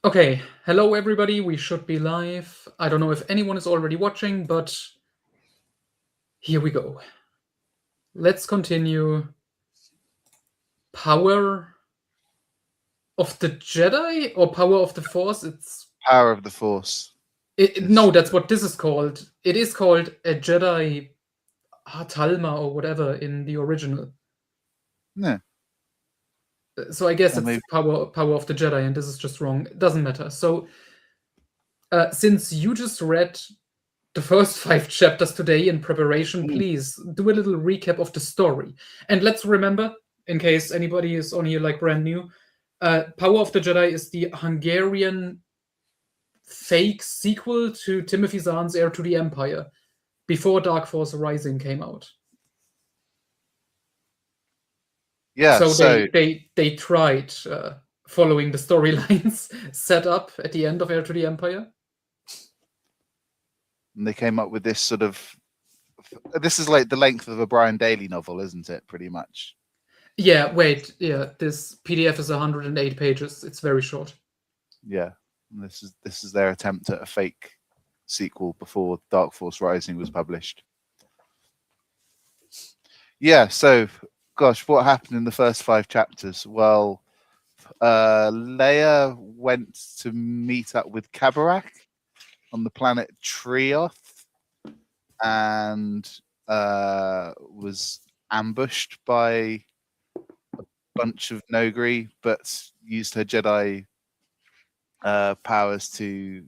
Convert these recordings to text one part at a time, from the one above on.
Okay, hello everybody. We should be live. I don't know if anyone is already watching, but here we go. Let's continue. Power of the Jedi or Power of the Force? Power of the Force. No, that's what this is called. It is called a Jedi Talma or whatever in the original. No. So I guess Well, it's maybe. Power of the Jedi, and this is just wrong. It doesn't matter. So since you just read the first 5 chapters today in preparation, please do a little recap of the story. And let's remember, in case anybody is on here like brand new, Power of the Jedi is the Hungarian fake sequel to Timothy Zahn's Heir to the Empire, before Dark Force Rising came out. Yeah. So So they tried following the storylines set up at the end of Heir to the Empire. and they came up with this sort of. This is like the length of a Brian Daly novel, isn't it? Pretty much. Yeah, wait, yeah, this PDF is 108 pages. It's very short. Yeah. And this is their attempt at a fake sequel before Dark Force Rising was published. Yeah. So, gosh, what happened in the first 5 chapters? Well, Leia went to meet up with Kabarak on the planet Trioth and was ambushed by a bunch of Nogri, but used her Jedi powers to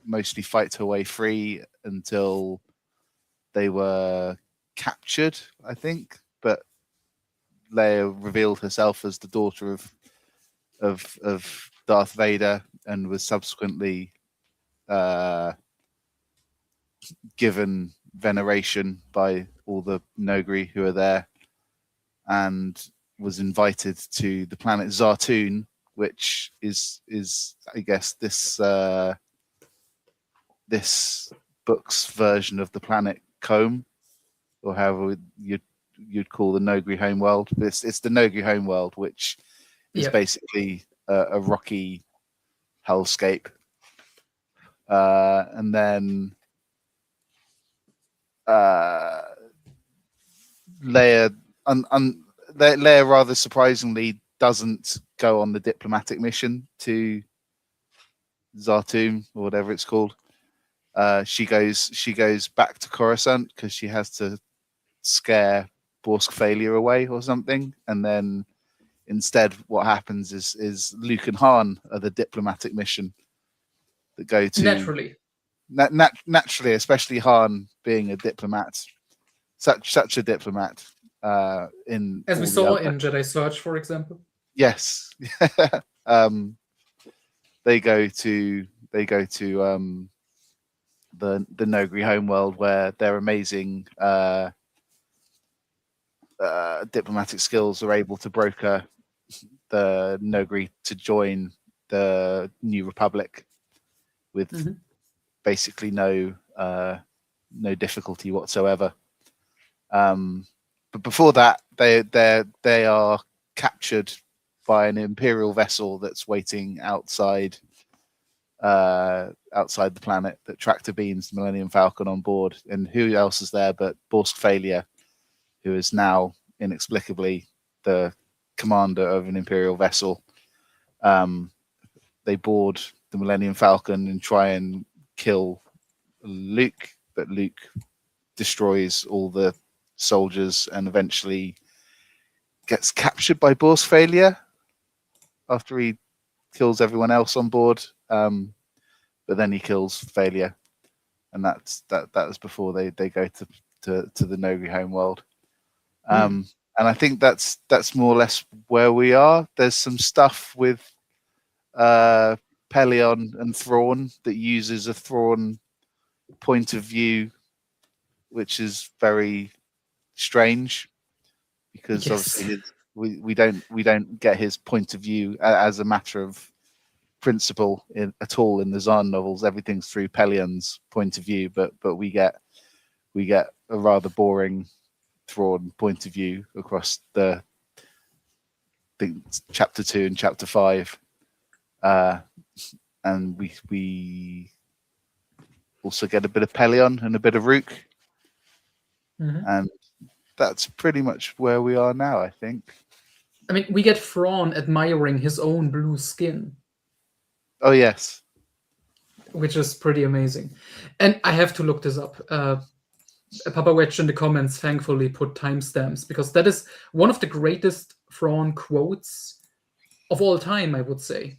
mostly fight her way free until they were captured, I think. But Leia revealed herself as the daughter of Darth Vader and was subsequently given veneration by all the Nogri who are there, and was invited to the planet Zartoon, which is I guess this book's version of the planet Combe, or however you'd call the Nogri homeworld. It's the Nogri homeworld, which is basically a rocky hellscape. And then Leia, Leia rather surprisingly doesn't go on the diplomatic mission to Zartoon or whatever it's called. She goes back to Coruscant because she has to scare Borsk failure away or something, and then instead what happens is Luke and Han are the diplomatic mission that go to naturally, especially Han being a diplomat, such a diplomat. As we saw in Jedi Search, for example. Yes. They go to the Nogri homeworld, where their amazing diplomatic skills are able to broker the Nogri to join the New Republic with basically no difficulty whatsoever. But before that, they are captured by an Imperial vessel that's waiting outside the planet that tractor beams the Millennium Falcon on board. And who else is there but Borsk Failure, who is now inexplicably the commander of an Imperial vessel. They board the Millennium Falcon and try and kill Luke, but Luke destroys all the soldiers and eventually gets captured by Borsk Failure after he kills everyone else on board. But then he kills Failure, and that was before they go to the Nogri homeworld. And I think that's more or less where we are. There's some stuff with Pelion and Thrawn that uses a Thrawn point of view, which is very strange because obviously we don't get his point of view as a matter of principle at all in the Zahn novels. Everything's through Pelion's point of view, but we get a rather boring Thrawn point of view across the chapter 2 and chapter 5, and we also get a bit of Pelion and a bit of Rook, and that's pretty much where we are now, I think. I mean, we get Thrawn admiring his own blue skin. Oh yes, which is pretty amazing. And I have to look this up. Papa Wedge in the comments thankfully put timestamps, because that is one of the greatest Thrawn quotes of all time, I would say.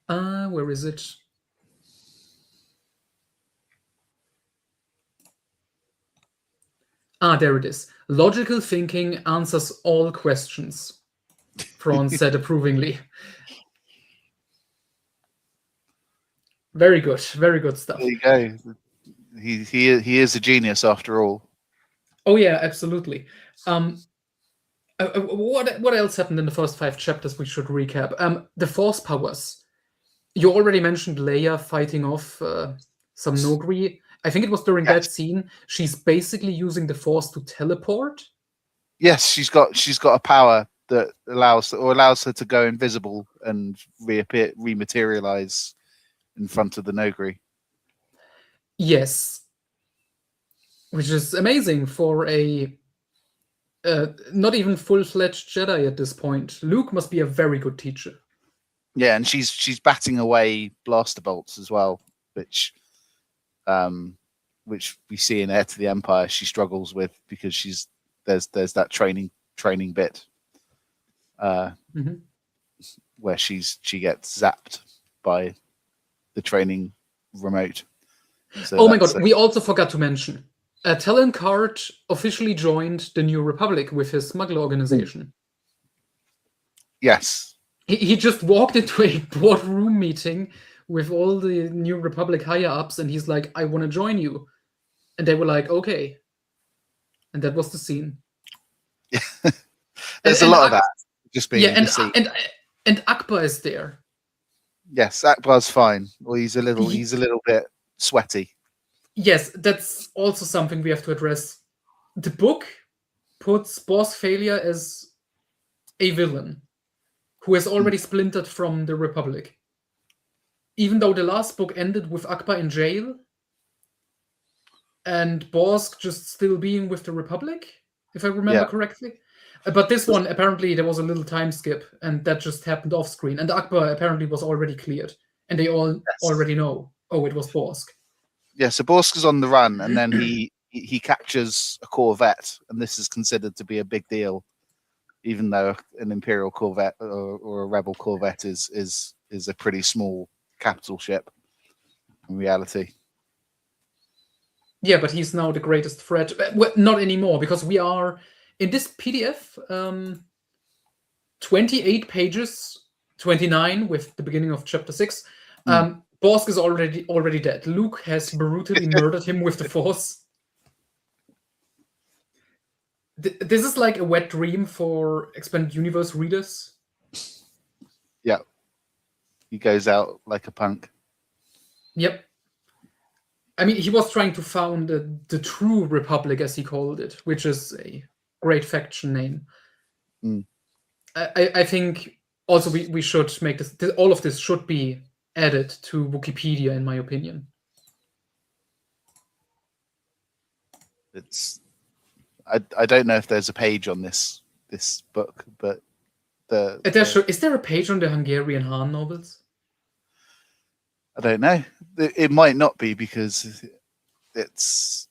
Where is it? There it is. Logical thinking answers all questions, Thrawn said approvingly. Very good stuff. there you go. He is a genius after all. Oh yeah, absolutely. What else happened in the first 5 chapters we should recap? The Force powers. You already mentioned Leia fighting off some Nogri. I think it was during that scene. She's basically using the Force to teleport. Yes, she's got a power that allows her to go invisible and rematerialize in front of the Nogri. Yes, which is amazing for a not even full-fledged Jedi at this point. Luke must be a very good teacher. Yeah, and she's batting away blaster bolts as well, which we see in Heir to the Empire she struggles with, because there's that training bit where she gets zapped by the training remote. So oh my god, we also forgot to mention Talon Card officially joined the New Republic with his smuggler organization. Yes. He just walked into a boardroom meeting with all the New Republic higher-ups, and he's like, I want to join you. And they were like, okay. And that was the scene. There's a lot of that just being and Akbar is there. Yes, Akbar's fine. Well, he's a little bit sweaty. Yes, that's also something we have to address. The book puts Boss Failure as a villain who has already splintered from the Republic. Even though the last book ended with Akbar in jail and Borsk just still being with the Republic, if I remember correctly. But this one, apparently there was a little time skip, and that just happened off screen. And Akbar apparently was already cleared, and they all already know, oh, it was Borsk. Yeah, so Borsk is on the run, and then he captures a Corvette, and this is considered to be a big deal, even though an Imperial Corvette or a Rebel Corvette is a pretty small capital ship in reality. Yeah, but he's now the greatest threat. Well, not anymore, because we are in this PDF, 28 pages, 29 with the beginning of chapter 6. Borsk is already dead. Luke has brutally murdered him with the Force. This is like a wet dream for Expanded Universe readers. Yeah. He goes out like a punk. Yep. I mean, he was trying to found the true Republic, as he called it, which is a great faction name. I think also we should make this, all of this should be added to Wikipedia, in my opinion. I don't know if there's a page on this book, but is there a page on the Hungarian Han novels? I don't know. It might not be, because it's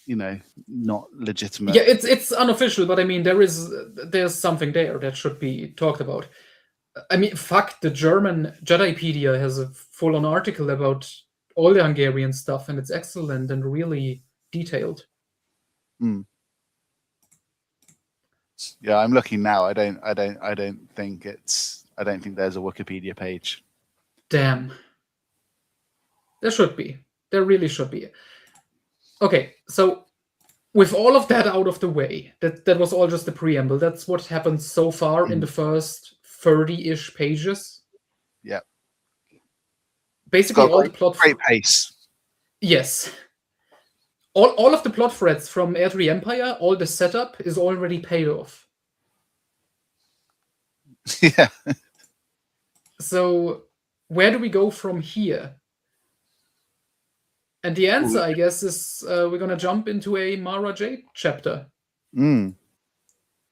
not legitimate. Yeah, it's unofficial, but I mean there's something there that should be talked about. I mean, the German Jedipedia has a full-on article about all the Hungarian stuff, and it's excellent and really detailed. Yeah, I'm looking now. I don't think there's a Wikipedia page. Damn. There should be. There really should be. Okay, so with all of that out of the way, that was all just the preamble. That's what happened so far in the first 30-ish pages. Yeah. Basically, all the plot. Great pace. Yes. All of the plot threads from Heir to the Empire, all the setup is already paid off. Yeah. So where do we go from here? And the answer, I guess, is we're gonna jump into a Mara Jade chapter. Mm.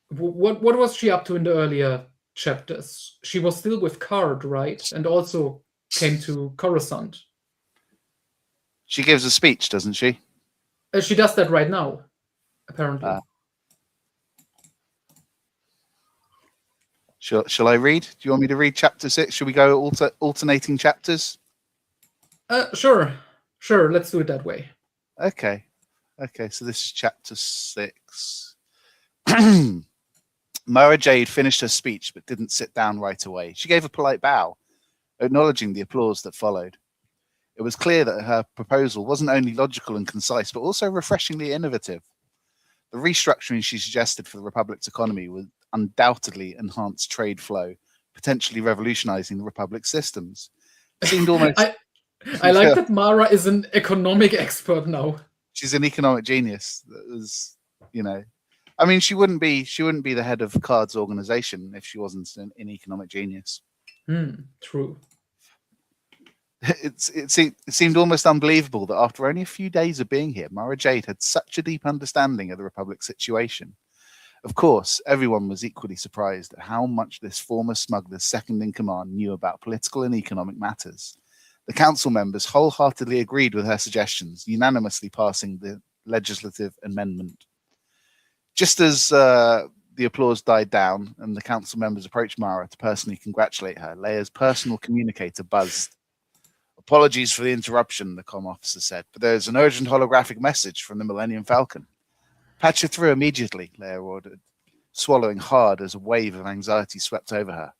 What was she up to in the earlier chapters? She was still with Card, right? And also came to Coruscant. She gives a speech, doesn't she? She does that right now, apparently. Shall I read? Do you want me to read chapter 6? Should we go alternating chapters? Sure. Let's do it that way. Okay. So this is chapter 6. Mara Jade finished her speech, but didn't sit down right away. She gave a polite bow, acknowledging the applause that followed. It was clear that her proposal wasn't only logical and concise, but also refreshingly innovative. The restructuring she suggested for the Republic's economy would undoubtedly enhance trade flow, potentially revolutionizing the Republic's systems. It seemed almost... I like that Mara is an economic expert now. She's an economic genius. That was, I mean, she wouldn't be the head of Card's organization if she wasn't an economic genius. True. It seemed almost unbelievable that after only a few days of being here, Mara Jade had such a deep understanding of the Republic's situation. Of course, everyone was equally surprised at how much this former smuggler's second in command knew about political and economic matters. The council members wholeheartedly agreed with her suggestions, unanimously passing the legislative amendment. Just as the applause died down and the council members approached Mara to personally congratulate her, Leia's personal communicator buzzed. Apologies for the interruption, the comm officer said, but there's an urgent holographic message from the Millennium Falcon. Patch it through immediately, Leia ordered, swallowing hard as a wave of anxiety swept over her.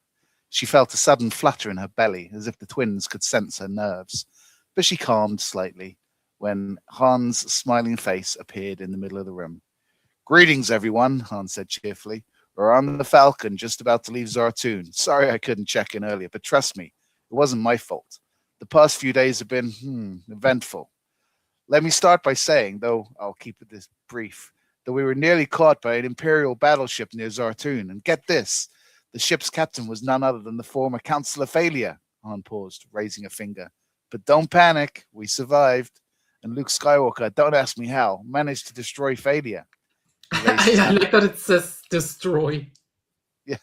She felt a sudden flutter in her belly, as if the twins could sense her nerves, but she calmed slightly when Han's smiling face appeared in the middle of the room. Greetings, everyone, Han said cheerfully. We're on the Falcon, just about to leave Zartoon. Sorry I couldn't check in earlier, but trust me, it wasn't my fault. The past few days have been eventful. Let me start by saying, though I'll keep this brief, that we were nearly caught by an Imperial battleship near Zartoon. And get this, the ship's captain was none other than the former Councillor Phalia. Han paused, raising a finger. But don't panic, we survived. And Luke Skywalker, don't ask me how, managed to destroy Phalia. I like that it says destroy. Yeah.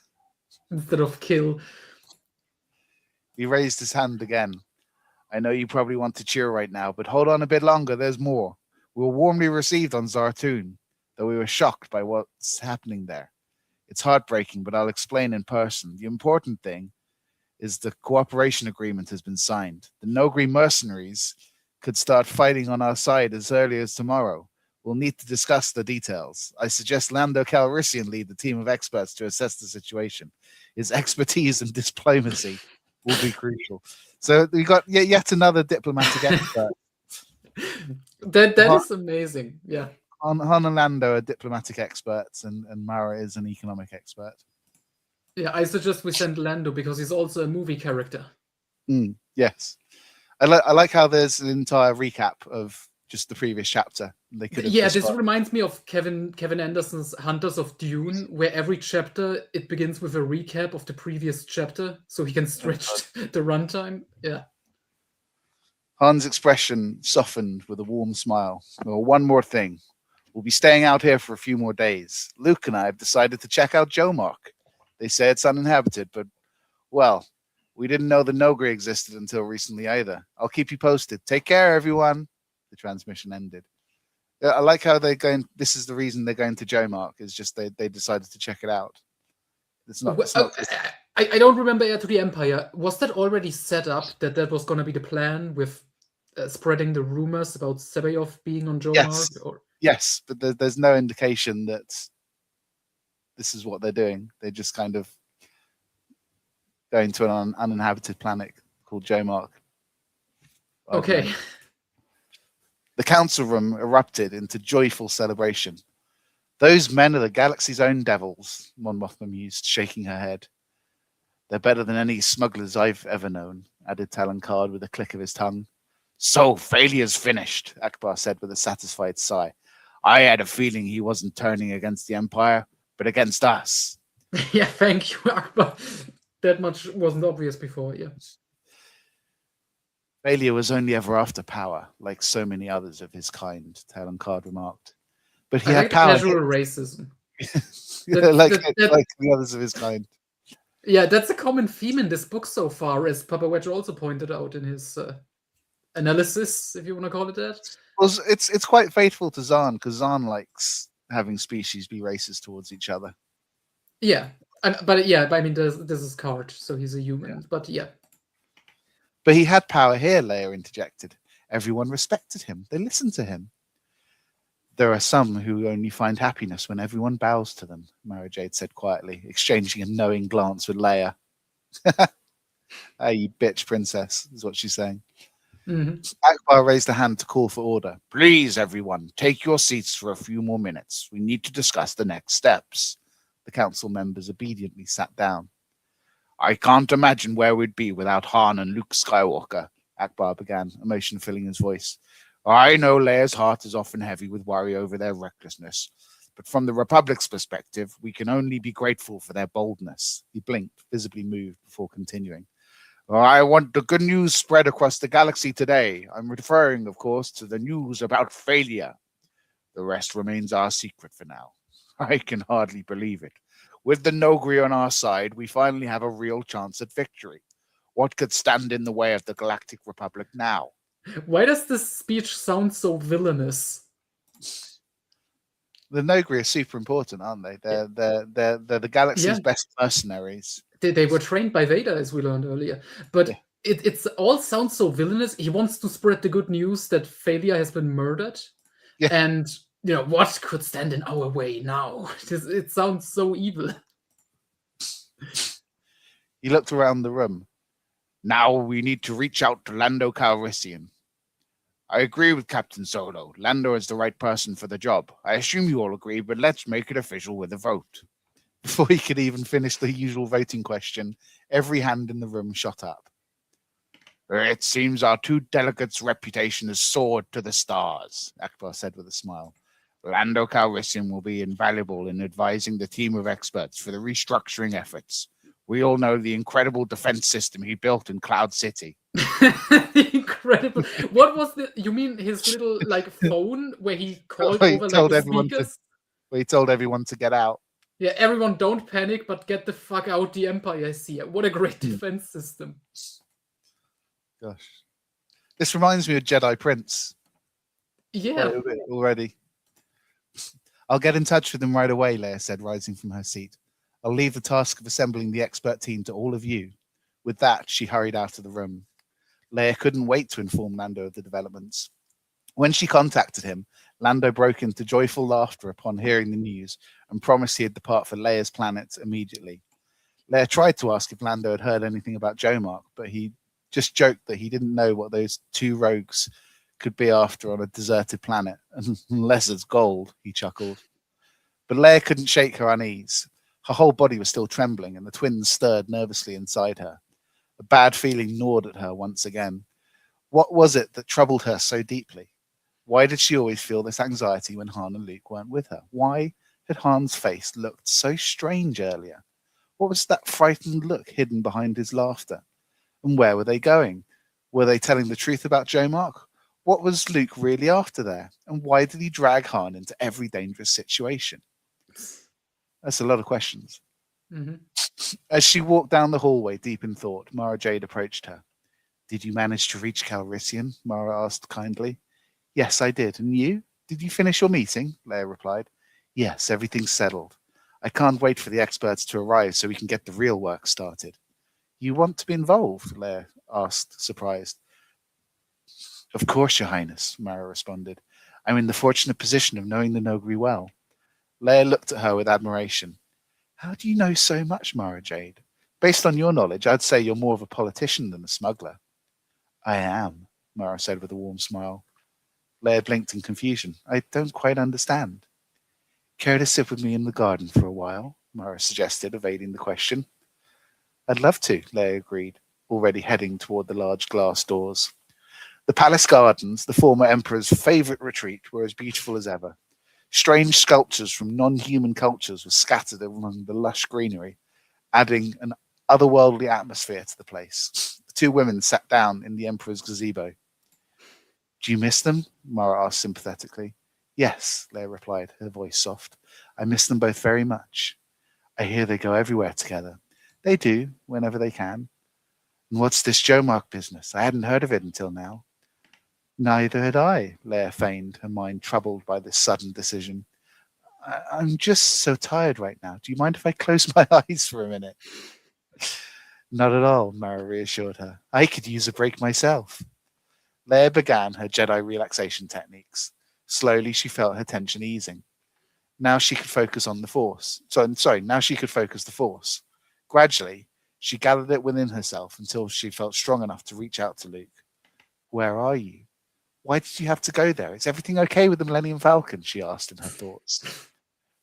Instead of kill. He raised his hand again. I know you probably want to cheer right now, but hold on a bit longer, there's more. We were warmly received on Zartoon, though we were shocked by what's happening there. It's heartbreaking, but I'll explain in person. The important thing is the cooperation agreement has been signed. The Nogri mercenaries could start fighting on our side as early as tomorrow. We'll need to discuss the details. I suggest Lando Calrissian lead the team of experts to assess the situation. His expertise in diplomacy will be crucial. So we got yet another diplomatic expert. That is amazing. Yeah. Han and Lando are diplomatic experts, and Mara is an economic expert. Yeah, I suggest we send Lando because he's also a movie character. Yes. I like how there's an entire recap of just the previous chapter. They could this reminds me of Kevin Anderson's Hunters of Dune, where every chapter it begins with a recap of the previous chapter, so he can stretch the runtime. Yeah. Han's expression softened with a warm smile. Well, one more thing. We'll be staying out here for a few more days. Luke and I have decided to check out Jomark. They say it's uninhabited, but, well, we didn't know the Nogri existed until recently either. I'll keep you posted. Take care, everyone. The transmission ended. I like how they're going. This is the reason they're going to Jomark, is just they decided to check it out. It's not. I don't remember Heir to the Empire. Was that already set up that was going to be the plan with spreading the rumors about Sebayov being on Jomark? Yes, but there's no indication that this is what they're doing. They're just kind of going to an uninhabited planet called Jomark. Okay. The council room erupted into joyful celebration. Those men are the galaxy's own devils, Mon Mothma mused, shaking her head. They're better than any smugglers I've ever known, added Talon Card with a click of his tongue. So, failure's finished, Akbar said with a satisfied sigh. I had a feeling he wasn't turning against the Empire, but against us. Yeah, thank you, Akbar. That much wasn't obvious before, yeah. Failure was only ever after power, like so many others of his kind, Card remarked. But he I had like the power casual racism. like That like the others of his kind. yeah, that's a common theme in this book so far, as Papa Wedge also pointed out in his analysis, if you want to call it that. Well, it's quite faithful to Zahn, because Zahn likes having species be racist towards each other. Yeah, but I mean, this is Card, so he's a human. Yeah. But yeah. But he had power here, Leia interjected. Everyone respected him. They listened to him. There are some who only find happiness when everyone bows to them, Mara Jade said quietly, exchanging a knowing glance with Leia. You bitch princess, is what she's saying. Mm-hmm. Akbar raised a hand to call for order. Please, everyone, take your seats for a few more minutes. We need to discuss the next steps. The council members obediently sat down. I can't imagine where we'd be without Han and Luke Skywalker, Akbar began, emotion filling his voice. I know Leia's heart is often heavy with worry over their recklessness, but from the Republic's perspective, we can only be grateful for their boldness. He blinked, visibly moved, before continuing. I want the good news spread across the galaxy today. I'm referring, of course, to the news about failure. The rest remains our secret for now. I can hardly believe it. With the Nogri on our side, we finally have a real chance at victory. What could stand in the way of the Galactic Republic now? Why does this speech sound so villainous? The Nogri are super important, aren't they? They're the galaxy's best mercenaries. They were trained by Vader, as we learned earlier. But it's all sounds so villainous. He wants to spread the good news that failure has been murdered. Yeah. And, what could stand in our way now? It sounds so evil. He looked around the room. Now we need to reach out to Lando Calrissian. I agree with Captain Solo. Lando is the right person for the job. I assume you all agree, but let's make it official with a vote. Before he could even finish the usual voting question, every hand in the room shot up. It seems our two delegates' reputation has soared to the stars, Akbar said with a smile. Lando Calrissian will be invaluable in advising the team of experts for the restructuring efforts. We all know the incredible defense system he built in Cloud City. Incredible. What was you mean his little phone where he called over the speakers? Where he told everyone to get out. Yeah, everyone don't panic, but get the fuck out, the Empire is here. What a great defense system. Gosh. This reminds me of Jedi Prince. Yeah. Already. I'll get in touch with him right away, Leia said, rising from her seat. I'll leave the task of assembling the expert team to all of you. With that, she hurried out of the room. Leia couldn't wait to inform Lando of the developments. When she contacted him, Lando broke into joyful laughter upon hearing the news and promised he'd depart for Leia's planet immediately. Leia tried to ask if Lando had heard anything about Jomark, but he just joked that he didn't know what those two rogues could be after on a deserted planet, unless it's gold, he chuckled. But Leia couldn't shake her unease. Her whole body was still trembling, and the twins stirred nervously inside her. A bad feeling gnawed at her once again. What was it that troubled her so deeply? Why did she always feel this anxiety when Han and Luke weren't with her? Why had Han's face looked so strange earlier? What was that frightened look hidden behind his laughter? And where were they going? Were they telling the truth about Jomark? What was Luke really after there? And why did he drag Han into every dangerous situation? That's a lot of questions. Mm-hmm. As she walked down the hallway, deep in thought, Mara Jade approached her. Did you manage to reach Calrissian? Mara asked kindly. Yes, I did. And you? Did you finish your meeting? Leia replied. Yes, everything's settled. I can't wait for the experts to arrive so we can get the real work started. You want to be involved? Leia asked, surprised. Of course, Your Highness, Mara responded. I'm in the fortunate position of knowing the Nogri well. Leia looked at her with admiration. How do you know so much, Mara Jade? Based on your knowledge, I'd say you're more of a politician than a smuggler. I am, Mara said with a warm smile. Leia blinked in confusion. I don't quite understand. Care to sit with me in the garden for a while? Mara suggested, evading the question. I'd love to, Leia agreed, already heading toward the large glass doors. The palace gardens, the former emperor's favorite retreat, were as beautiful as ever. Strange sculptures from non-human cultures were scattered among the lush greenery, adding an otherworldly atmosphere to the place. The two women sat down in the Emperor's gazebo. Do you miss them? Mara asked sympathetically. Yes, Leia replied, her voice soft. I miss them both very much. I hear they go everywhere together. They do, whenever they can. And what's this Jomark business? I hadn't heard of it until now. Neither had I, Leia feigned, her mind troubled by this sudden decision. I'm just so tired right now. Do you mind if I close my eyes for a minute? Not at all, Mara reassured her. I could use a break myself. Leia began her Jedi relaxation techniques. Slowly, she felt her tension easing. Now she could focus on the Force. Now she could focus the Force. Gradually, she gathered it within herself until she felt strong enough to reach out to Luke. Where are you? Why did you have to go there? Is everything okay with the Millennium Falcon? She asked in her thoughts.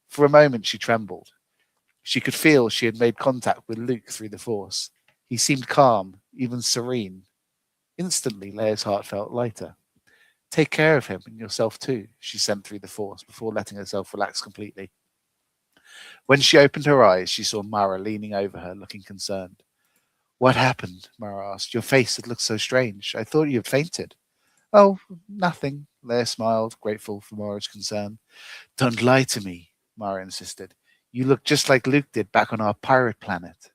For a moment, she trembled. She could feel she had made contact with Luke through the Force. He seemed calm, even serene. Instantly, Leia's heart felt lighter. Take care of him and yourself too, she sent through the Force before letting herself relax completely. When she opened her eyes, she saw Mara leaning over her, looking concerned. What happened? Mara asked. Your face had looked so strange. I thought you had fainted. Oh, nothing, Leia smiled, grateful for Mara's concern. Don't lie to me, Mara insisted. You look just like Luke did back on our pirate planet.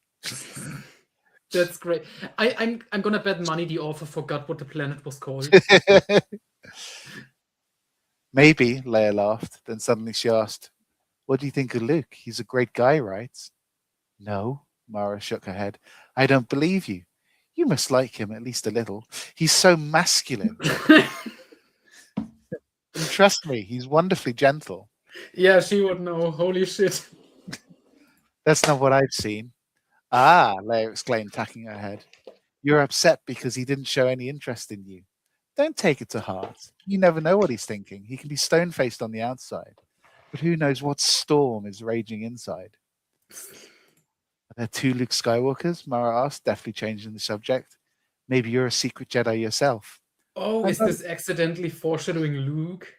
That's great. I'm gonna bet money the author forgot what the planet was called. Maybe, Leia laughed. Then suddenly she asked, what do you think of Luke? He's a great guy, right? No, Mara shook her head. I don't believe you. You must like him at least a little. He's so masculine. And trust me, he's wonderfully gentle. Yeah, she would know. Holy shit. That's not what I've seen. Ah, Leia exclaimed, tacking her head. You're upset because he didn't show any interest in you. Don't take it to heart. You never know what he's thinking. He can be stone-faced on the outside, but who knows what storm is raging inside. Are there two Luke Skywalkers? Mara asked, deftly changing the subject. Maybe you're a secret Jedi yourself. Oh, is this accidentally foreshadowing Luke?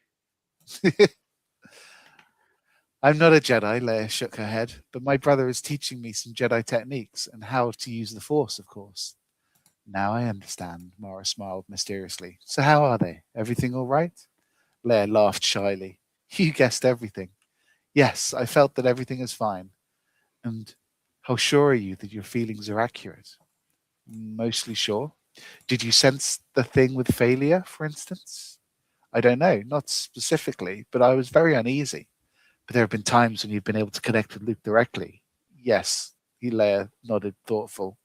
I'm not a Jedi, Leia shook her head, but my brother is teaching me some Jedi techniques and how to use the Force, of course. Now I understand, Mara smiled mysteriously. So how are they? Everything all right? Leia laughed shyly. You guessed everything. Yes, I felt that everything is fine. And how sure are you that your feelings are accurate? Mostly sure. Did you sense the thing with failure, for instance? I don't know, not specifically, but I was very uneasy. But there have been times when you've been able to connect with Luke directly. Yes, Leia nodded, thoughtful.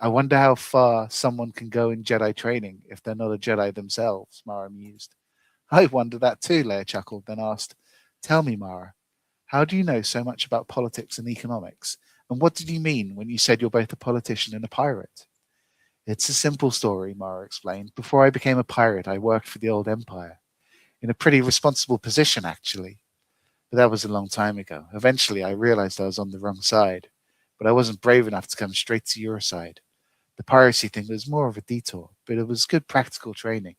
I wonder how far someone can go in Jedi training if they're not a Jedi themselves, Mara mused. I wonder that too, Leia chuckled, then asked, Tell me, Mara, how do you know so much about politics and economics? And what did you mean when you said you're both a politician and a pirate? It's a simple story, Mara explained. Before I became a pirate, I worked for the old Empire. In a pretty responsible position, actually. But that was a long time ago. Eventually, I realized I was on the wrong side. But I wasn't brave enough to come straight to your side. The piracy thing was more of a detour, but it was good practical training.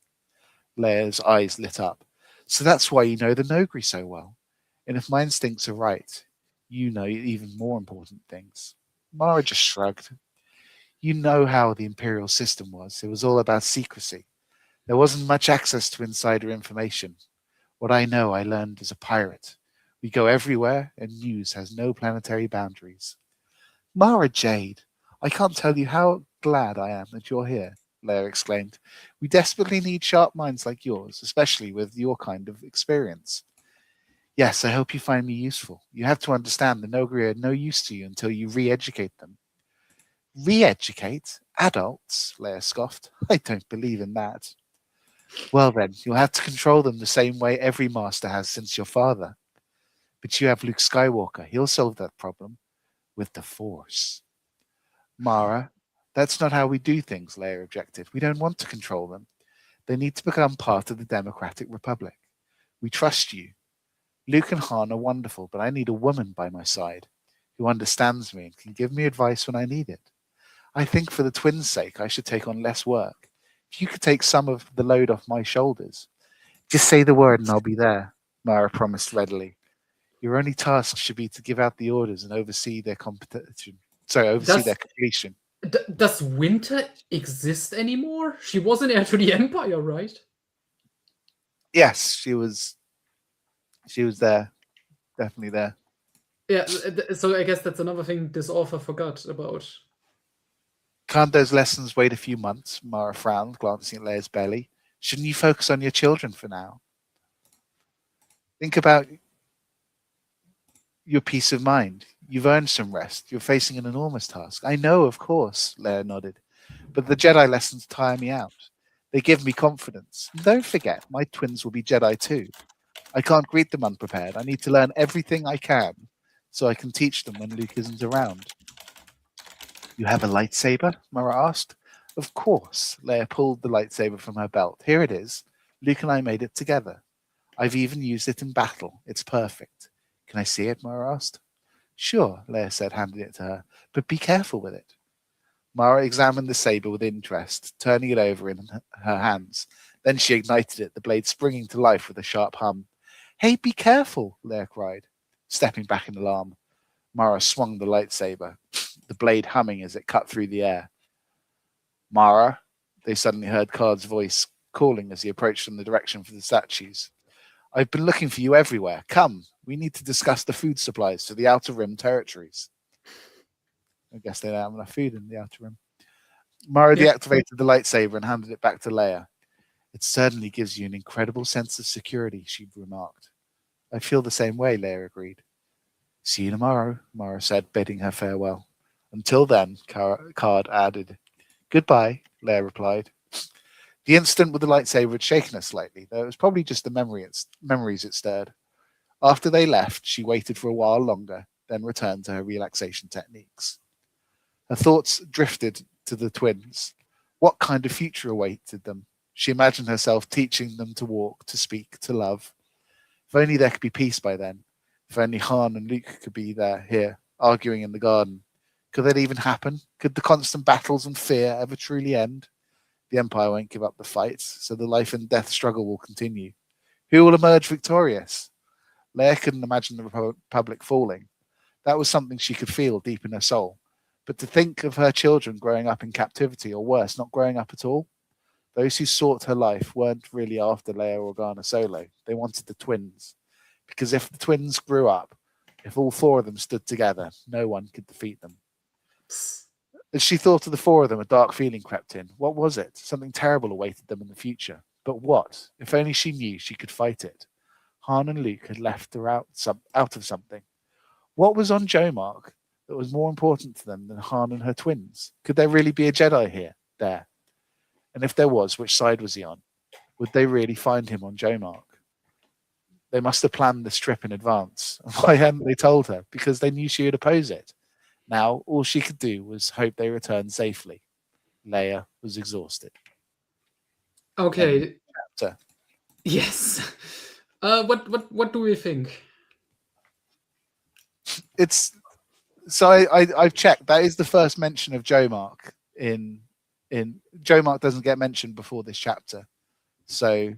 Leia's eyes lit up. So that's why you know the Nogri so well. And if my instincts are right, you know even more important things. Mara just shrugged. You know how the Imperial system was. It was all about secrecy. There wasn't much access to insider information. What I know, I learned as a pirate. We go everywhere, and news has no planetary boundaries. Mara Jade, I can't tell you how glad I am that you're here, Leia exclaimed. We desperately need sharp minds like yours, especially with your kind of experience. Yes, I hope you find me useful. You have to understand the Nogri are no use to you until you re-educate them. Re-educate? Adults? Leia scoffed. I don't believe in that. Well then, you'll have to control them the same way every master has since your father. But you have Luke Skywalker. He'll solve that problem. With the Force. Mara, that's not how we do things, Leia objected. We don't want to control them. They need to become part of the Democratic Republic. We trust you. Luke and Han are wonderful, but I need a woman by my side who understands me and can give me advice when I need it. I think for the twins' sake, I should take on less work. If you could take some of the load off my shoulders, just say the word and I'll be there. Mara promised readily. Your only task should be to give out the orders and oversee their competition. Sorry, oversee their completion. Does Winter exist anymore? She was an heir to the Empire, right? Yes, she was there. Definitely there. Yeah, so I guess that's another thing this author forgot about. Can't those lessons wait a few months? Mara frowned, glancing at Leia's belly. Shouldn't you focus on your children for now? Think about your peace of mind. You've earned some rest. You're facing an enormous task. I know, of course, Leia nodded. But the Jedi lessons tire me out. They give me confidence. And don't forget, my twins will be Jedi too. I can't greet them unprepared. I need to learn everything I can so I can teach them when Luke isn't around. You have a lightsaber? Mara asked. Of course. Leia pulled the lightsaber from her belt. Here it is. Luke and I made it together. I've even used it in battle. It's perfect. Can I see it? Mara asked. Sure, Leia said, handing it to her. But be careful with it. Mara examined the saber with interest, turning it over in her hands. Then she ignited it, the blade springing to life with a sharp hum. Hey, be careful, Leia cried, stepping back in alarm. Mara swung the lightsaber, the blade humming as it cut through the air. Mara, they suddenly heard Card's voice calling as he approached from the direction for the statues. I've been looking for you everywhere. Come, we need to discuss the food supplies for the Outer Rim territories. I guess they don't have enough food in the Outer Rim. Mara deactivated the lightsaber and handed it back to Leia. It certainly gives you an incredible sense of security, she remarked. I feel the same way, Leia agreed. See you tomorrow, Mara said, bidding her farewell. Until then, Card added. Goodbye, Leia replied. The incident with the lightsaber had shaken her slightly, though it was probably just the memories it stirred. After they left, she waited for a while longer, then returned to her relaxation techniques. Her thoughts drifted to the twins. What kind of future awaited them? She imagined herself teaching them to walk, to speak, to love. If only there could be peace by then. If only Han and Luke could be here, arguing in the garden. Could that even happen? Could the constant battles and fear ever truly end? The Empire won't give up the fight, so the life and death struggle will continue. Who will emerge victorious? Leia couldn't imagine the Republic falling. That was something she could feel deep in her soul. But to think of her children growing up in captivity, or worse, not growing up at all? Those who sought her life weren't really after Leia Organa Solo. They wanted the twins. Because if the twins grew up, if all four of them stood together, no one could defeat them. As she thought of the four of them, a dark feeling crept in. What was it? Something terrible awaited them in the future. But what? If only she knew she could fight it. Han and Luke had left her out of something. What was on Jomark that was more important to them than Han and her twins? Could there really be a Jedi there? And if there was, which side was he on? Would they really find him on Jomark? They must have planned this trip in advance. Why hadn't they told her? Because they knew she would oppose it. Now, all she could do was hope they returned safely. Leia was exhausted. Okay. Yes. What do we think? I've checked. That is the first mention of Jomark in Jomark doesn't get mentioned before this chapter. So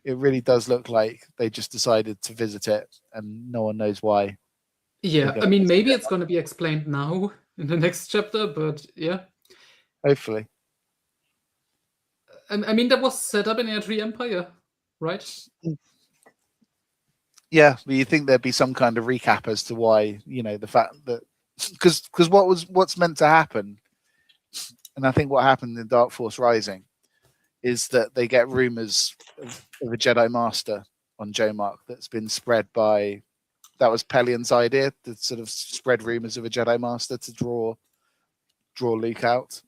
it really does look like they just decided to visit it and no one knows why. Yeah, I mean, maybe it's going to be explained now in the next chapter, but yeah. Hopefully. I mean, that was set up in Heir to the Empire, right? Yeah, but you think there'd be some kind of recap as to why, the fact that because what's meant to happen, and I think what happened in Dark Force Rising is that they get rumors of a Jedi Master on Jomark that's been spread by. That was Pellion's idea to sort of spread rumors of a Jedi Master to draw Luke out.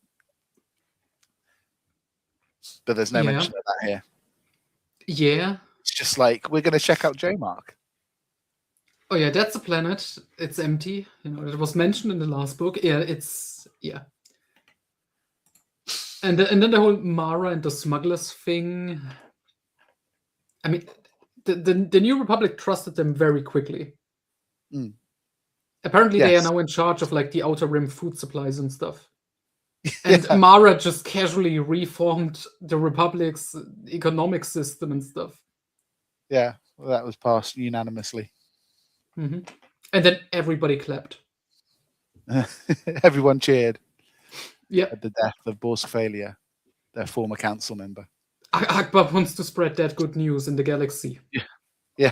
But there's no mention of that here. Yeah. It's just like, we're going to check out Jomark. Oh yeah, that's a planet. It's empty. It was mentioned in the last book. Yeah, And then the whole Mara and the smugglers thing. I mean, the New Republic trusted them very quickly. Mm. Apparently, they are now in charge of the Outer Rim food supplies and stuff. And Mara just casually reformed the Republic's economic system and stuff. Yeah, Well, that was passed unanimously. And then everybody clapped. Everyone cheered Yeah. at the death of Borskfalia, their former council member. Akbar wants to spread that good news in the galaxy. Yeah.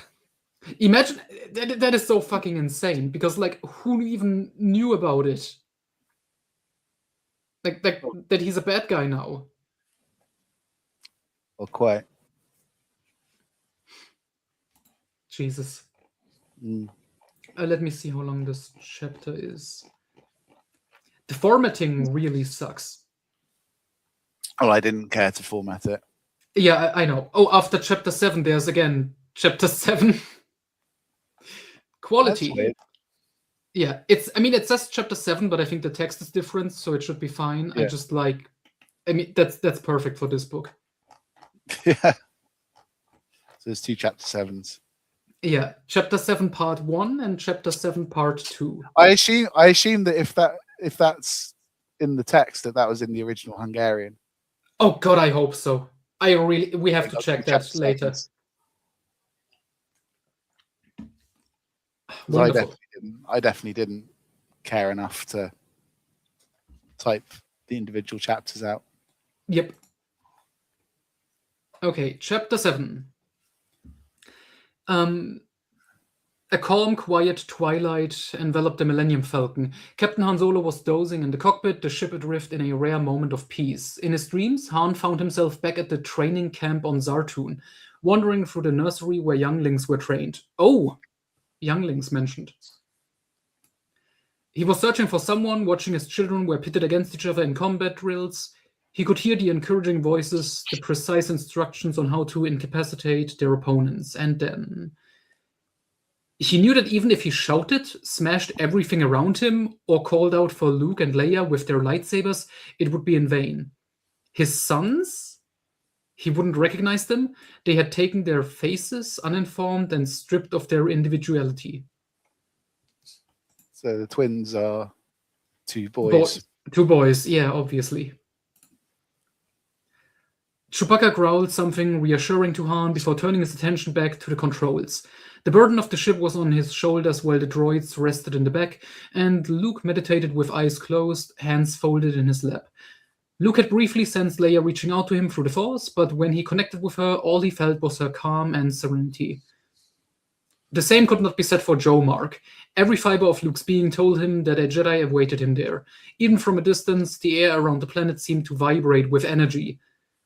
Imagine that is so fucking insane because like who even knew about it? Like that he's a bad guy now. Or quite. Jesus. Mm. Let me see how long this chapter is. The formatting really sucks. Oh, I didn't care to format it. Yeah, I know. Oh, after chapter 7, there's again chapter 7. Quality. That's weird. Yeah, it says chapter 7, but I think the text is different, so it should be fine. Yeah. I just like, that's perfect for this book. Yeah. So there's 2 chapter 7s. Yeah, chapter 7 part 1 and chapter 7 part 2. I assume that if that's in the text, that was in the original Hungarian. Oh god, I hope so. We have to check that chapter later. 7s. Wonderful. I definitely didn't care enough to type the individual chapters out. Yep. Okay, chapter 7. A calm, quiet twilight enveloped the Millennium Falcon. Captain Han Solo was dozing in the cockpit, the ship adrift in a rare moment of peace. In his dreams, Han found himself back at the training camp on Zartun, wandering through the nursery where younglings were trained. Oh, younglings mentioned. He was searching for someone, watching his children were pitted against each other in combat drills. He could hear the encouraging voices, the precise instructions on how to incapacitate their opponents, and then he knew that even if he shouted, smashed everything around him, or called out for Luke and Leia with their lightsabers, it would be in vain. His sons? He wouldn't recognize them. They had taken their faces, uninformed, and stripped of their individuality. So the twins are 2 boys. 2 boys, yeah, obviously. Chewbacca growled something reassuring to Han before turning his attention back to the controls. The burden of the ship was on his shoulders while the droids rested in the back, and Luke meditated with eyes closed, hands folded in his lap. Luke had briefly sensed Leia reaching out to him through the Force, but when he connected with her, all he felt was her calm and serenity. The same could not be said for Joe Mark. Every fiber of Luke's being told him that a Jedi awaited him there. Even from a distance, the air around the planet seemed to vibrate with energy.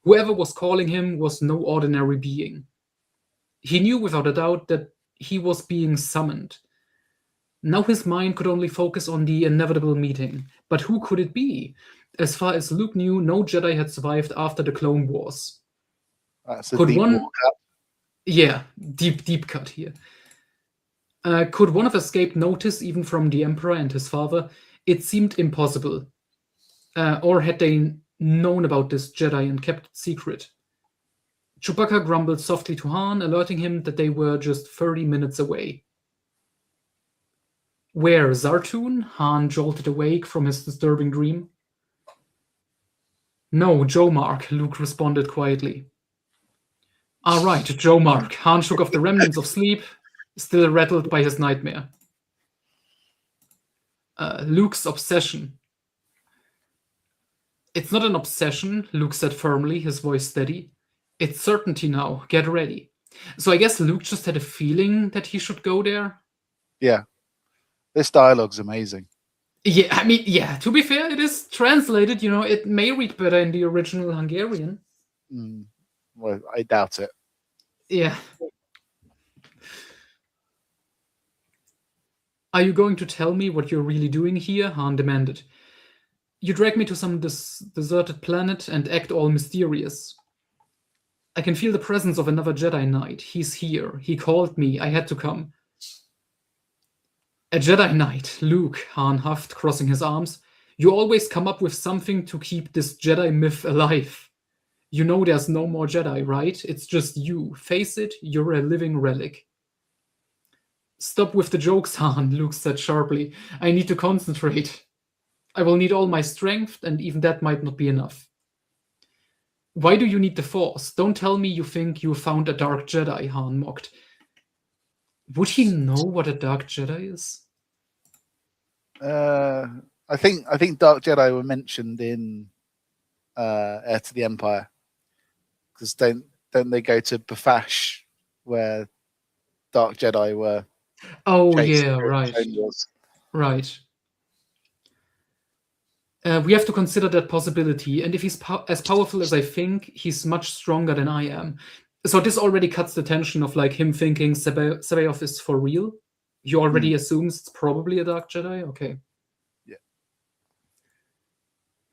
Whoever was calling him was no ordinary being. He knew without a doubt that he was being summoned. Now his mind could only focus on the inevitable meeting. But who could it be? As far as Luke knew, no Jedi had survived after the Clone Wars. That's a deep walk up. Yeah, deep cut here. Could one have escaped notice even from the Emperor and his father? It seemed impossible. Or had they known about this Jedi and kept it secret? Chewbacca grumbled softly to Han, alerting him that they were just 30 minutes away. Where, Zartun? Han jolted awake from his disturbing dream. No, Joe Mark, Luke responded quietly. Ah, right, Joe Mark. Han shook off the remnants of sleep, still rattled by his nightmare. Luke's obsession. It's not an obsession, Luke said firmly, his voice steady. It's certainty now. Get ready. So I guess Luke just had a feeling that he should go there. Yeah. This dialogue's amazing. Yeah, to be fair, it is translated. It may read better in the original Hungarian. Well, I doubt it. Yeah. Are you going to tell me what you're really doing here? Han demanded. You drag me to some deserted planet and act all mysterious. I can feel the presence of another Jedi Knight. He's here. He called me. I had to come. A Jedi Knight, Luke, Han huffed, crossing his arms. You always come up with something to keep this Jedi myth alive. You know there's no more Jedi, right? It's just you. Face it, you're a living relic. Stop with the jokes, Han, Luke said sharply. I need to concentrate. I will need all my strength, and even that might not be enough. Why do you need the Force? Don't tell me you think you found a dark Jedi, Han mocked. Would he know what a Dark Jedi is? I think Dark Jedi were mentioned in Heir to the Empire, because don't they go to Bafash where Dark Jedi were Oh chased yeah, during right, Clone Wars? right. We have to consider that possibility, and if he's as powerful as I think, he's much stronger than I am. So this already cuts the tension of like him thinking Sabaoth is for real. He already assumes it's probably a Dark Jedi. Okay. Yeah.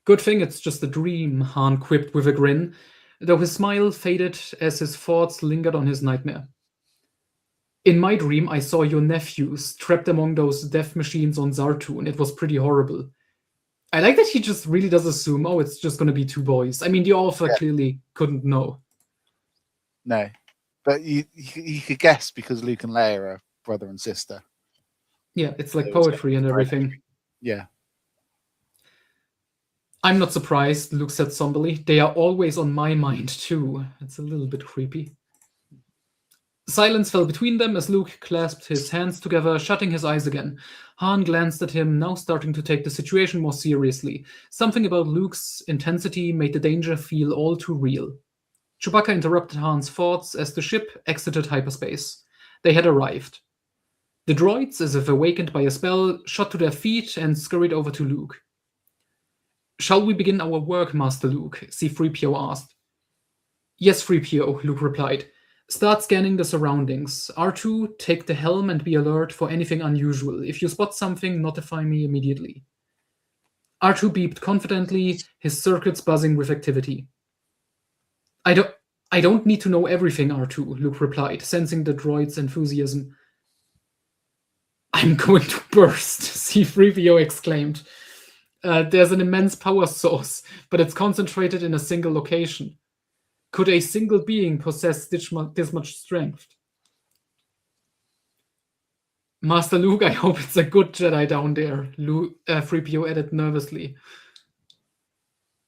Good thing it's just a dream, Han quipped with a grin, though his smile faded as his thoughts lingered on his nightmare. In my dream, I saw your nephews trapped among those death machines on Zartun. It was pretty horrible. I like that he just really does assume, oh, it's just going to be two boys. I mean, the author clearly couldn't know. No, but you could guess because Luke and Leia are brother and sister. Yeah, it's like poetry and everything. Yeah. I'm not surprised, Luke said somberly. They are always on my mind, too. It's a little bit creepy. Silence fell between them as Luke clasped his hands together, shutting his eyes again. Han glanced at him, now starting to take the situation more seriously. Something about Luke's intensity made the danger feel all too real. Chewbacca interrupted Han's thoughts as the ship exited hyperspace. They had arrived. The droids, as if awakened by a spell, shot to their feet and scurried over to Luke. Shall we begin our work, Master Luke? C-3PO asked. Yes, 3PO, Luke replied. Start scanning the surroundings. R2, take the helm and be alert for anything unusual. If you spot something, notify me immediately. R2 beeped confidently, his circuits buzzing with activity. I don't need to know everything, R2, Luke replied, sensing the droid's enthusiasm. I'm going to burst, C-3PO exclaimed. There's an immense power source, but it's concentrated in a single location. Could a single being possess this much strength? Master Luke, I hope it's a good Jedi down there, 3PO added nervously.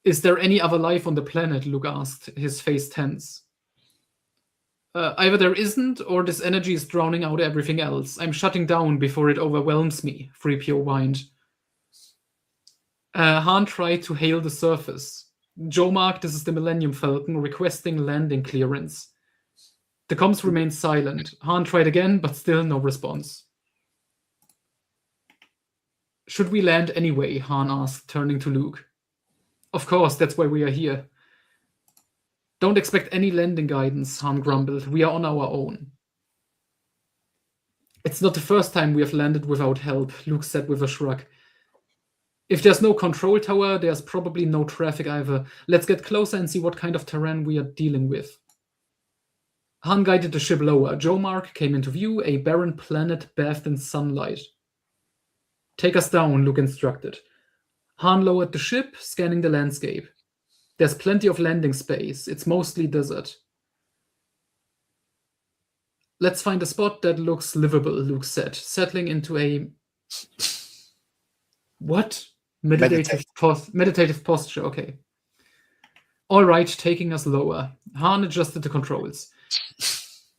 Is there any other life on the planet? Luke asked, his face tense. Either there isn't, or this energy is drowning out everything else. I'm shutting down before it overwhelms me, 3PO whined. Han tried to hail the surface. Joe Mark, this is the Millennium Falcon, requesting landing clearance. The comms remained silent. Han tried again, but still no response. Should we land anyway? Han asked, turning to Luke. Of course, that's why we are here. Don't expect any landing guidance, Han grumbled. We are on our own. It's not the first time we have landed without help, Luke said with a shrug. If there's no control tower, there's probably no traffic either. Let's get closer and see what kind of terrain we are dealing with. Han guided the ship lower. Joe Mark came into view, a barren planet bathed in sunlight. Take us down, Luke instructed. Han lowered the ship, scanning the landscape. There's plenty of landing space. It's mostly desert. Let's find a spot that looks livable, Luke said, settling into a... What? Meditative posture, okay. All right, taking us lower. Han adjusted the controls.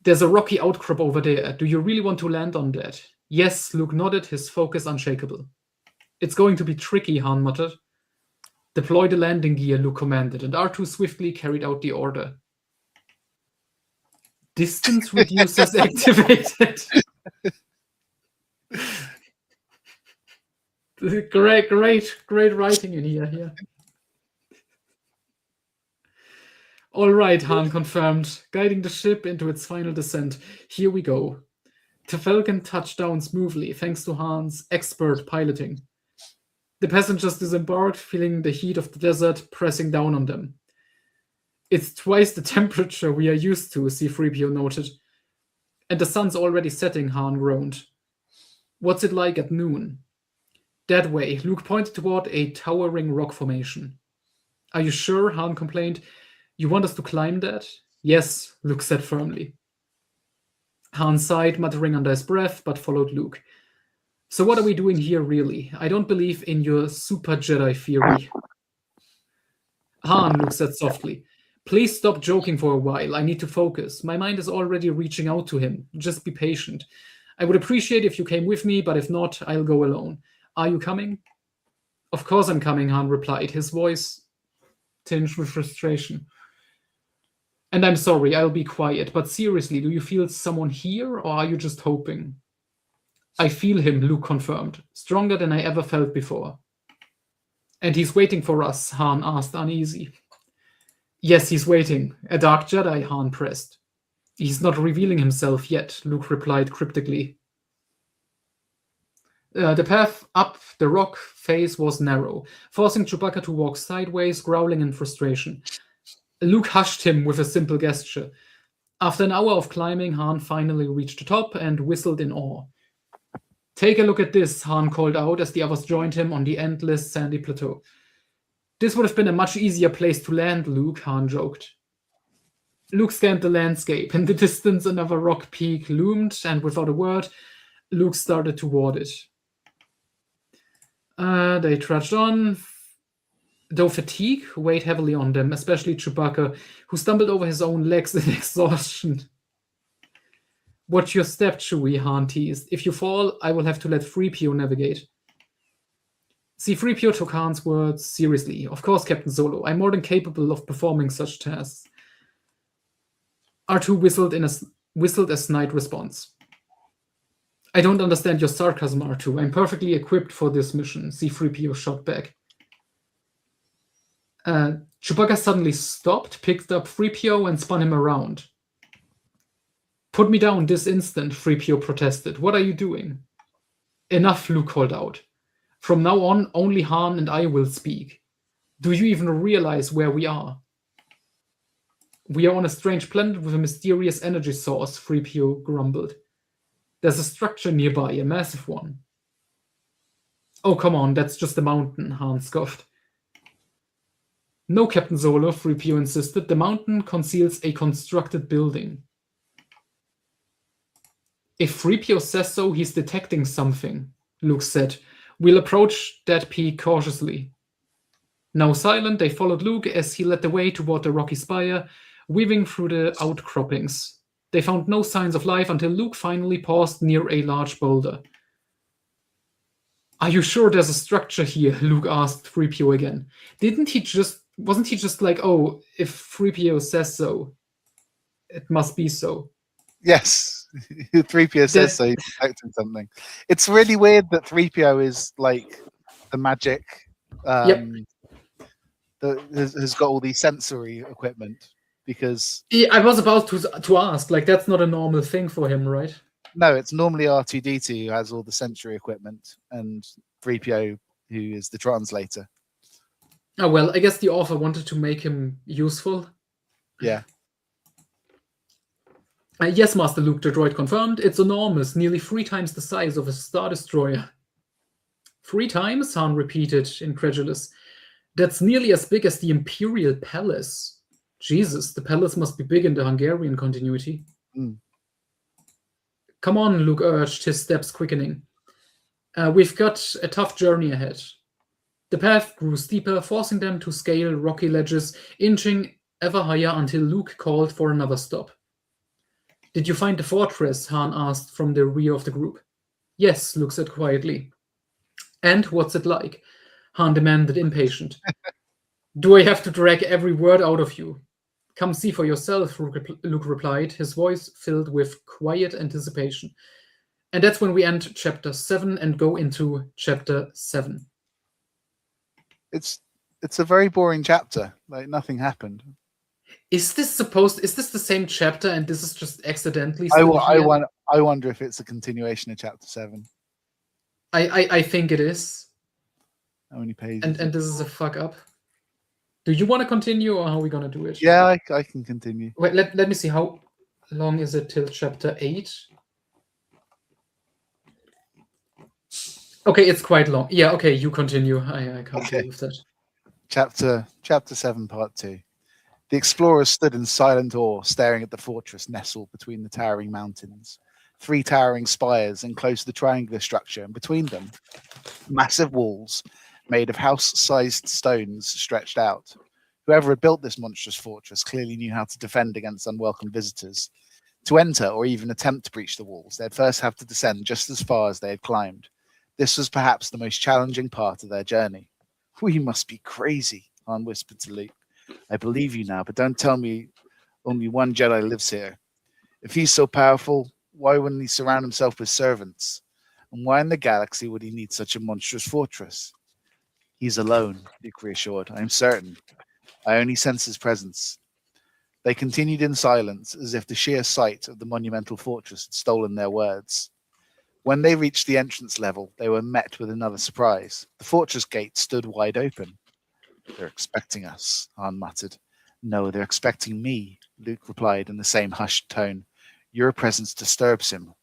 There's a rocky outcrop over there. Do you really want to land on that? Yes, Luke nodded, his focus unshakable. It's going to be tricky, Han muttered. Deploy the landing gear, Luke commanded, and R2 swiftly carried out the order. Distance reducers activated. Great writing in here. All right, Han confirmed, guiding the ship into its final descent. Here we go. The Falcon touched down smoothly, thanks to Han's expert piloting. The passengers disembarked, feeling the heat of the desert pressing down on them. It's twice the temperature we are used to, C-3PO noted. And the sun's already setting, Han groaned. What's it like at noon? That way, Luke pointed toward a towering rock formation. Are you sure? Han complained. You want us to climb that? Yes, Luke said firmly. Han sighed, muttering under his breath, but followed Luke. So what are we doing here, really? I don't believe in your super Jedi theory. Han, Luke said softly. Please stop joking for a while. I need to focus. My mind is already reaching out to him. Just be patient. I would appreciate if you came with me, but if not, I'll go alone. Are you coming? Of course I'm coming, Han replied, his voice tinged with frustration. And I'm sorry, I'll be quiet, but seriously, do you feel someone here, or are you just hoping? I feel him, Luke confirmed, stronger than I ever felt before. And he's waiting for us, Han asked, uneasy. Yes, he's waiting. A dark Jedi, Han pressed. He's not revealing himself yet, Luke replied cryptically. The path up the rock face was narrow, forcing Chewbacca to walk sideways, growling in frustration. Luke hushed him with a simple gesture. After an hour of climbing, Han finally reached the top and whistled in awe. Take a look at this, Han called out as the others joined him on the endless sandy plateau. This would have been a much easier place to land, Luke, Han joked. Luke scanned the landscape. In the distance, another rock peak loomed, and without a word, Luke started toward it. They trudged on, though fatigue weighed heavily on them, especially Chewbacca, who stumbled over his own legs in exhaustion. Watch your step, Chewie, Han teased. If you fall, I will have to let 3PO navigate. C-3PO took Han's words seriously. Of course, Captain Solo, I'm more than capable of performing such tasks. R2 whistled a snide response. I don't understand your sarcasm, R2. I'm perfectly equipped for this mission, C-3PO shot back. Chewbacca suddenly stopped, picked up 3PO, and spun him around. Put me down this instant, 3PO protested. What are you doing? Enough, Luke called out. From now on, only Han and I will speak. Do you even realize where we are? We are on a strange planet with a mysterious energy source, 3PO grumbled. There's a structure nearby, a massive one. Oh, come on, that's just a mountain, Han scoffed. No, Captain Solo, 3PO insisted. The mountain conceals a constructed building. If 3PO says so, he's detecting something, Luke said. We'll approach that peak cautiously. Now silent, they followed Luke as he led the way toward the rocky spire, weaving through the outcroppings. They found no signs of life until Luke finally paused near a large boulder. Are you sure there's a structure here? Luke asked 3PO again. Wasn't he just like, oh, if 3PO says so, it must be so? Yes, 3PO says so. He's detecting something. It's really weird that 3PO is like the magic that has got all these sensory equipment. Because I was about to ask, like, that's not a normal thing for him, right? No, it's normally R2-D2 who has all the sensory equipment, and 3PO who is the translator. Oh, well, I guess the author wanted to make him useful. Yeah. Yes, Master Luke, the droid confirmed. It's enormous, nearly 3 times the size of a Star Destroyer. 3 times? Han repeated, incredulous. That's nearly as big as the Imperial Palace. Jesus, the palace must be big in the Hungarian continuity. Come on, Luke urged, his steps quickening. We've got a tough journey ahead. The path grew steeper, forcing them to scale rocky ledges, inching ever higher until Luke called for another stop. Did you find the fortress? Han asked from the rear of the group. Yes, Luke said quietly. And what's it like? Han demanded, impatient. Do I have to drag every word out of you? Come see for yourself, Luke replied, his voice filled with quiet anticipation. And that's when we end chapter 7 and go into chapter 7. It's a very boring chapter. Like, nothing happened. Is this the same chapter and this is just accidentally I wonder if it's a continuation of chapter 7. I think it is. How many pages? And this is a fuck up. Do you want to continue, or how are we going to do it? Yeah, I can continue. Wait, let me see. How long is it till chapter 8? Okay, it's quite long. Yeah, okay, you continue. I can't deal with that. Chapter 7, part 2. The explorers stood in silent awe, staring at the fortress nestled between the towering mountains. 3 towering spires enclosed the triangular structure, and between them, massive walls made of house-sized stones stretched out. Whoever had built this monstrous fortress clearly knew how to defend against unwelcome visitors. To enter or even attempt to breach the walls, they'd first have to descend just as far as they had climbed. This was perhaps the most challenging part of their journey. "We must be crazy," Han whispered to Luke. "I believe you now, but don't tell me only one Jedi lives here. If he's so powerful, why wouldn't he surround himself with servants? And why in the galaxy would he need such a monstrous fortress?" "He's alone," Luke reassured. "I'm certain. I only sense his presence." They continued in silence, as if the sheer sight of the monumental fortress had stolen their words. When they reached the entrance level, they were met with another surprise. The fortress gate stood wide open. "They're expecting us," Han muttered. "No, they're expecting me," Luke replied in the same hushed tone. "Your presence disturbs him.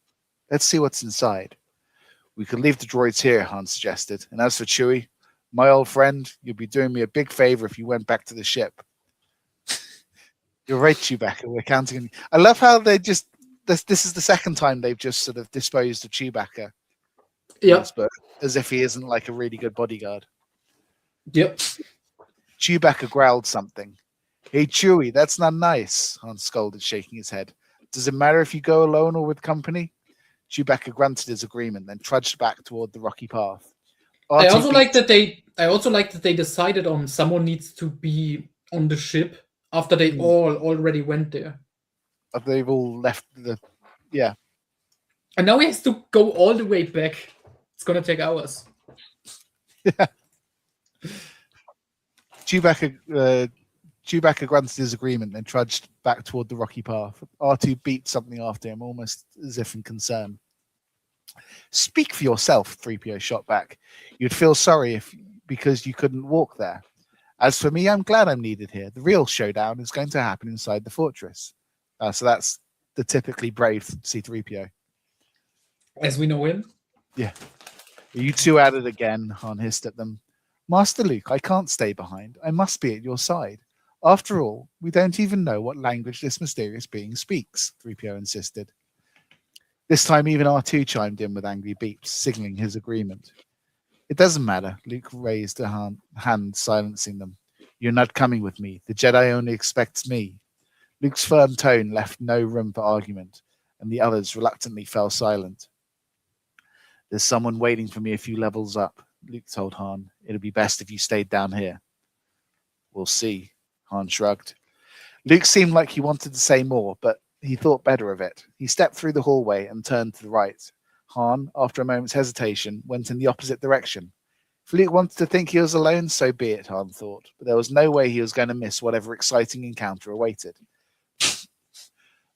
Let's see what's inside." "We could leave the droids here," Han suggested. "And as for Chewie, my old friend, you'd be doing me a big favor if you went back to the ship." "You're right, Chewbacca. We're counting. I love how they just this is the second time they've just sort of disposed of Chewbacca in Yep. this book, as if he isn't like a really good bodyguard. Yep. Chewbacca growled something. "Hey, Chewie, that's not nice," Han scolded, shaking his head. "Does it matter if you go alone or with company?" Chewbacca grunted his agreement, then trudged back toward the rocky path. I R2 also like beat- that they. I also like that they decided on someone needs to be on the ship after they all already went there, They've all left the. Yeah. and now he has to go all the way back. It's gonna take hours. Chewbacca grunted his agreement, then trudged back toward the rocky path. R2 beat something after him, almost as if in concern. "Speak for yourself," 3PO shot back. "You'd feel sorry because you couldn't walk there. As for me, I'm glad I'm needed here. The real showdown is going to happen inside the fortress." So that's the typically brave C3PO. As we know him. Yeah. "You two at it again," Han hissed at them. "Master Luke, I can't stay behind. I must be at your side. After all, we don't even know what language this mysterious being speaks," 3PO insisted. This time, even R2 chimed in with angry beeps, signaling his agreement. "It doesn't matter," Luke raised a hand, silencing them. "You're not coming with me. The Jedi only expects me." Luke's firm tone left no room for argument, and the others reluctantly fell silent. "There's someone waiting for me a few levels up," Luke told Han. "It'd be best if you stayed down here." "We'll see," Han shrugged. Luke seemed like he wanted to say more, but he thought better of it. He stepped through the hallway and turned to the right. Han, after a moment's hesitation, went in the opposite direction. If Luke wanted to think he was alone, so be it, Han thought, but there was no way he was going to miss whatever exciting encounter awaited.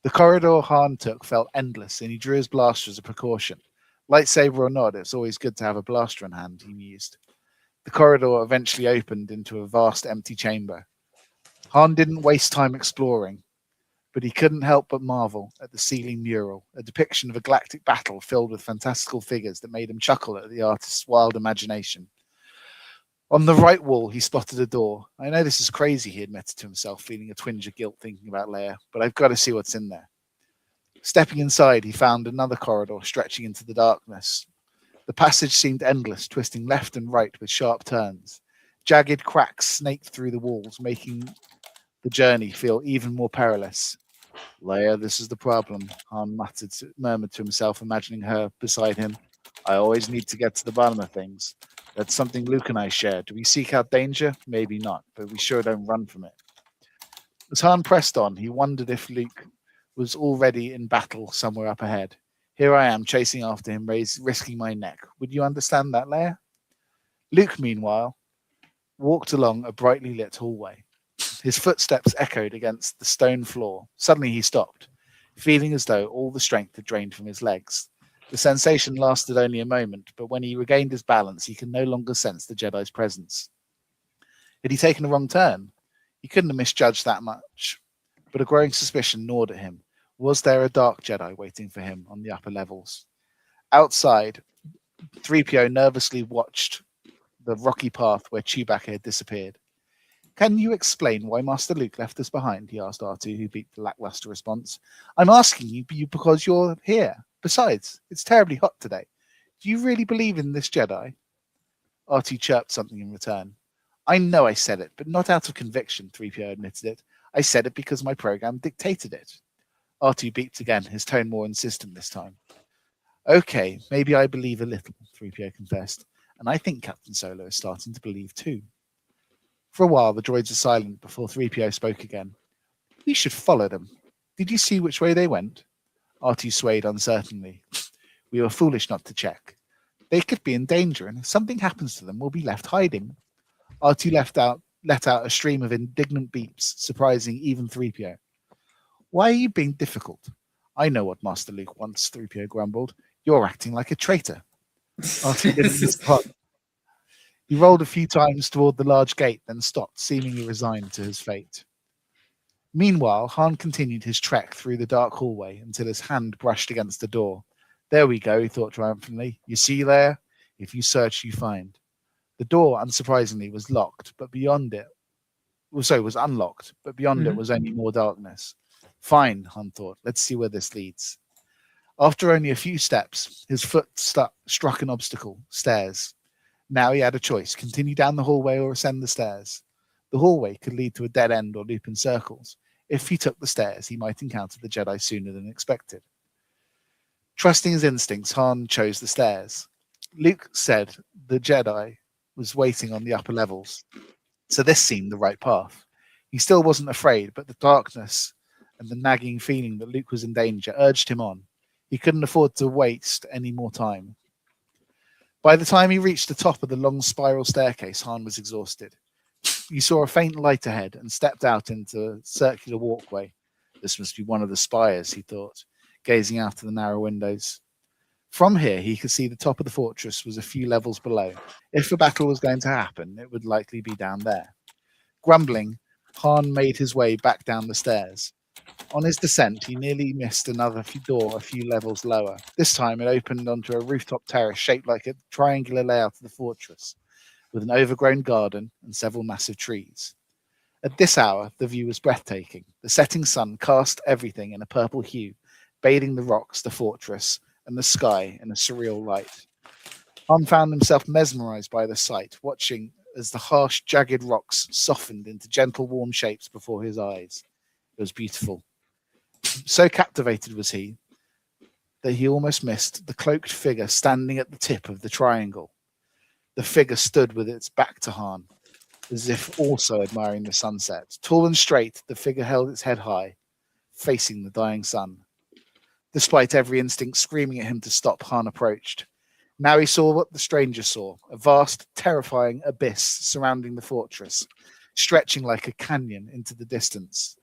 The corridor Han took felt endless, and he drew his blaster as a precaution. Lightsaber or not, it's always good to have a blaster in hand, he mused. The corridor eventually opened into a vast empty chamber. Han didn't waste time exploring, but he couldn't help but marvel at the ceiling mural, a depiction of a galactic battle filled with fantastical figures that made him chuckle at the artist's wild imagination. On the right wall, he spotted a door. "I know this is crazy," he admitted to himself, feeling a twinge of guilt thinking about Leia, "but I've got to see what's in there." Stepping inside, he found another corridor stretching into the darkness. The passage seemed endless, twisting left and right with sharp turns. Jagged cracks snaked through the walls, making the journey feel even more perilous. "Leia, this is the problem," Han murmured to himself, imagining her beside him. "I always need to get to the bottom of things. That's something Luke and I share. Do we seek out danger? Maybe not, but we sure don't run from it." As Han pressed on, he wondered if Luke was already in battle somewhere up ahead. "Here I am, chasing after him, risking my neck. Would you understand that, Leia?" Luke, meanwhile, walked along a brightly lit hallway. His footsteps echoed against the stone floor. Suddenly he stopped, feeling as though all the strength had drained from his legs. The sensation lasted only a moment, but when he regained his balance, he could no longer sense the Jedi's presence. Had he taken a wrong turn? He couldn't have misjudged that much, but a growing suspicion gnawed at him. Was there a dark Jedi waiting for him on the upper levels? Outside, 3PO nervously watched the rocky path where Chewbacca had disappeared. "Can you explain why Master Luke left us behind?" he asked R2, who beat the lackluster response. "I'm asking you because you're here. Besides, it's terribly hot today. Do you really believe in this Jedi?" R2 chirped something in return. "I know I said it, but not out of conviction," 3PO admitted it. "I said it because my program dictated it." R2 beeped again, his tone more insistent this time. Okay, maybe I believe a little, 3PO confessed, and I think Captain Solo is starting to believe too. For a while, the droids were silent before 3PO spoke again. We should follow them. Did you see which way they went? R2 swayed uncertainly. We were foolish not to check. They could be in danger, and if something happens to them, we'll be left hiding. R2 let out a stream of indignant beeps, surprising even 3PO. Why are you being difficult? I know what Master Luke wants, 3PO grumbled. You're acting like a traitor. R2 didn't respond. He rolled a few times toward the large gate, then stopped, seemingly resigned to his fate. Meanwhile, Han continued his trek through the dark hallway until his hand brushed against the door. There we go, he thought triumphantly. You see there? If you search, you find. The door, unsurprisingly, was locked, but beyond it... was unlocked, but beyond it was only more darkness. Fine, Han thought. Let's see where this leads. After only a few steps, his foot struck an obstacle, stairs. Now he had a choice, continue down the hallway or ascend the stairs. The hallway could lead to a dead end or loop in circles. If he took the stairs, he might encounter the Jedi sooner than expected. Trusting his instincts, Han chose the stairs. Luke said the Jedi was waiting on the upper levels, so this seemed the right path. He still wasn't afraid, but the darkness and the nagging feeling that Luke was in danger urged him on. He couldn't afford to waste any more time. By the time he reached the top of the long spiral staircase, Han was exhausted. He saw a faint light ahead and stepped out into a circular walkway. This must be one of the spires, he thought, gazing out of the narrow windows. From here, he could see the top of the fortress was a few levels below. If a battle was going to happen, it would likely be down there. Grumbling, Han made his way back down the stairs. On his descent, he nearly missed another door a few levels lower. This time, it opened onto a rooftop terrace shaped like a triangular layout of the fortress, with an overgrown garden and several massive trees. At this hour, the view was breathtaking. The setting sun cast everything in a purple hue, bathing the rocks, the fortress, and the sky in a surreal light. Han found himself mesmerized by the sight, watching as the harsh, jagged rocks softened into gentle, warm shapes before his eyes. It was beautiful. So captivated was he that he almost missed the cloaked figure standing at the tip of the triangle. The figure stood with its back to Han, as if also admiring the sunset. Tall and straight, the figure held its head high, facing the dying sun. Despite every instinct screaming at him to stop, Han approached. Now he saw what the stranger saw, a vast, terrifying abyss surrounding the fortress, stretching like a canyon into the distance.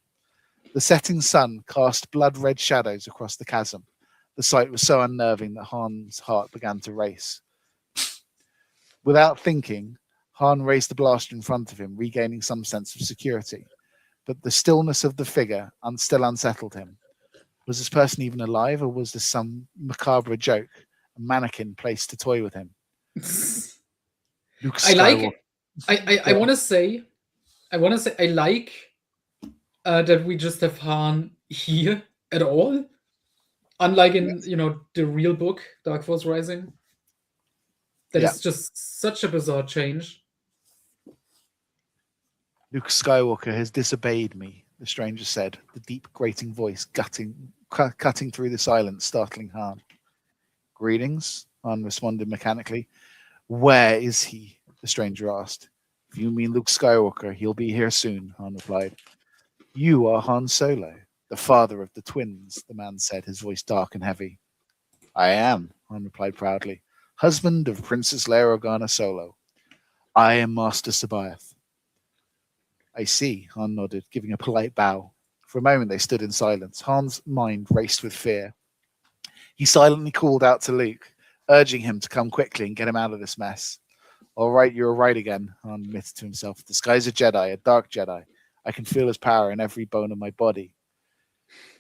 The setting sun cast blood-red shadows across the chasm. The sight was so unnerving that Han's heart began to race. Without thinking, Han raised the blaster in front of him, regaining some sense of security. But the stillness of the figure still unsettled him. Was this person even alive, or was this some macabre joke, a mannequin placed to toy with him? Luke Skywalker. I want to say, I like that we just have Han here at all, unlike in the real book, Dark Force Rising. That is just such a bizarre change. Luke Skywalker has disobeyed me, the stranger said, the deep, grating voice cutting through the silence, startling Han. Greetings, Han responded mechanically. Where is he? The stranger asked. If you mean Luke Skywalker, he'll be here soon, Han replied. You are Han Solo, the father of the twins, the man said, his voice dark and heavy. I am, Han replied proudly, husband of Princess Leia Organa Solo. I am Master Sabaoth. I see, Han nodded, giving a polite bow. For a moment they stood in silence. Han's mind raced with fear. He silently called out to Luke, urging him to come quickly and get him out of this mess. All right, you're right again, Han admitted to himself. The guy's a Jedi, a dark Jedi. I can feel his power in every bone of my body.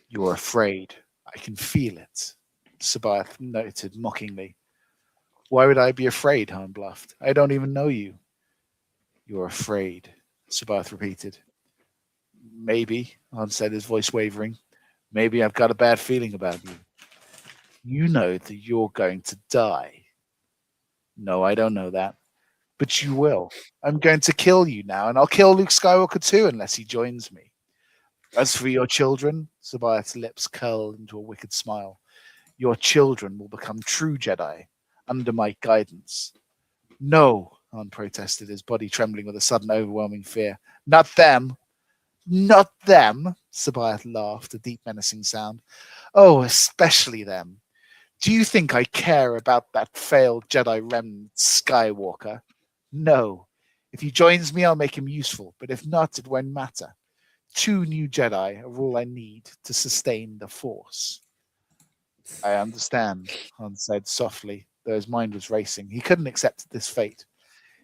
You're afraid. I can feel it, Sabaoth noted mockingly. Why would I be afraid? Han bluffed. I don't even know you. You're afraid, Sabaoth repeated. Maybe, Han said, his voice wavering. Maybe I've got a bad feeling about you. You know that you're going to die. No, I don't know that. But you will. I'm going to kill you now, and I'll kill Luke Skywalker too unless he joins me. As for your children, Sabayath's lips curled into a wicked smile. Your children will become true Jedi under my guidance. No, Han protested, his body trembling with a sudden overwhelming fear. Not them. Not them, Sabayath laughed, a deep menacing sound. Oh, especially them. Do you think I care about that failed Jedi remnant Skywalker? No. If he joins me, I'll make him useful, but if not, it won't matter. 2 new Jedi are all I need to sustain the Force. I understand, Han said softly, though his mind was racing. He couldn't accept this fate.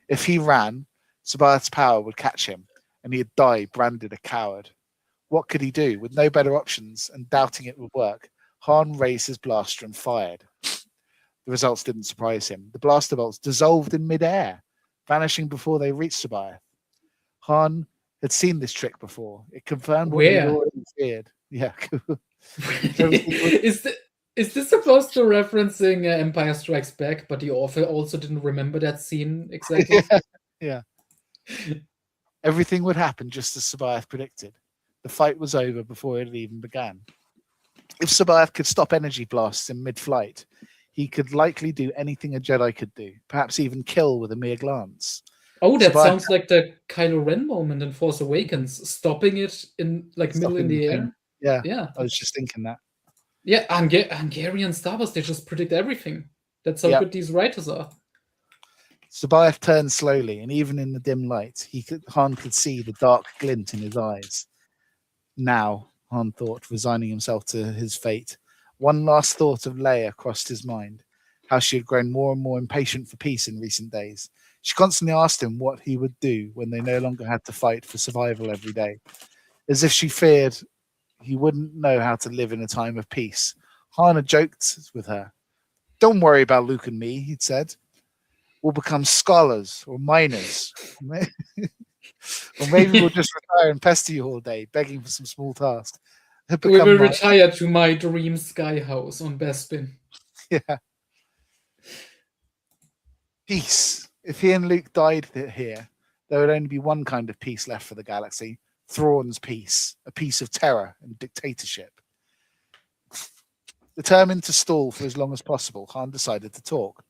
If he ran, Sabath's power would catch him, and he'd die branded a coward. What could he do? With no better options, and doubting it would work, Han raised his blaster and fired. The results didn't surprise him. The blaster bolts dissolved in midair, vanishing before they reached Sabath. Han had seen this trick before. It confirmed what he'd already feared. Yeah. Is this supposed to referencing Empire Strikes Back, but the author also didn't remember that scene exactly? Yeah. Everything would happen just as Sabath predicted. The fight was over before it had even began. If Sabath could stop energy blasts in mid-flight, he could likely do anything a Jedi could do, perhaps even kill with a mere glance. Oh, that sounds like the Kylo Ren moment in Force Awakens, stopping it in middle in the air. Yeah, I was just thinking that. Yeah, Hungarian Star Wars, they just predict everything. That's how good these writers are. Sabath turned slowly, and even in the dim light, Han could see the dark glint in his eyes. Now, Han thought, resigning himself to his fate, one last thought of Leia crossed his mind, how she had grown more and more impatient for peace in recent days. She constantly asked him what he would do when they no longer had to fight for survival every day, as if she feared he wouldn't know how to live in a time of peace. Han had joked with her. Don't worry about Luke and me, he'd said. We'll become scholars or miners. Or maybe we'll just retire and pester you all day, begging for some small task. We will retire to my dream sky house on Bespin. Yeah. Peace. If he and Luke died here, there would only be one kind of peace left for the galaxy. Thrawn's peace. A peace of terror and dictatorship. Determined to stall for as long as possible, Han decided to talk.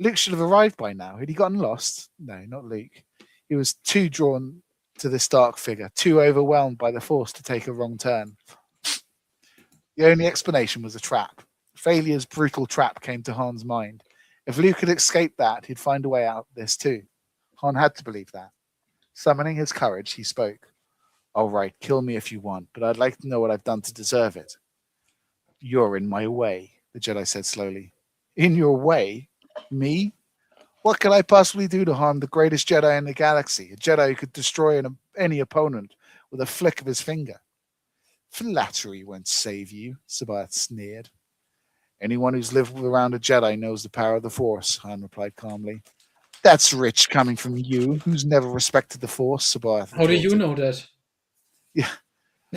Luke should have arrived by now. Had he gotten lost? No, not Luke. He was too drawn to this dark figure, too overwhelmed by the Force to take a wrong turn. The only explanation was a trap. Failure's brutal trap came to Han's mind. If Luke had escaped that, he'd find a way out of this too. Han had to believe that. Summoning his courage, he spoke. All right, kill me if you want, but I'd like to know what I've done to deserve it. You're in my way, the Jedi said slowly. In your way? Me? What could I possibly do to harm the greatest Jedi in the galaxy? A Jedi who could destroy any opponent with a flick of his finger. Flattery won't save you, Sabath sneered. Anyone who's lived around a Jedi knows the power of the Force, Han replied calmly. That's rich coming from you, who's never respected the Force, Sabath. How do you know that? Yeah,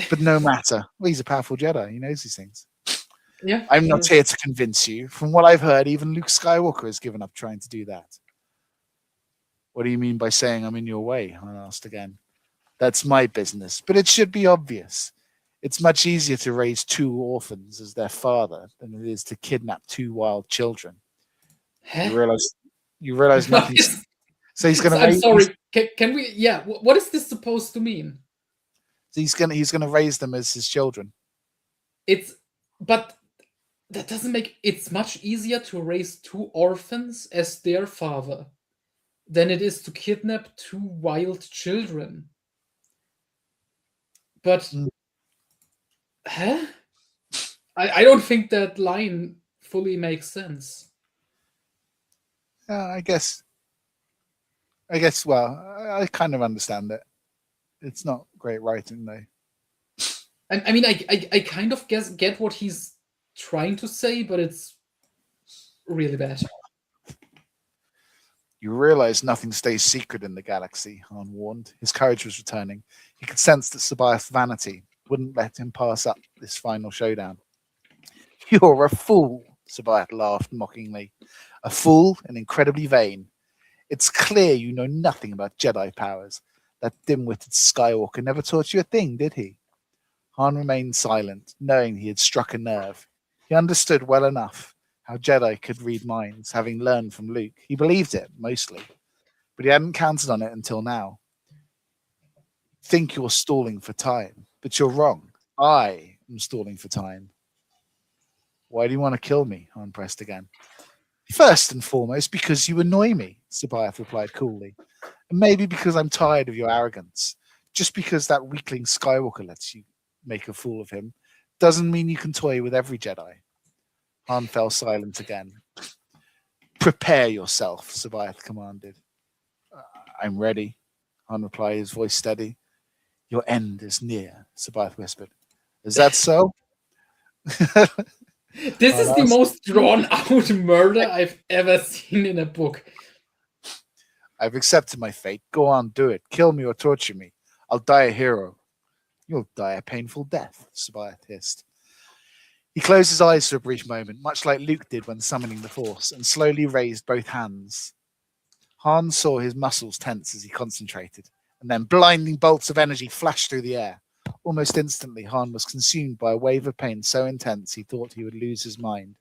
but no matter. Well, he's a powerful Jedi. He knows these things. Yeah, I'm not here to convince you. From what I've heard, even Luke Skywalker has given up trying to do that. What do you mean by saying I'm in your way? Han asked again. That's my business, but it should be obvious. It's much easier to raise 2 orphans as their father than it is to kidnap 2 wild children. Huh? You realize nothing. So he's going to. I'm sorry. Can we? Yeah. What is this supposed to mean? So he's going to raise them as his children. But that doesn't make. It's much easier to raise 2 orphans as their father than it is to kidnap 2 wild children. But. Huh? I don't think that line fully makes sense. I guess. Well, I kind of understand it. It's not great writing, though. I mean, I kind of get what he's trying to say, but it's really bad. You realize nothing stays secret in the galaxy, Han warned. His courage was returning. He could sense that Sabath's vanity wouldn't let him pass up this final showdown. You're a fool, Sabath laughed mockingly. A fool and incredibly vain. It's clear you know nothing about Jedi powers. That dim-witted Skywalker never taught you a thing, did he? Han remained silent, knowing he had struck a nerve. He understood well enough how Jedi could read minds, having learned from Luke. He believed it, mostly, but he hadn't counted on it until now. Think you're stalling for time, but you're wrong. I am stalling for time. Why do you want to kill me? Han pressed again. First and foremost, because you annoy me, Sabayath replied coolly. And maybe because I'm tired of your arrogance. Just because that weakling Skywalker lets you make a fool of him doesn't mean you can toy with every Jedi. Han fell silent again. Prepare yourself, Sabayath commanded. I'm ready, Han replied, his voice steady. Your end is near, Sabayath whispered. Is that so? This is the most drawn-out murder I've ever seen in a book. I've accepted my fate. Go on, do it. Kill me or torture me. I'll die a hero. You'll die a painful death, Sabayath hissed. He closed his eyes for a brief moment, much like Luke did when summoning the Force, and slowly raised both hands. Han saw his muscles tense as he concentrated, and then blinding bolts of energy flashed through the air. Almost instantly, Han was consumed by a wave of pain so intense he thought he would lose his mind.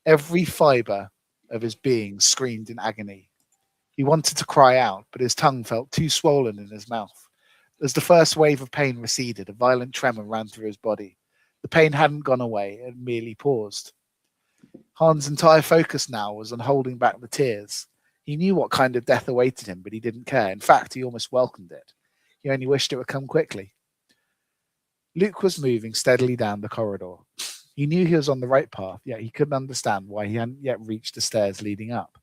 Every fiber of his being screamed in agony. He wanted to cry out, but his tongue felt too swollen in his mouth. As the first wave of pain receded, a violent tremor ran through his body. The pain hadn't gone away, it merely paused. Han's entire focus now was on holding back the tears. He knew what kind of death awaited him, but he didn't care. In fact, he almost welcomed it. He only wished it would come quickly. Luke was moving steadily down the corridor. He knew he was on the right path, yet he couldn't understand why he hadn't yet reached the stairs leading up.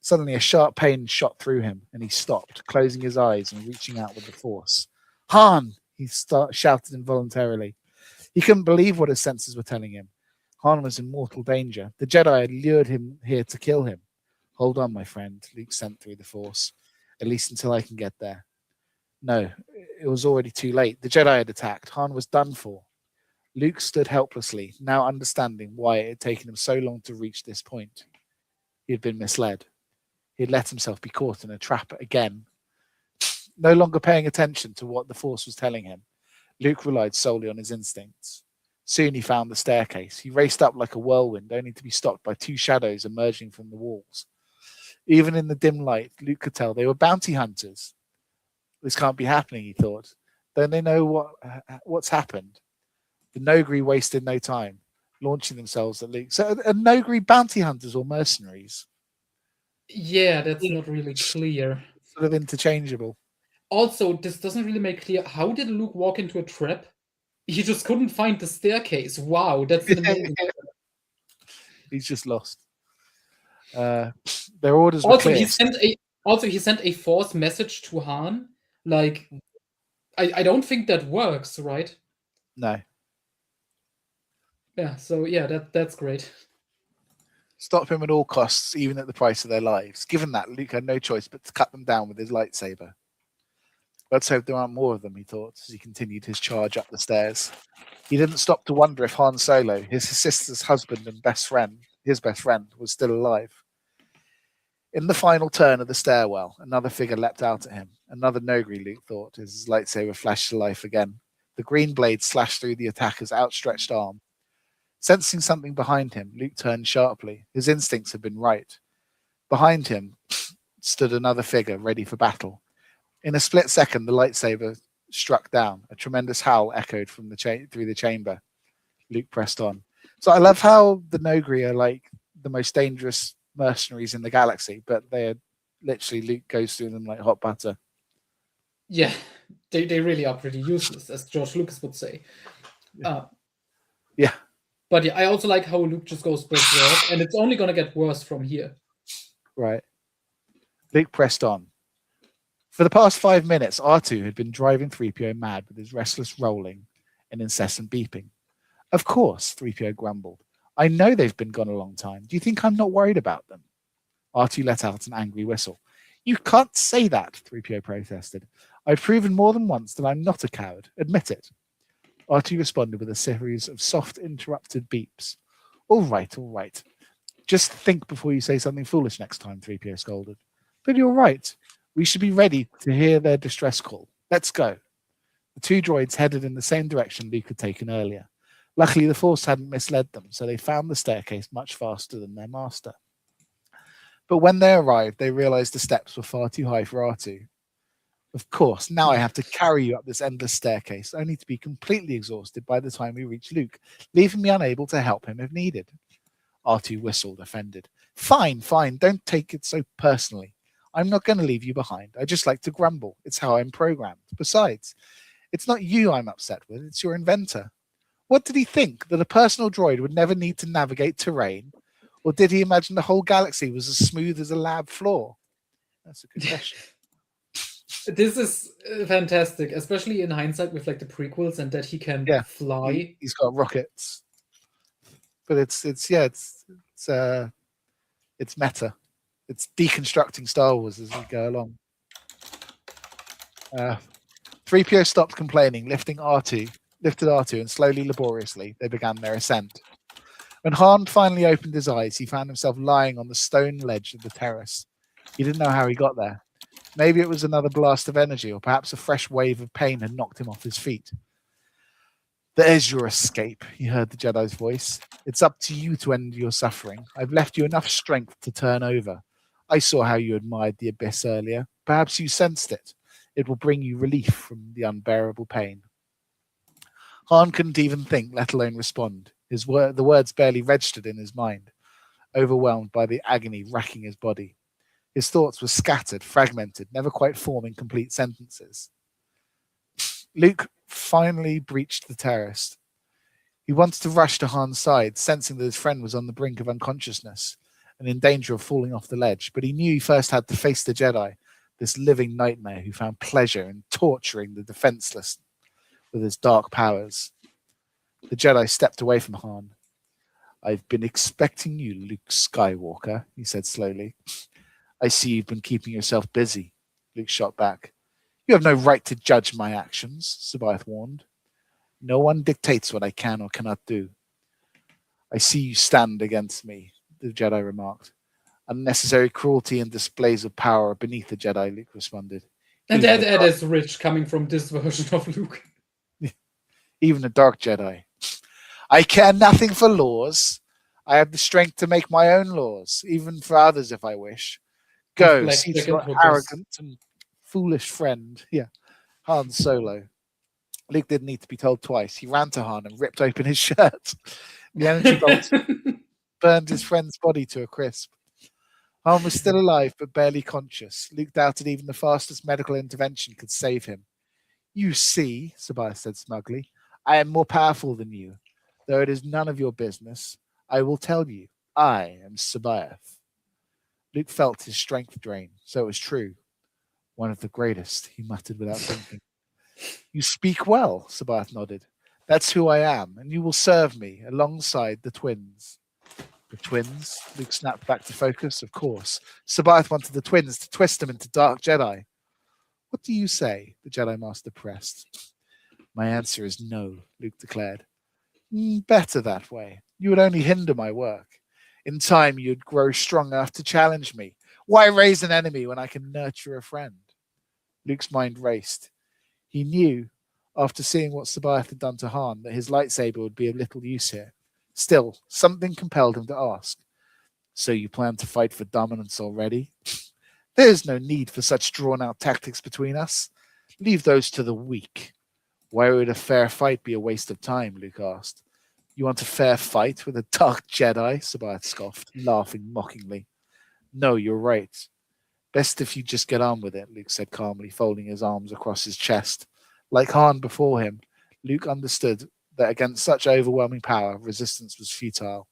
Suddenly, a sharp pain shot through him, and he stopped, closing his eyes and reaching out with the Force. Han! He shouted involuntarily. He couldn't believe what his senses were telling him. Han was in mortal danger. The Jedi had lured him here to kill him. Hold on, my friend, Luke sent through the Force. At least until I can get there. No, it was already too late. The Jedi had attacked. Han was done for. Luke stood helplessly, now understanding why it had taken him so long to reach this point. He had been misled. He had let himself be caught in a trap again. No longer paying attention to what the Force was telling him, Luke relied solely on his instincts. Soon he found the staircase. He raced up like a whirlwind, only to be stopped by two shadows emerging from the walls. Even in the dim light, Luke could tell they were bounty hunters. This can't be happening, he thought. Don't they know what's happened? The Nogri wasted no time, launching themselves at Luke. So are Nogri bounty hunters or mercenaries? Yeah, that's not really clear. Sort of interchangeable. Also, this doesn't really make clear, how did Luke walk into a trap? He just couldn't find the staircase. Wow, that's an amazing. He's just lost. Their orders were Also, clear. he sent a Force message to Han. Like, I don't think that works, right? No. Yeah, so yeah, that's great. Stop him at all costs, even at the price of their lives. Given that, Luke had no choice but to cut them down with his lightsaber. Let's hope there aren't more of them, he thought, as he continued his charge up the stairs. He didn't stop to wonder if Han Solo, his sister's husband and his best friend, was still alive. In the final turn of the stairwell, another figure leapt out at him. Another Nogri, Luke thought, as his lightsaber flashed to life again. The green blade slashed through the attacker's outstretched arm. Sensing something behind him, Luke turned sharply. His instincts had been right. Behind him stood another figure, ready for battle. In a split second, the lightsaber struck down. A tremendous howl echoed from through the chamber. Luke pressed on. So I love how the Nogri are like the most dangerous mercenaries in the galaxy, but they're literally, Luke goes through them like hot butter. Yeah, they really are pretty useless, as George Lucas would say. Yeah. But yeah, I also like how Luke just goes berserk, and it's only gonna get worse from here. Right. Luke pressed on. For the past 5 minutes, R2 had been driving 3PO mad with his restless rolling and incessant beeping. Of course, 3PO grumbled. I know they've been gone a long time. Do you think I'm not worried about them? R2 let out an angry whistle. You can't say that, 3PO protested. I've proven more than once that I'm not a coward. Admit it. R2 responded with a series of soft, interrupted beeps. All right. Just think before you say something foolish next time, 3PO scolded. But you're right. We should be ready to hear their distress call. Let's go. The two droids headed in the same direction Luke had taken earlier. Luckily, the Force hadn't misled them, so they found the staircase much faster than their master. But when they arrived, they realized the steps were far too high for R2. Of course, now I have to carry you up this endless staircase, only to be completely exhausted by the time we reach Luke, leaving me unable to help him if needed. R2 whistled, offended. Fine, don't take it so personally. I'm not going to leave you behind. I just like to grumble. It's how I'm programmed. Besides, it's not you I'm upset with, it's your inventor. What did he think, that a personal droid would never need to navigate terrain? Or did he imagine the whole galaxy was as smooth as a lab floor? That's a good question. This is fantastic, especially in hindsight with like the prequels and that he can fly. He's got rockets, but it's meta. It's deconstructing Star Wars as we go along. 3PO stopped complaining, lifted R2, and slowly, laboriously, they began their ascent. When Han finally opened his eyes, he found himself lying on the stone ledge of the terrace. He didn't know how he got there. Maybe it was another blast of energy, or perhaps a fresh wave of pain had knocked him off his feet. There's your escape, he heard the Jedi's voice. It's up to you to end your suffering. I've left you enough strength to turn over. I saw how you admired the abyss earlier. Perhaps you sensed it. It will bring you relief from the unbearable pain. Han couldn't even think, let alone respond. The words barely registered in his mind, overwhelmed by the agony racking his body. His thoughts were scattered, fragmented, never quite forming complete sentences. Luke finally breached the terrace. He wanted to rush to Han's side, sensing that his friend was on the brink of unconsciousness and in danger of falling off the ledge, but he knew he first had to face the Jedi, this living nightmare who found pleasure in torturing the defenseless with his dark powers. The Jedi stepped away from Han. I've been expecting you, Luke Skywalker, he said slowly. I see you've been keeping yourself busy, Luke shot back. You have no right to judge my actions, Sabath warned. No one dictates what I can or cannot do. I see you stand against me, the Jedi remarked. Unnecessary cruelty and displays of power are beneath the Jedi, Luke responded. And that is rich coming from this version of Luke. Even a dark Jedi. I care nothing for laws. I have the strength to make my own laws, even for others if I wish. Go, see your arrogant and foolish friend. Yeah, Han Solo. Luke didn't need to be told twice. He ran to Han and ripped open his shirt. The energy bolt burned his friend's body to a crisp. Han was still alive, but barely conscious. Luke doubted even the fastest medical intervention could save him. You see, Sabath said smugly, I am more powerful than you. Though it is none of your business, I will tell you, I am Sabath. Luke felt his strength drain, so it was true. One of the greatest, he muttered without thinking. You speak well, Sabath nodded. That's who I am, and you will serve me alongside the twins. The twins? Luke snapped back to focus, of course. Sabath wanted the twins to twist him into dark Jedi. What do you say? The Jedi Master pressed. My answer is no, Luke declared. Better that way. You would only hinder my work. In time, you'd grow strong enough to challenge me. Why raise an enemy when I can nurture a friend? Luke's mind raced. He knew, after seeing what Sabath had done to Han, that his lightsaber would be of little use here. Still, something compelled him to ask. So you plan to fight for dominance already? There is no need for such drawn-out tactics between us. Leave those to the weak. Why would a fair fight be a waste of time? Luke asked. You want a fair fight with a dark Jedi? Sabath scoffed, laughing mockingly. No, you're right. Best if you just get on with it, Luke said calmly, folding his arms across his chest. Like Han before him, Luke understood that against such overwhelming power, resistance was futile.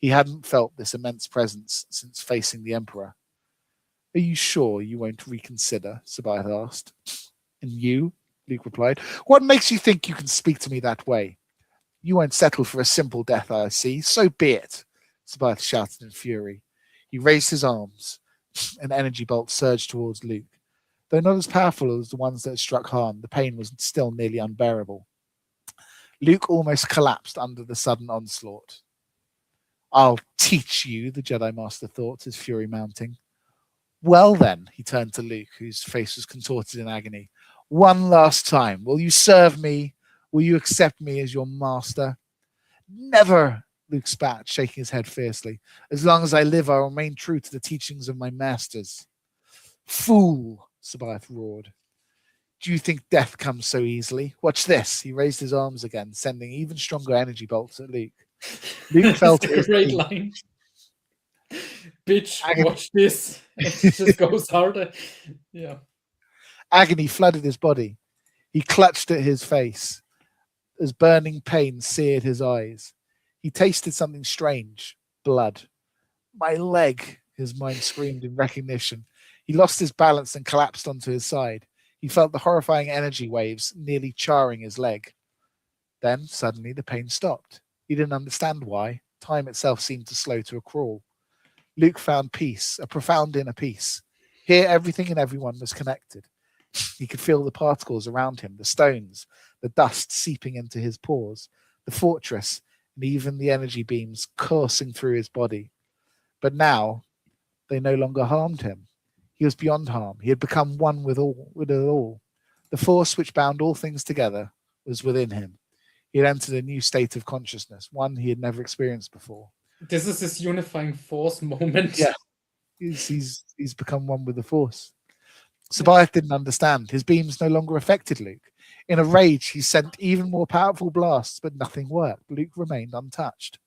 He hadn't felt this immense presence since facing the Emperor. Are you sure you won't reconsider? Sabath asked. And you? Luke replied. What makes you think you can speak to me that way? You won't settle for a simple death, I see. So be it, Sabath shouted in fury. He raised his arms. An energy bolt surged towards Luke. Though not as powerful as the ones that had struck Han, the pain was still nearly unbearable. Luke almost collapsed under the sudden onslaught. I'll teach you, the Jedi Master thought, his fury mounting. Well then, he turned to Luke, whose face was contorted in agony. One last time. Will you serve me? Will you accept me as your master? Never, Luke spat, shaking his head fiercely. As long as I live, I will remain true to the teachings of my masters. Fool, Sabaoth roared. Do you think death comes so easily? Watch this. He raised his arms again, sending even stronger energy bolts at Luke. Luke felt a great line. Bitch, watch this. It just goes harder. Yeah. Agony flooded his body. He clutched at his face as burning pain seared his eyes. He tasted something strange. Blood. My leg, his mind screamed in recognition. He lost his balance and collapsed onto his side. He felt the horrifying energy waves nearly charring his leg. Then, suddenly, the pain stopped. He didn't understand why. Time itself seemed to slow to a crawl. Luke found peace, a profound inner peace. Here, everything and everyone was connected. He could feel the particles around him, the stones, the dust seeping into his pores, the fortress, and even the energy beams coursing through his body. But now, they no longer harmed him. He was beyond harm. He had become one with it all. The force which bound all things together was within him. He had entered a new state of consciousness, one he had never experienced before. This is his unifying force moment. Yeah, he's become one with the force. Sabaoth didn't understand. His beams no longer affected Luke. In a rage, he sent even more powerful blasts, but nothing worked. Luke remained untouched.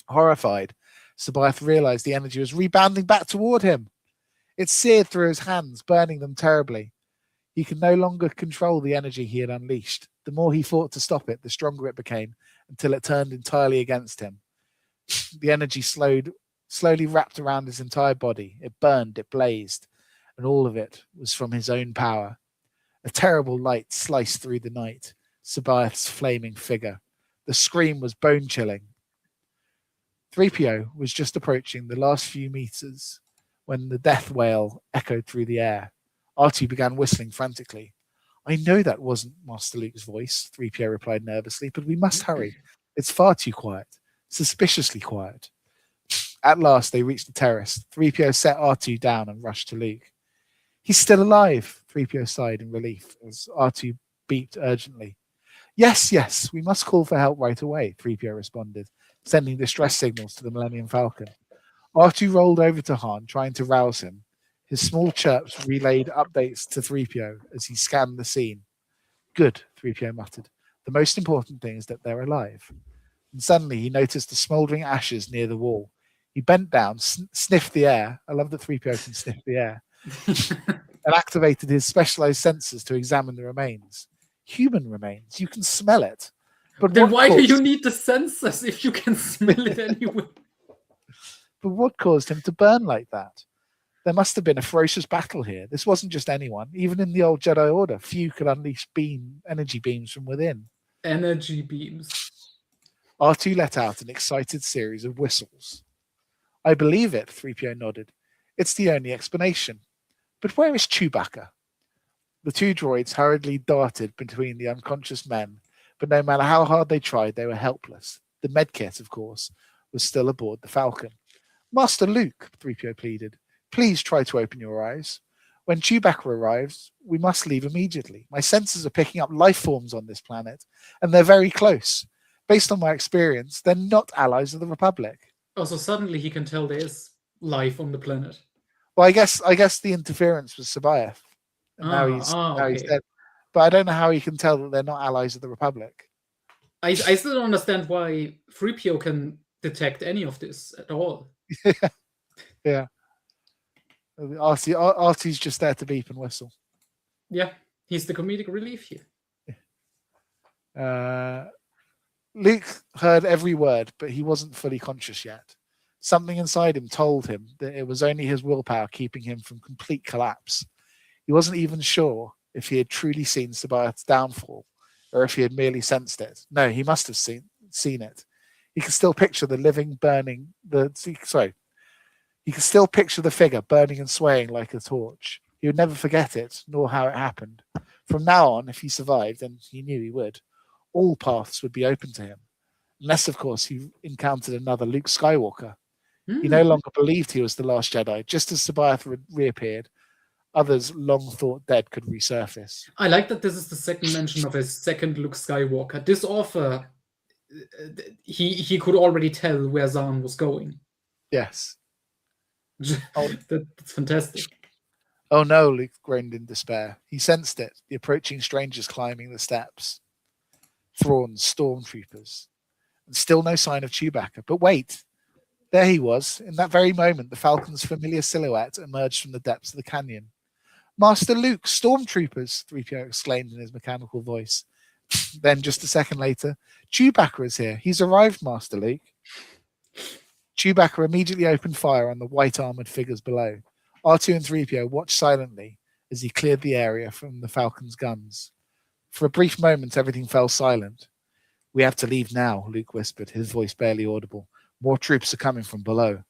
Horrified, Sabaoth realized the energy was rebounding back toward him. It seared through his hands, burning them terribly. He could no longer control the energy he had unleashed. The more he fought to stop it, the stronger it became, until it turned entirely against him. The energy slowly wrapped around his entire body. It burned, it blazed, and all of it was from his own power. A terrible light sliced through the night, Sabaoth's flaming figure. The scream was bone-chilling. 3PO was just approaching the last few meters when the death wail echoed through the air. R2 began whistling frantically. I know that wasn't Master Luke's voice, 3PO replied nervously, but we must hurry. It's far too quiet. Suspiciously quiet. At last, they reached the terrace. 3PO set R2 down and rushed to Luke. He's still alive, 3PO sighed in relief as R2 beeped urgently. Yes, we must call for help right away, 3PO responded, sending distress signals to the Millennium Falcon. R2 rolled over to Han, trying to rouse him. His small chirps relayed updates to 3PO as he scanned the scene. Good, 3PO muttered. The most important thing is that they're alive. And suddenly he noticed the smouldering ashes near the wall. He bent down, sniffed the air. I love that 3PO can sniff the air. And activated his specialized sensors to examine the remains. Human remains. You can smell it. But then why do you need the sensors if you can smell it anyway? But what caused him to burn like that? There must have been a ferocious battle here. This wasn't just anyone. Even in the old Jedi Order, few could unleash energy beams from within. Energy beams. R2 let out an excited series of whistles. I believe it, 3PO nodded. It's the only explanation. But where is Chewbacca? The two droids hurriedly darted between the unconscious men, but no matter how hard they tried, they were helpless. The medkit, of course, was still aboard the Falcon. Master Luke, 3PO pleaded, please try to open your eyes. When Chewbacca arrives, we must leave immediately. My sensors are picking up life forms on this planet, and they're very close. Based on my experience, they're not allies of the Republic. Oh, so suddenly he can tell there's life on the planet. Well, I guess the interference was Sabaoth. And now he's dead. But I don't know how he can tell that they're not allies of the Republic. I still don't understand why 3PO can detect any of this at all. Yeah. RT's just there to beep and whistle. Yeah, he's the comedic relief here. Luke heard every word, but he wasn't fully conscious yet. Something inside him told him that it was only his willpower keeping him from complete collapse. He wasn't even sure if he had truly seen Sabaoth's downfall, or if he had merely sensed it. No, he must have seen it. He could still picture the he could still picture the figure burning and swaying like a torch. He would never forget it, nor how it happened. From now on, if he survived, and he knew he would, all paths would be open to him. Unless, of course, he encountered another Luke Skywalker. He no longer believed he was the last Jedi. Just as Sabaoth reappeared, others long thought dead could resurface. I like that this is the second mention of a second Luke Skywalker. This author, he could already tell where Zahn was going. Yes. That's fantastic. Oh no, Luke groaned in despair. He sensed it, the approaching strangers climbing the steps. Thrawns, stormtroopers. And still no sign of Chewbacca. But wait, there he was. In that very moment, the Falcon's familiar silhouette emerged from the depths of the canyon. Master Luke, stormtroopers, 3PO exclaimed in his mechanical voice. Then, just a second later, Chewbacca is here. He's arrived, Master Luke. Chewbacca immediately opened fire on the white-armored figures below. R2 and 3PO watched silently as he cleared the area from the Falcon's guns. For a brief moment, everything fell silent. We have to leave now, Luke whispered, his voice barely audible. More troops are coming from below.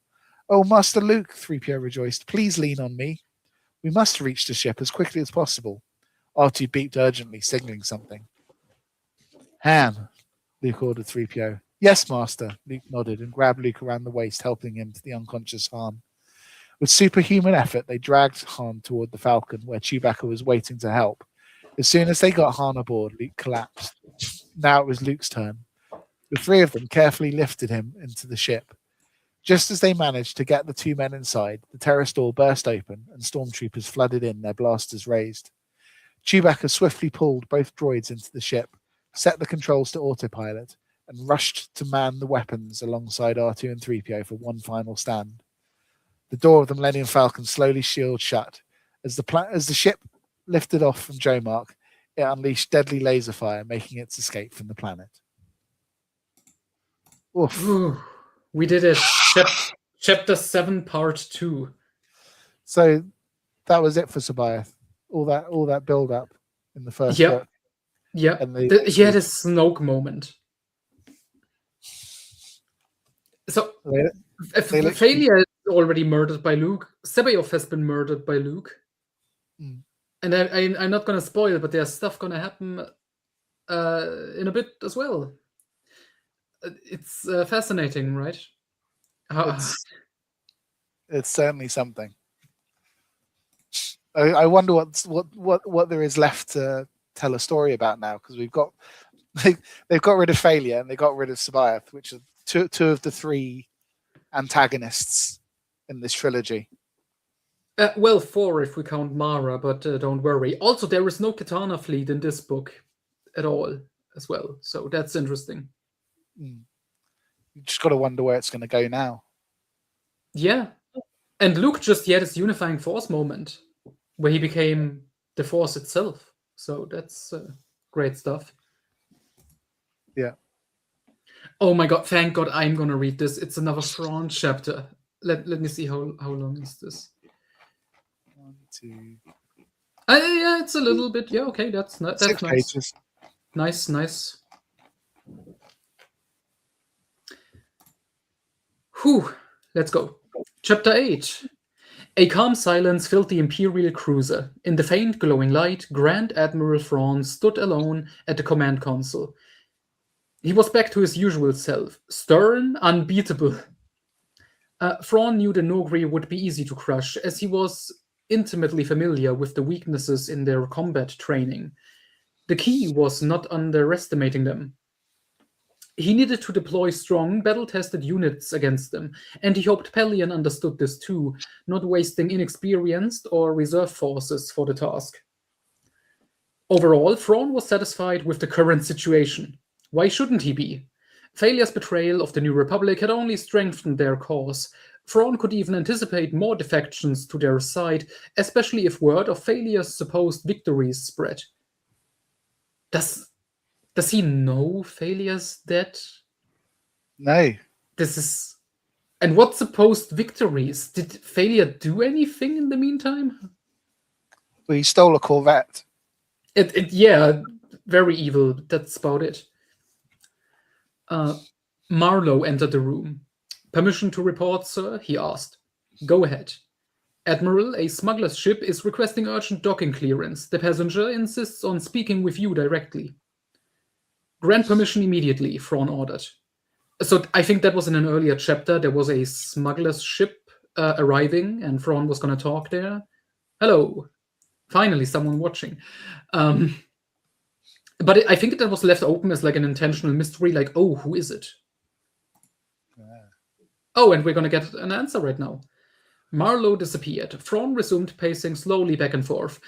Oh, Master Luke, 3PO rejoiced. Please lean on me. We must reach the ship as quickly as possible. R2 beeped urgently, signaling something. Han, Luke ordered 3PO. Yes, Master, Luke nodded and grabbed Luke around the waist, helping him to the unconscious Han. With superhuman effort, they dragged Han toward the Falcon, where Chewbacca was waiting to help. As soon as they got Han aboard, Luke collapsed. Now it was Luke's turn. The three of them carefully lifted him into the ship. Just as they managed to get the two men inside, the terrace door burst open and stormtroopers flooded in, their blasters raised. Chewbacca swiftly pulled both droids into the ship, set the controls to autopilot, and rushed to man the weapons alongside R2 and 3PO for one final stand. The door of the Millennium Falcon slowly sealed shut. As the ship lifted off from Jomark, it unleashed deadly laser fire, making its escape from the planet. Oof. Ooh, we did it. Chapter 7, Part 2. So that was it for Sabayath. All that build up in the first book. Yeah. And the Snoke moment. So Failure is already murdered by Luke. Sabayoth has been murdered by Luke. Mm. And I'm not gonna spoil, but there's stuff gonna happen in a bit as well. It's fascinating, right? It's certainly something. I wonder what there is left to tell a story about now, because they've got rid of Failure and they got rid of Sabayoth, which are two of the three antagonists in this trilogy. Well, 4 if we count Mara, but don't worry. Also, there is no Katana fleet in this book at all as well, so that's interesting. You just got to wonder where it's going to go now. Yeah. And Luke just had his unifying force moment where he became the force itself. So that's great stuff. Yeah. Oh my god, thank god I'm going to read this. It's another Thrawn chapter. Let me see how long is this. 1, 2. Yeah, it's a little bit. Yeah, okay, that's 6 nice. pages. Nice. Whew, let's go. Chapter 8. A calm silence filled the Imperial cruiser. In the faint glowing light, Grand Admiral Thrawn stood alone at the command console. He was back to his usual self, stern, unbeatable. Thrawn knew the Nogri would be easy to crush, as he was intimately familiar with the weaknesses in their combat training. The key was not underestimating them. He needed to deploy strong, battle-tested units against them, and he hoped Pelion understood this too, not wasting inexperienced or reserve forces for the task. Overall, Thrawn was satisfied with the current situation. Why shouldn't he be? Failure's betrayal of the New Republic had only strengthened their cause. Thrawn could even anticipate more defections to their side, especially if word of Failure's supposed victories spread. Does he know Failure's dead? No. And what supposed victories? Did Failure do anything in the meantime? Well, he stole a Corvette. Yeah, very evil. That's about it. Marlowe entered the room. Permission to report, sir? He asked. Go ahead. Admiral, a smuggler's ship is requesting urgent docking clearance. The passenger insists on speaking with you directly. Grant permission immediately, Thrawn ordered. So I think that was in an earlier chapter. There was a smuggler's ship arriving, and Thrawn was going to talk there. Hello. Finally, someone watching. But I think that was left open as like an intentional mystery, like, oh, who is it? Oh, and we're going to get an answer right now. Marlowe disappeared. Thrawn resumed pacing slowly back and forth.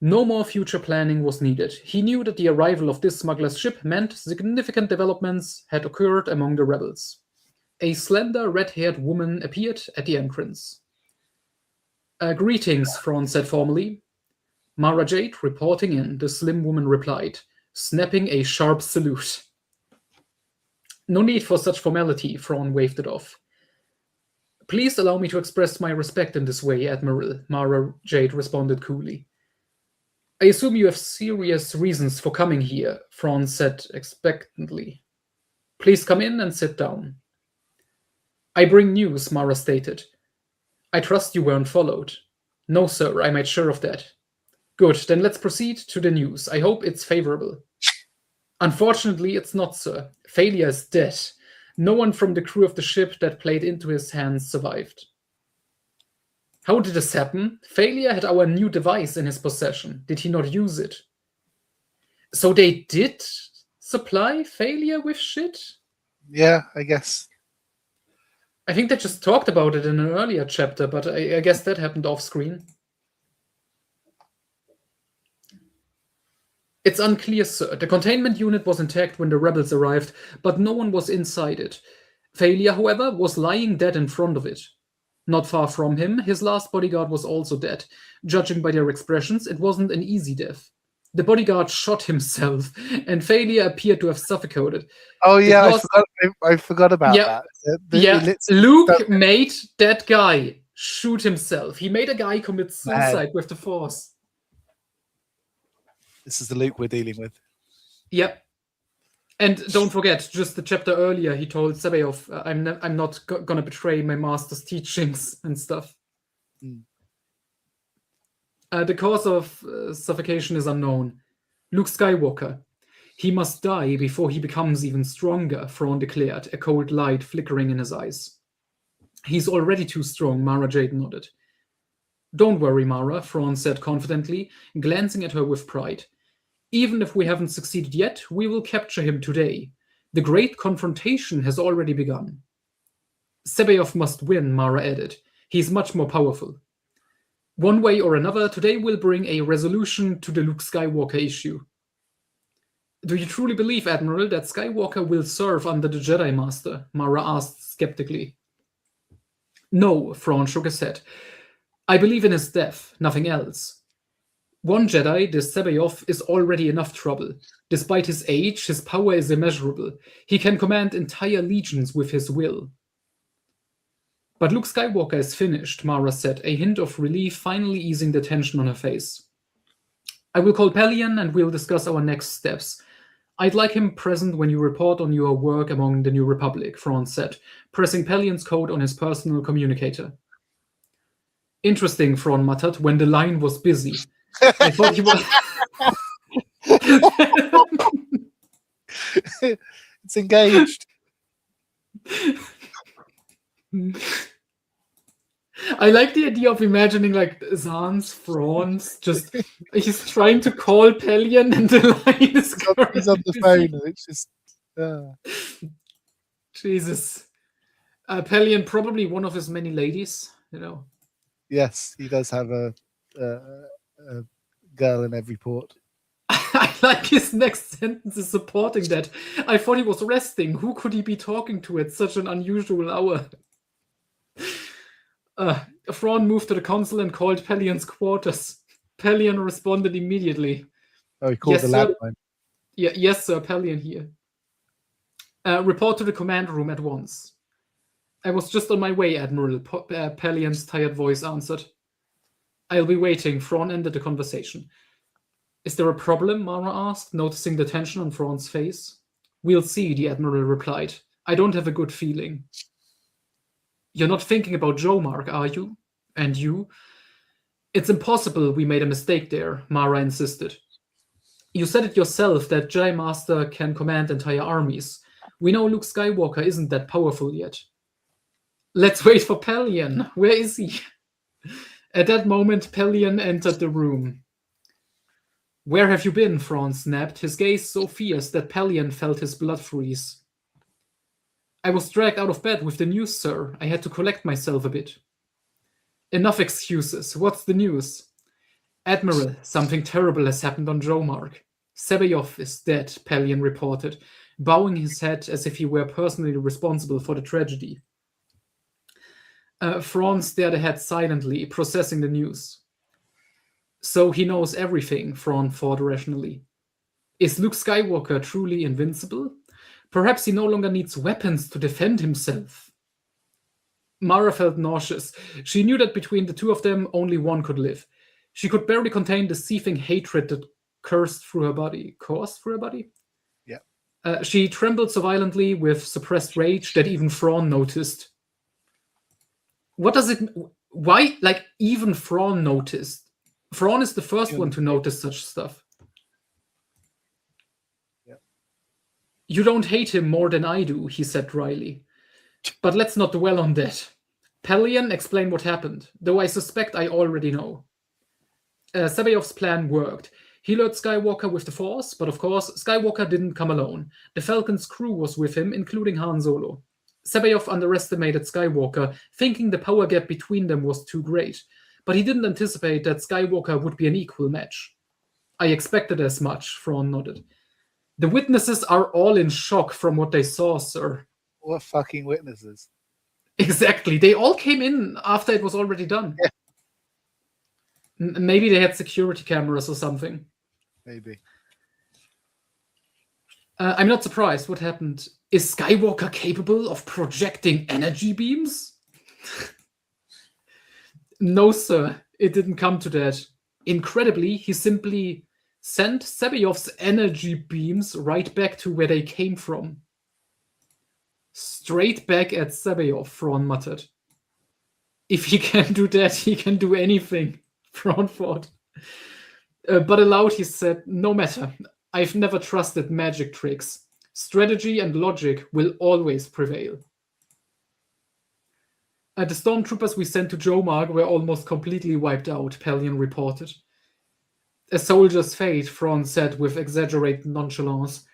No more future planning was needed. He knew that the arrival of this smuggler's ship meant significant developments had occurred among the rebels. A slender, red-haired woman appeared at the entrance. Greetings, Thrawn said formally. Mara Jade reporting in, the slim woman replied, snapping a sharp salute. No need for such formality, Thrawn waved it off. Please allow me to express my respect in this way, Admiral, Mara Jade responded coolly. I assume you have serious reasons for coming here, Thrawn said expectantly. Please come in and sit down. I bring news, Mara stated. I trust you weren't followed. No, sir, I made sure of that. Good, then let's proceed to the news. I hope it's favorable. Unfortunately, it's not, sir. Failure is dead. No one from the crew of the ship that played into his hands survived. How did this happen? Failure had our new device in his possession. Did he not use it? So they did supply Failure with shit? Yeah, I guess. I think they just talked about it in an earlier chapter, but I guess that happened off screen. It's unclear, sir. The containment unit was intact when the rebels arrived, but no one was inside it. Failure, however, was lying dead in front of it. Not far from him, his last bodyguard was also dead. Judging by their expressions, it wasn't an easy death. The bodyguard shot himself, and Failure appeared to have suffocated. Oh yeah, I forgot about that. Luke made that guy shoot himself. He made a guy commit suicide with the Force. This is the Luke we're dealing with. Yep. And don't forget, just the chapter earlier, he told Sabayoff, I'm not gonna betray my master's teachings and stuff. The cause of suffocation is unknown. Luke Skywalker. He must die before he becomes even stronger, Thrawn declared, a cold light flickering in his eyes. He's already too strong, Mara Jade nodded. Don't worry, Mara, Thrawn said confidently, glancing at her with pride. Even if we haven't succeeded yet, we will capture him today. The great confrontation has already begun. Sabayoff must win, Mara added. He's much more powerful. One way or another, today will bring a resolution to the Luke Skywalker issue. Do you truly believe, Admiral, that Skywalker will serve under the Jedi Master? Mara asked skeptically. No, Thrawn shook his head. I believe in his death, nothing else. One Jedi, this Sabayoff, is already enough trouble. Despite his age, his power is immeasurable. He can command entire legions with his will. But Luke Skywalker is finished, Mara said, a hint of relief finally easing the tension on her face. I will call Pelion and we'll discuss our next steps. I'd like him present when you report on your work among the New Republic, Thrawn said, pressing Pelion's code on his personal communicator. Interesting, Thrawn muttered, when the line was busy. I thought he was... It's engaged. I like the idea of imagining like Zan's Thrawn's just he's trying to call Pelion and the line is he's on the phone and it's just Jesus. Pelion, probably one of his many ladies, you know. Yes, he does have a girl in every port. I like his next sentence is supporting that. I thought he was resting. Who could he be talking to at such an unusual hour? Thrawn moved to the console and called Pelion's quarters. Pelion responded immediately. Oh, he called the landline. Yes, sir, Pelion here. Report to the command room at once. I was just on my way, Admiral, Pelion's tired voice answered. I'll be waiting, Thrawn ended the conversation. Is there a problem, Mara asked, noticing the tension on Thrawn's face. We'll see, the Admiral replied. I don't have a good feeling. You're not thinking about Joe, Mark, are you? And you? It's impossible we made a mistake there, Mara insisted. You said it yourself that Jedi Master can command entire armies. We know Luke Skywalker isn't that powerful yet. Let's wait for Pelion. Where is he? At that moment, Pelion entered the room. "Where have you been?" Thrawn snapped, his gaze so fierce that Pelion felt his blood freeze. "I was dragged out of bed with the news, sir. I had to collect myself a bit." "Enough excuses. What's the news?" "Admiral, something terrible has happened on Jomark. Sebeyoff is dead," Pelion reported, bowing his head as if he were personally responsible for the tragedy. Thrawn stared ahead silently, processing the news. So he knows everything, Thrawn thought rationally. Is Luke Skywalker truly invincible? Perhaps he no longer needs weapons to defend himself. Mara felt nauseous. She knew that between the two of them, only one could live. She could barely contain the seething hatred that coursed through her body. Yeah. She trembled so violently with suppressed rage that even Thrawn noticed. What does it... Why? Like, even Thrawn noticed. Thrawn is the first one to notice such stuff. Yeah. You don't hate him more than I do, he said dryly. But let's not dwell on that. Pelion, explain what happened, though I suspect I already know. Sebeyoff's plan worked. He lured Skywalker with the Force, but of course, Skywalker didn't come alone. The Falcon's crew was with him, including Han Solo. Sebeyoff underestimated Skywalker, thinking the power gap between them was too great, but he didn't anticipate that Skywalker would be an equal match. I expected as much, Thrawn nodded. The witnesses are all in shock from what they saw, sir. What fucking witnesses? Exactly. They all came in after it was already done. Yeah. Maybe they had security cameras or something. Maybe. I'm not surprised. What happened? Is Skywalker capable of projecting energy beams? No, sir. It didn't come to that. Incredibly, he simply sent Sebeyoff's energy beams right back to where they came from. Straight back at Sebeyoff, Thrawn muttered. If he can do that, he can do anything, Thrawn thought. But aloud he said, no matter. I've never trusted magic tricks. Strategy and logic will always prevail. The stormtroopers we sent to Jomark were almost completely wiped out, Pelion reported. A soldier's fate, Thrawn said with exaggerated nonchalance.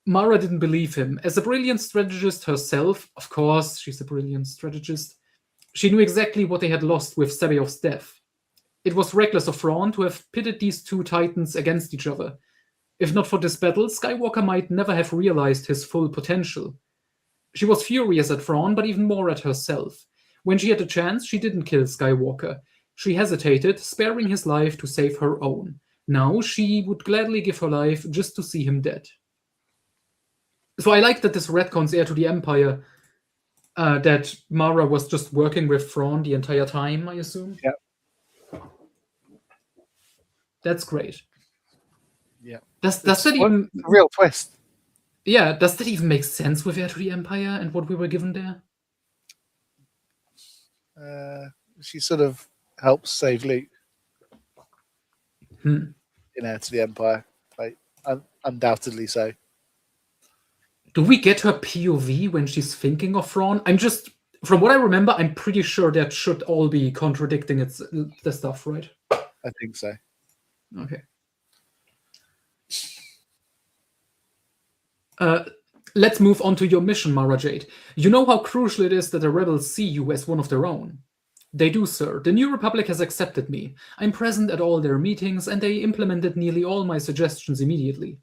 Mara didn't believe him. As a brilliant strategist herself, of course, she's a brilliant strategist, she knew exactly what they had lost with Sebeyoff's death. It was reckless of Thrawn to have pitted these two titans against each other. If not for this battle, Skywalker might never have realized his full potential. She was furious at Thrawn, but even more at herself. When she had the chance, she didn't kill Skywalker. She hesitated, sparing his life to save her own. Now she would gladly give her life just to see him dead. So I like that this retcons Heir to the Empire, that Mara was just working with Thrawn the entire time, I assume. Yeah. That's great. Yeah. Does that even... A real twist. Yeah, does that even make sense with Heir to the Empire and what we were given there? She sort of helps save Luke. In Heir to the Empire. Like, undoubtedly so. Do we get her POV when she's thinking of Thrawn? From what I remember, I'm pretty sure that should all be contradicting the stuff, right? I think so. Okay. Let's move on to your mission, Mara Jade. You know how crucial it is that the rebels see you as one of their own. They do, sir. The New Republic has accepted me. I'm present at all their meetings, and they implemented nearly all my suggestions immediately.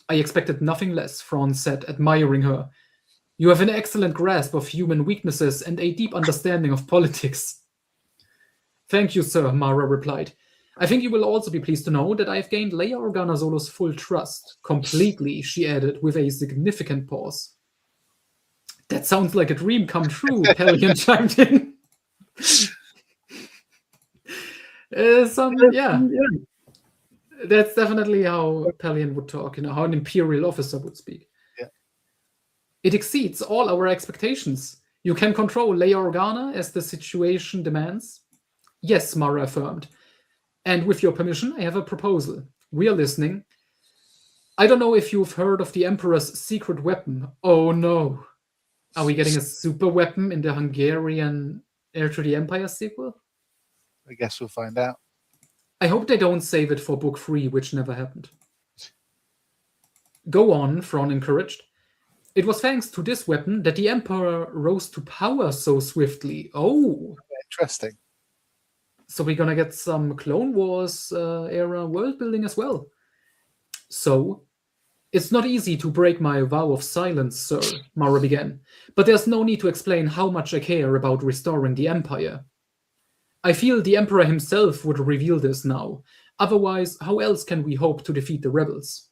I expected nothing less, Thrawn said, admiring her. You have an excellent grasp of human weaknesses and a deep understanding of politics. Thank you, sir, Mara replied. I think you will also be pleased to know that I have gained Leia Organa Solo's full trust. Completely, she added, with a significant pause. That sounds like a dream come true, Pelion chimed in. Yeah. That's definitely how Pelion would talk, how an Imperial officer would speak. Yeah. It exceeds all our expectations. You can control Leia Organa as the situation demands? Yes, Mara affirmed. And with your permission, I have a proposal. We are listening. I don't know if you've heard of the Emperor's secret weapon. Oh no. Are we getting a super weapon in the Hungarian Heir to the Empire sequel? I guess we'll find out. I hope they don't save it for book 3, which never happened. Go on, Thrawn encouraged. It was thanks to this weapon that the Emperor rose to power so swiftly. Oh. Interesting. So we're gonna get some Clone Wars era world building as well. So, it's not easy to break my vow of silence, sir, Mara began. But there's no need to explain how much I care about restoring the Empire. I feel the Emperor himself would reveal this now. Otherwise, how else can we hope to defeat the rebels?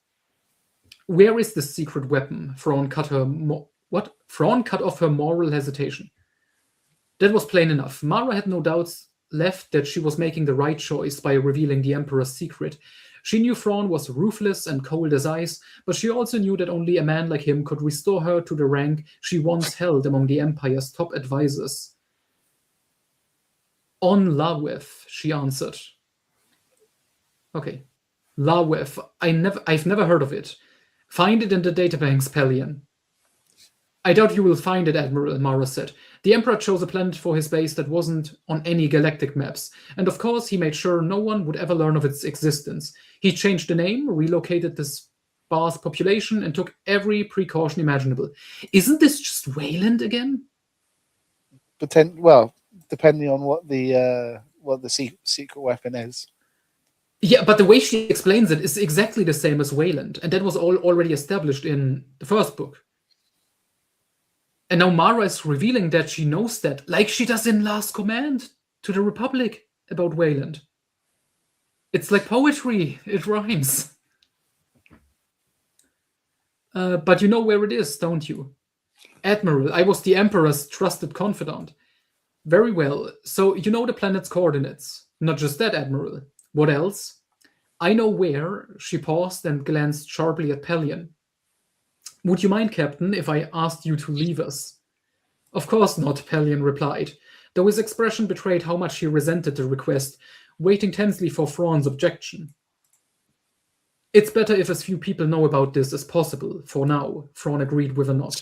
Where is the secret weapon? Thrawn cut off her moral hesitation. That was plain enough. Mara had no doubts left that she was making the right choice by revealing the Emperor's secret. She knew Thrawn was ruthless and cold as ice, but she also knew that only a man like him could restore her to the rank she once held among the Empire's top advisors. On Laweth, she answered. Okay. Laweth. I've never heard of it. Find it in the databanks, Pelion. I doubt you will find it, Admiral, Mara said. The Emperor chose a planet for his base that wasn't on any galactic maps, and of course he made sure no one would ever learn of its existence. He changed the name, relocated the sparse population, and took every precaution imaginable. Isn't this just Wayland again? Well, depending on what the secret weapon is. Yeah, but the way she explains it is exactly the same as Wayland, and that was all already established in the first book. And now Mara is revealing that she knows that, like she does in Last Command to the Republic about Wayland. It's like poetry. It rhymes. But you know where it is, don't you? Admiral, I was the Emperor's trusted confidant. Very well. So you know the planet's coordinates. Not just that, Admiral. What else? I know where. She paused and glanced sharply at Pelion. Would you mind, Captain, if I asked you to leave us? Of course not, Pelion replied, though his expression betrayed how much he resented the request, waiting tensely for Thrawn's objection. It's better if as few people know about this as possible, for now, Thrawn agreed with a nod.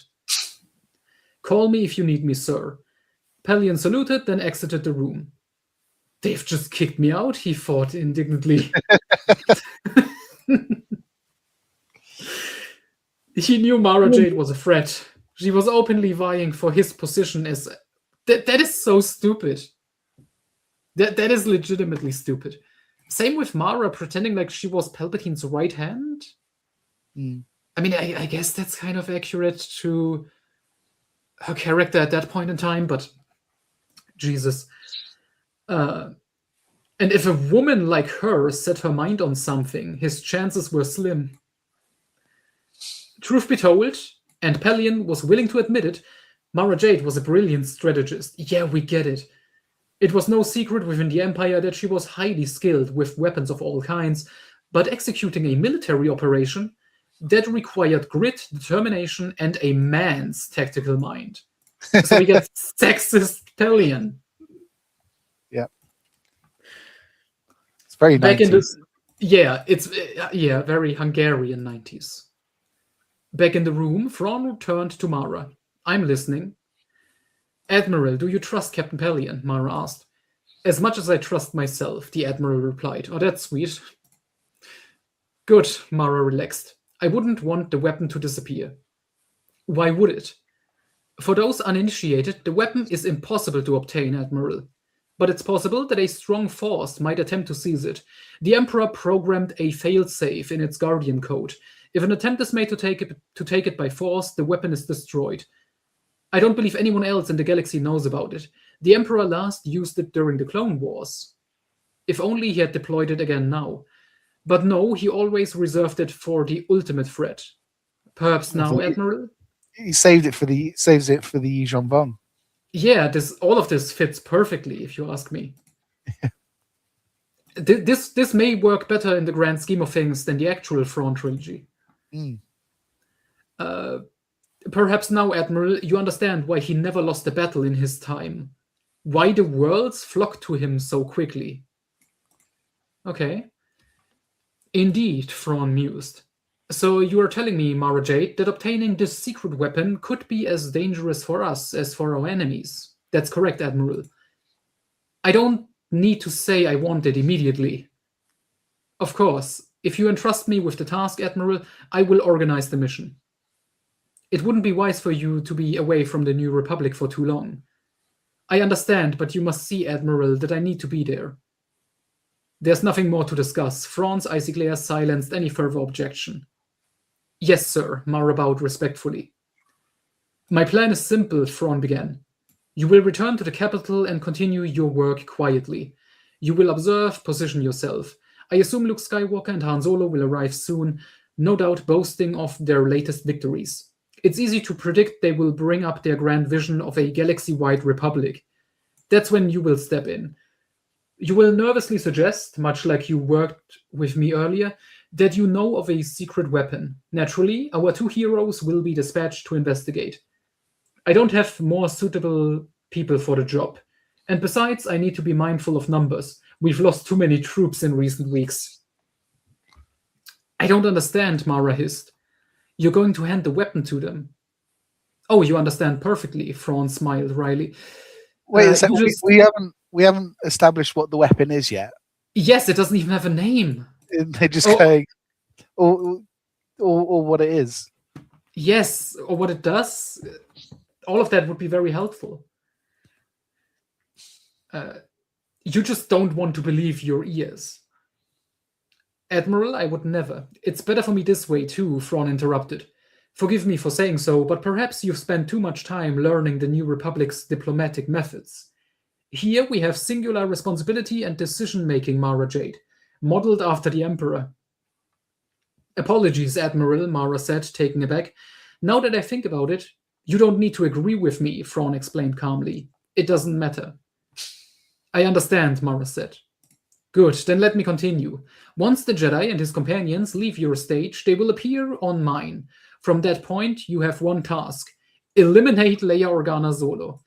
Call me if you need me, sir. Pelion saluted, then exited the room. They've just kicked me out, he thought indignantly. He knew Mara Jade was a threat. She was openly vying for his position as... That is so stupid. That is legitimately stupid. Same with Mara pretending like she was Palpatine's right hand. Mm. I mean, I guess that's kind of accurate to her character at that point in time, but Jesus. And if a woman like her set her mind on something, his chances were slim. Truth be told, and Pelion was willing to admit it, Mara Jade was a brilliant strategist. Yeah, we get it. It was no secret within the Empire that she was highly skilled with weapons of all kinds, but executing a military operation, that required grit, determination, and a man's tactical mind. So we get sexist Pelion. Yeah. It's very back 90s. in the it's very Hungarian 90s. Back in the room, Thrawn turned to Mara. I'm listening. Admiral, do you trust Captain Pelion? Mara asked. As much as I trust myself, the Admiral replied. Oh, that's sweet. Good, Mara relaxed. I wouldn't want the weapon to disappear. Why would it? For those uninitiated, the weapon is impossible to obtain, Admiral. But it's possible that a strong force might attempt to seize it. The Emperor programmed a failsafe in its Guardian code. If an attempt is made to take it by force, the weapon is destroyed. I don't believe anyone else in the galaxy knows about it. The Emperor last used it during the Clone Wars. If only he had deployed it again now. But no, he always reserved it for the ultimate threat. Perhaps now, Admiral? He saves it for the Yijon Bong. Yeah, all of this fits perfectly, if you ask me. This may work better in the grand scheme of things than the actual Thrawn trilogy. Mm. Perhaps now, Admiral, you understand why he never lost a battle in his time. Why the worlds flocked to him so quickly. Okay. Indeed, Thrawn mused. So you are telling me, Mara Jade, that obtaining this secret weapon could be as dangerous for us as for our enemies. That's correct, Admiral. I don't need to say I want it immediately. Of course, if you entrust me with the task, Admiral, I will organize the mission. It wouldn't be wise for you to be away from the New Republic for too long. I understand, but you must see, Admiral, that I need to be there. There's nothing more to discuss. Franz icy glare silenced any further objection. Yes, sir, Mara bowed respectfully. My plan is simple, Thrawn began. You will return to the capital and continue your work quietly. You will observe, position yourself. I assume Luke Skywalker and Han Solo will arrive soon, no doubt boasting of their latest victories. It's easy to predict they will bring up their grand vision of a galaxy-wide republic. That's when you will step in. You will nervously suggest, much like you worked with me earlier, that you know of a secret weapon. Naturally, our two heroes will be dispatched to investigate. I don't have more suitable people for the job. And besides, I need to be mindful of numbers. We've lost too many troops in recent weeks. I don't understand, Mara hissed. You're going to hand the weapon to them. Oh, you understand perfectly, Thrawn smiled wryly. Wait a second, we haven't established what the weapon is yet. Yes, it doesn't even have a name. They're just going, or what it is. Yes, or what it does. All of that would be very helpful. You just don't want to believe your ears. Admiral, I would never. It's better for me this way too, Thrawn interrupted. Forgive me for saying so, but perhaps you've spent too much time learning the New Republic's diplomatic methods. Here we have singular responsibility and decision-making, Mara Jade, modeled after the Emperor. Apologies, Admiral, Mara said, taken aback. Now that I think about it, you don't need to agree with me, Thrawn explained calmly. It doesn't matter. I understand, Mara said. Good, then let me continue. Once the Jedi and his companions leave your stage, they will appear on mine. From that point, you have one task. Eliminate Leia Organa Solo.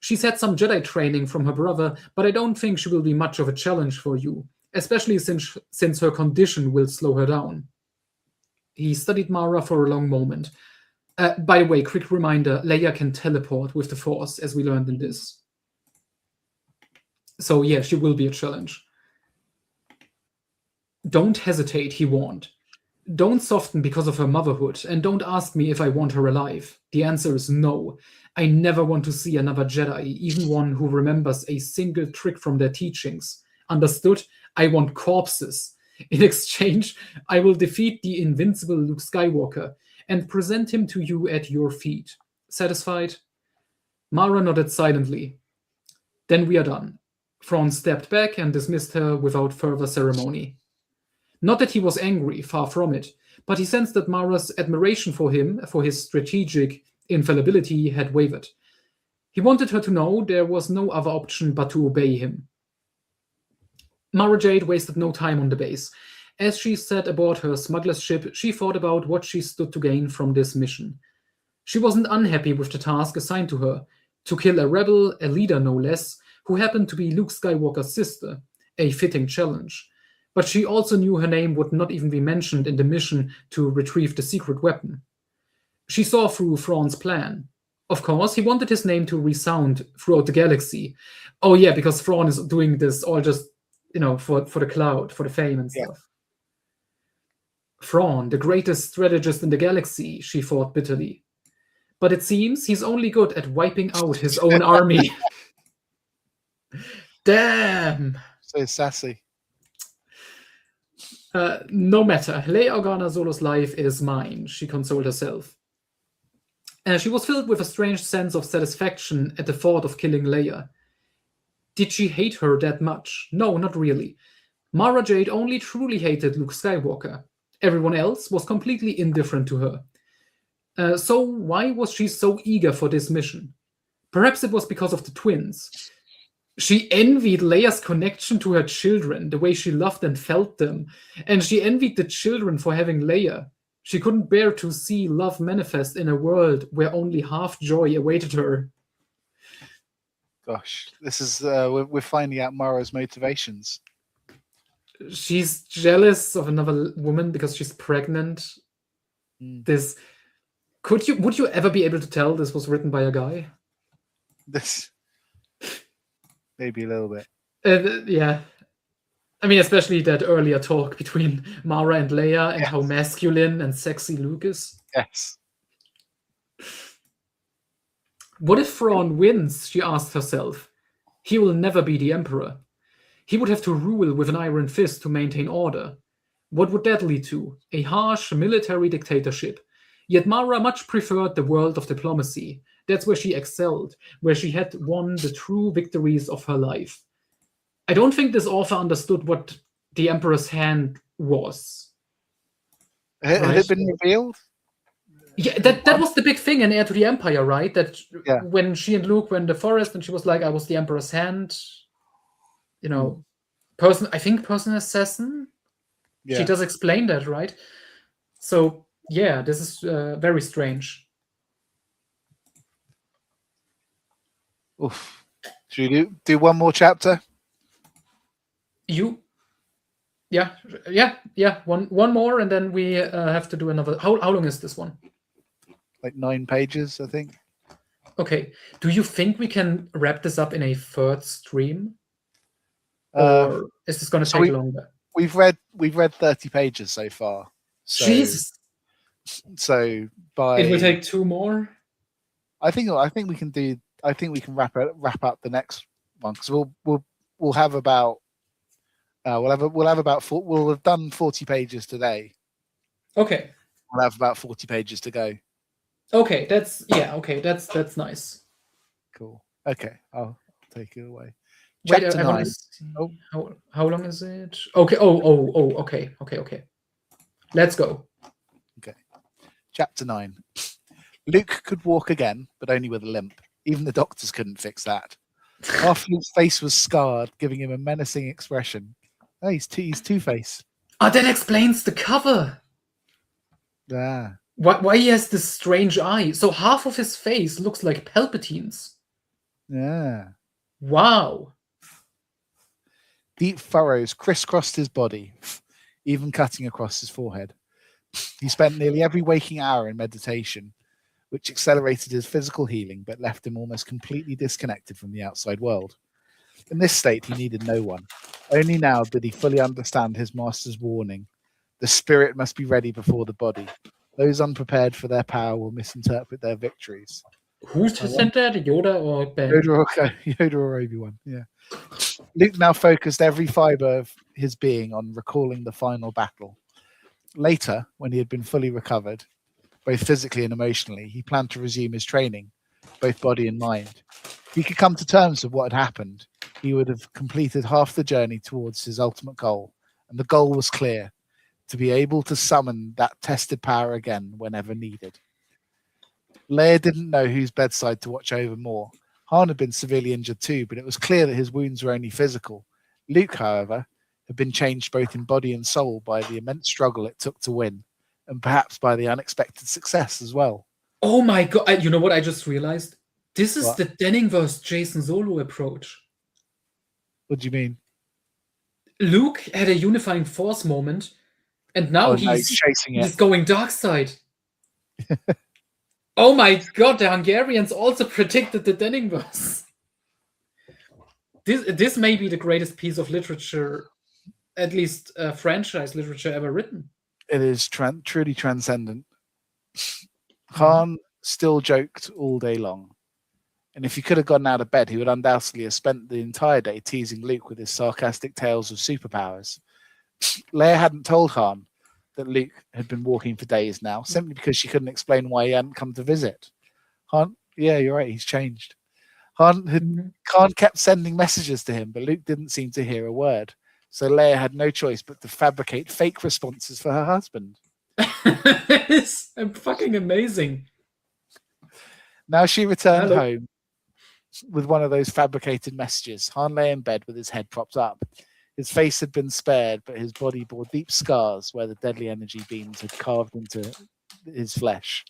She's had some Jedi training from her brother, but I don't think she will be much of a challenge for you, especially since her condition will slow her down. He studied Mara for a long moment. By the way, quick reminder, Leia can teleport with the Force, as we learned in this. So yeah, she will be a challenge. Don't hesitate, he warned. Don't soften because of her motherhood, and don't ask me if I want her alive. The answer is no. I never want to see another Jedi, even one who remembers a single trick from their teachings. Understood? I want corpses. In exchange, I will defeat the invincible Luke Skywalker and present him to you at your feet. Satisfied? Mara nodded silently. Then we are done. Thrawn stepped back and dismissed her without further ceremony. Not that he was angry, far from it, but he sensed that Mara's admiration for him, for his strategic infallibility, had wavered. He wanted her to know there was no other option but to obey him. Mara Jade wasted no time on the base. As she sat aboard her smuggler's ship, she thought about what she stood to gain from this mission. She wasn't unhappy with the task assigned to her, to kill a rebel, a leader no less, who happened to be Luke Skywalker's sister, a fitting challenge. But she also knew her name would not even be mentioned in the mission to retrieve the secret weapon. She saw through Thrawn's plan. Of course, he wanted his name to resound throughout the galaxy. Oh yeah, because Thrawn is doing this all just, for the clout, for the fame and stuff. Yeah. Thrawn, the greatest strategist in the galaxy, she thought bitterly. But it seems he's only good at wiping out his own army. Damn! So sassy. No matter. Leia Organa Solo's life is mine, she consoled herself. She was filled with a strange sense of satisfaction at the thought of killing Leia. Did she hate her that much? No, not really. Mara Jade only truly hated Luke Skywalker. Everyone else was completely indifferent to her. So why was she so eager for this mission? Perhaps it was because of the twins. She envied Leia's connection to her children, the way she loved and felt them. And she envied the children for having Leia. She couldn't bear to see love manifest in a world where only half joy awaited her. Gosh, this is we're finding out Mara's motivations. She's jealous of another woman because she's pregnant. Would you ever be able to tell this was written by a guy? This maybe a little bit. Yeah. I mean, especially that earlier talk between Mara and Leia and how masculine and sexy Luke is. Yes. What if Thrawn wins? She asked herself. He will never be the Emperor. He would have to rule with an iron fist to maintain order. What would that lead to? A harsh military dictatorship. Yet Mara much preferred the world of diplomacy. That's where she excelled, where she had won the true victories of her life. I don't think this author understood what the Emperor's hand was. Had it been revealed? Yeah, that was the big thing in Heir to the Empire, right? That when she and Luke were in the forest and she was like, I was the Emperor's hand, you know, person assassin. Yeah. She does explain that, right? So, yeah, this is very strange. Oof. Should we do one more chapter? Yeah. One more, and then we have to do another. How long is this one? Like 9 pages, I think. Okay. Do you think we can wrap this up in a third stream, or is this going to take longer? We've read 30 pages so far. So, Jesus. So it will take 2 more. I think we can do. I think we can wrap up the next one because we'll have about. We'll have done 40 pages today. Okay. We'll have about 40 pages to go. Okay, that's nice. Cool. Okay, I'll take it away. Wait, Chapter 9. How long is it? Okay. Okay. Let's go. Okay. Chapter 9. Luke could walk again, but only with a limp. Even the doctors couldn't fix that. Half Luke's face was scarred, giving him a menacing expression. Oh, he's Two-Face. That explains the cover. Yeah. Why he has this strange eye? So half of his face looks like Palpatine's. Yeah. Wow. Deep furrows crisscrossed his body, even cutting across his forehead. He spent nearly every waking hour in meditation, which accelerated his physical healing but left him almost completely disconnected from the outside world. In this state, he needed no one. Only now did he fully understand his master's warning. The spirit must be ready before the body. Those unprepared for their power will misinterpret their victories. Who said that? Yoda or Ben? Yoda or Obi-Wan, yeah. Luke now focused every fiber of his being on recalling the final battle. Later, when he had been fully recovered, both physically and emotionally, he planned to resume his training, both body and mind. If he could come to terms with what had happened, he would have completed half the journey towards his ultimate goal. And the goal was clear: to be able to summon that tested power again whenever needed. Leia didn't know whose bedside to watch over more. Han had been severely injured too, but it was clear that his wounds were only physical. Luke, however, had been changed both in body and soul by the immense struggle it took to win, and perhaps by the unexpected success as well. Oh my god, you know what I just realized? This is the Denningverse Jason Solo approach. What do you mean? Luke had a unifying force moment, and now he's chasing it. He's going dark side. Oh my god, the Hungarians also predicted the Denningverse. This may be the greatest piece of literature, at least franchise literature ever written. It is truly transcendent. Han still joked all day long. And if he could have gotten out of bed, he would undoubtedly have spent the entire day teasing Luke with his sarcastic tales of superpowers. Leia hadn't told Han that Luke had been walking for days now, simply because she couldn't explain why he hadn't come to visit. Han, yeah, you're right, he's changed. Han kept sending messages to him, but Luke didn't seem to hear a word. So Leia had no choice but to fabricate fake responses for her husband. It's fucking amazing. Now she returned home with one of those fabricated messages. Han lay in bed with his head propped up. His face had been spared, but his body bore deep scars where the deadly energy beams had carved into his flesh.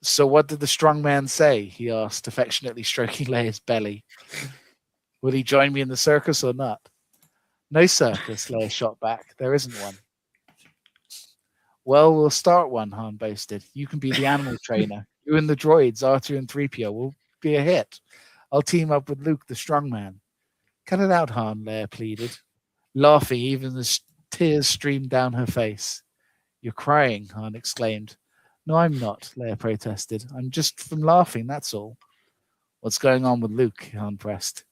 So what did the strong man say? He asked, affectionately stroking Leia's belly. Will he join me in the circus or not? No circus, Leia shot back. There isn't one. Well, we'll start one, Han boasted. You can be the animal trainer. You and the droids, R2 and 3PO, will be a hit. I'll team up with Luke, the strong man. Cut it out, Han, Leia pleaded, laughing even as tears streamed down her face. You're crying, Han exclaimed. No, I'm not, Leia protested. I'm just from laughing, that's all. What's going on with Luke? Han pressed.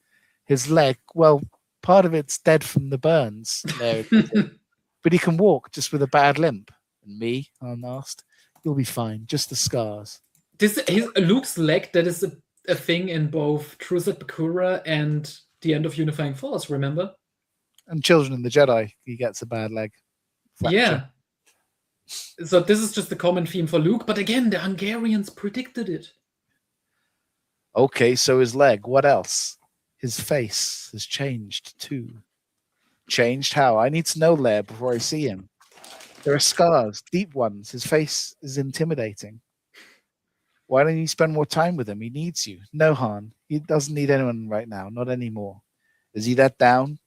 His leg, well, part of it's dead from the burns, Leia admitted. But he can walk, just with a bad limp. And me? Han asked. You'll be fine, just the scars. Luke's leg, that is a thing in both Truth at Bakura and The End of Unifying Force, remember? And Children of the Jedi, he gets a bad leg fracture. Yeah. So this is just a common theme for Luke, but again, the Hungarians predicted it. Okay, so his leg, what else? His face has changed too. Changed how? I need to know, Leia, before I see him. There are scars, deep ones. His face is intimidating. Why don't you spend more time with him? He needs you. No, Han. He doesn't need anyone right now, not anymore. Is he that down?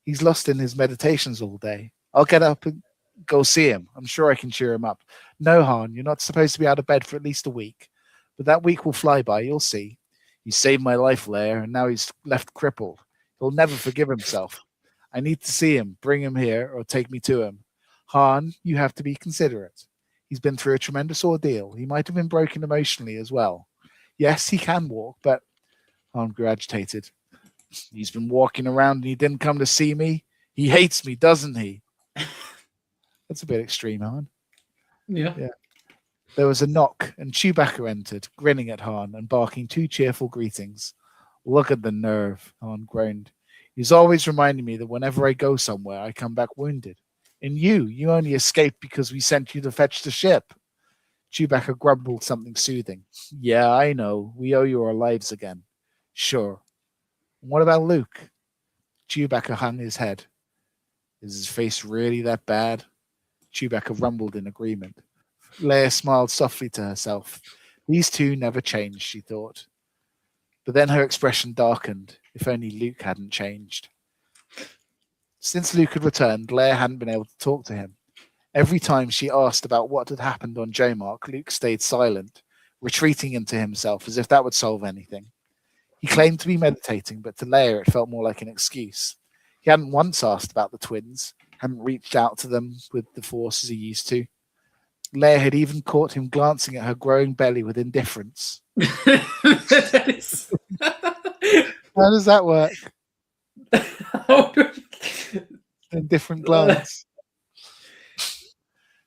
He's lost in his meditations all day. I'll get up and go see him. I'm sure I can cheer him up. No, Han, you're not supposed to be out of bed for at least a week. But that week will fly by, you'll see. You saved my life, Leia, and now he's left crippled. He'll never forgive himself. I need to see him. Bring him here or take me to him. Han, you have to be considerate. He's been through a tremendous ordeal. He might have been broken emotionally as well. Yes, he can walk, but Han grew agitated. He's been walking around and he didn't come to see me. He hates me, doesn't he? That's a bit extreme, Han. Yeah. There was a knock, and Chewbacca entered, grinning at Han and barking 2 cheerful greetings. Look at the nerve, Han groaned. He's always reminding me that whenever I go somewhere, I come back wounded. And you only escaped because we sent you to fetch the ship. Chewbacca grumbled something soothing. Yeah, I know. We owe you our lives again. Sure. And what about Luke? Chewbacca hung his head. Is his face really that bad? Chewbacca rumbled in agreement. Leia smiled softly to herself. These two never changed, she thought. But then her expression darkened. If only Luke hadn't changed. Since Luke had returned, Leia hadn't been able to talk to him. Every time she asked about what had happened on Jomark, Luke stayed silent, retreating into himself as if that would solve anything. He claimed to be meditating, but to Leia it felt more like an excuse. He hadn't once asked about the twins, hadn't reached out to them with the Force as he used to. Leia had even caught him glancing at her growing belly with indifference. That is... How does that work? How do A different glance.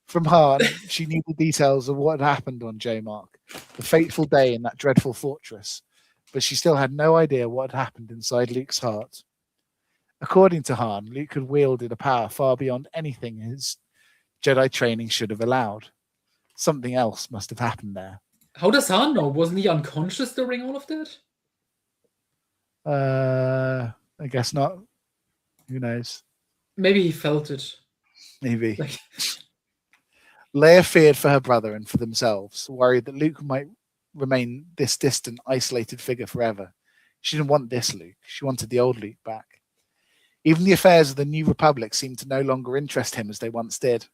From Han, she knew the details of what had happened on Jomark, the fateful day in that dreadful fortress, but she still had no idea what had happened inside Luke's heart. According to Han, Luke had wielded a power far beyond anything his Jedi training should have allowed. Something else must have happened there. How does Han know? Wasn't he unconscious during all of that? I guess not. Who knows? Maybe he felt it. Maybe. Like... Leia feared for her brother and for themselves, worried that Luke might remain this distant, isolated figure forever. She didn't want this Luke. She wanted the old Luke back. Even the affairs of the New Republic seemed to no longer interest him as they once did.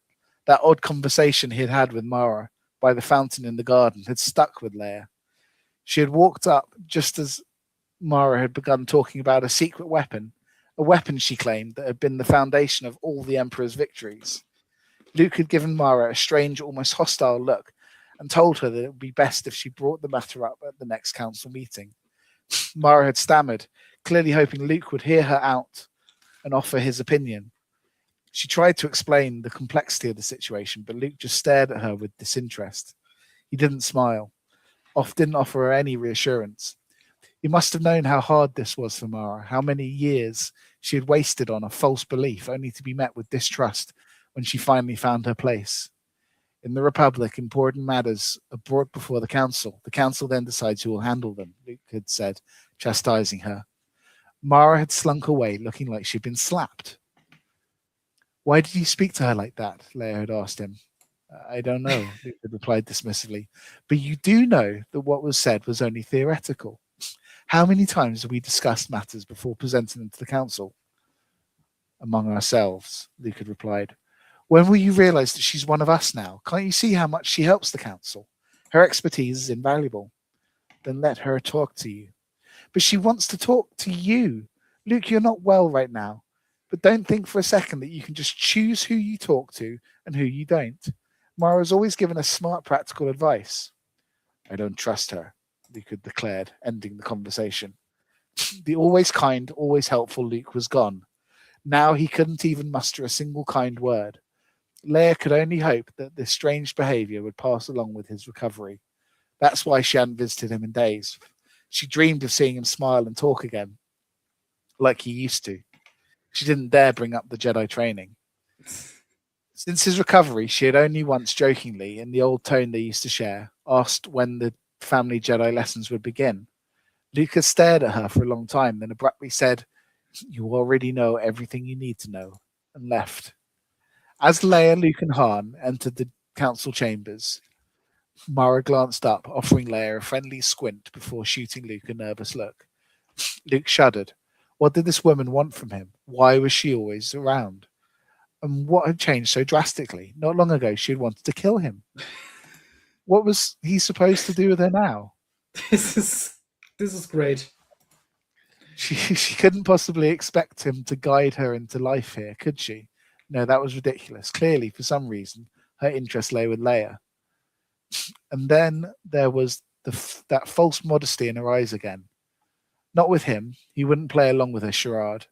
That odd conversation he had had with Mara by the fountain in the garden had stuck with Leia. She had walked up just as Mara had begun talking about a secret weapon, a weapon she claimed that had been the foundation of all the Emperor's victories. Luke had given Mara a strange, almost hostile look and told her that it would be best if she brought the matter up at the next council meeting. Mara had stammered, clearly hoping Luke would hear her out and offer his opinion. She tried to explain the complexity of the situation, but Luke just stared at her with disinterest. He didn't smile, didn't offer her any reassurance. He must have known how hard this was for Mara, how many years she had wasted on a false belief only to be met with distrust when she finally found her place. In the Republic, important matters are brought before the Council. The Council then decides who will handle them, Luke had said, chastising her. Mara had slunk away, looking like she'd been slapped. Why did you speak to her like that? Leia had asked him. I don't know, Luke had replied dismissively. But you do know that what was said was only theoretical. How many times have we discussed matters before presenting them to the Council? Among ourselves, Luke had replied. When will you realize that she's one of us now? Can't you see how much she helps the Council? Her expertise is invaluable. Then let her talk to you. But she wants to talk to you. Luke, you're not well right now. But don't think for a second that you can just choose who you talk to and who you don't. Mara's always given us smart, practical advice. I don't trust her, Luke had declared, ending the conversation. The always kind, always helpful Luke was gone. Now he couldn't even muster a single kind word. Leia could only hope that this strange behaviour would pass along with his recovery. That's why she hadn't visited him in days. She dreamed of seeing him smile and talk again, like he used to. She didn't dare bring up the Jedi training. Since his recovery, she had only once jokingly, in the old tone they used to share, asked when the family Jedi lessons would begin. Luke had stared at her for a long time, then abruptly said, "You already know everything you need to know," and left. As Leia, Luke, and Han entered the council chambers, Mara glanced up, offering Leia a friendly squint before shooting Luke a nervous look. Luke shuddered. What did this woman want from him? Why was she always around? And what had changed so drastically? Not long ago, she had wanted to kill him. What was he supposed to do with her now? This is great. She couldn't possibly expect him to guide her into life here, could she? No, that was ridiculous. Clearly, for some reason, her interest lay with Leia. And then there was that false modesty in her eyes again. Not with him. He wouldn't play along with her charade.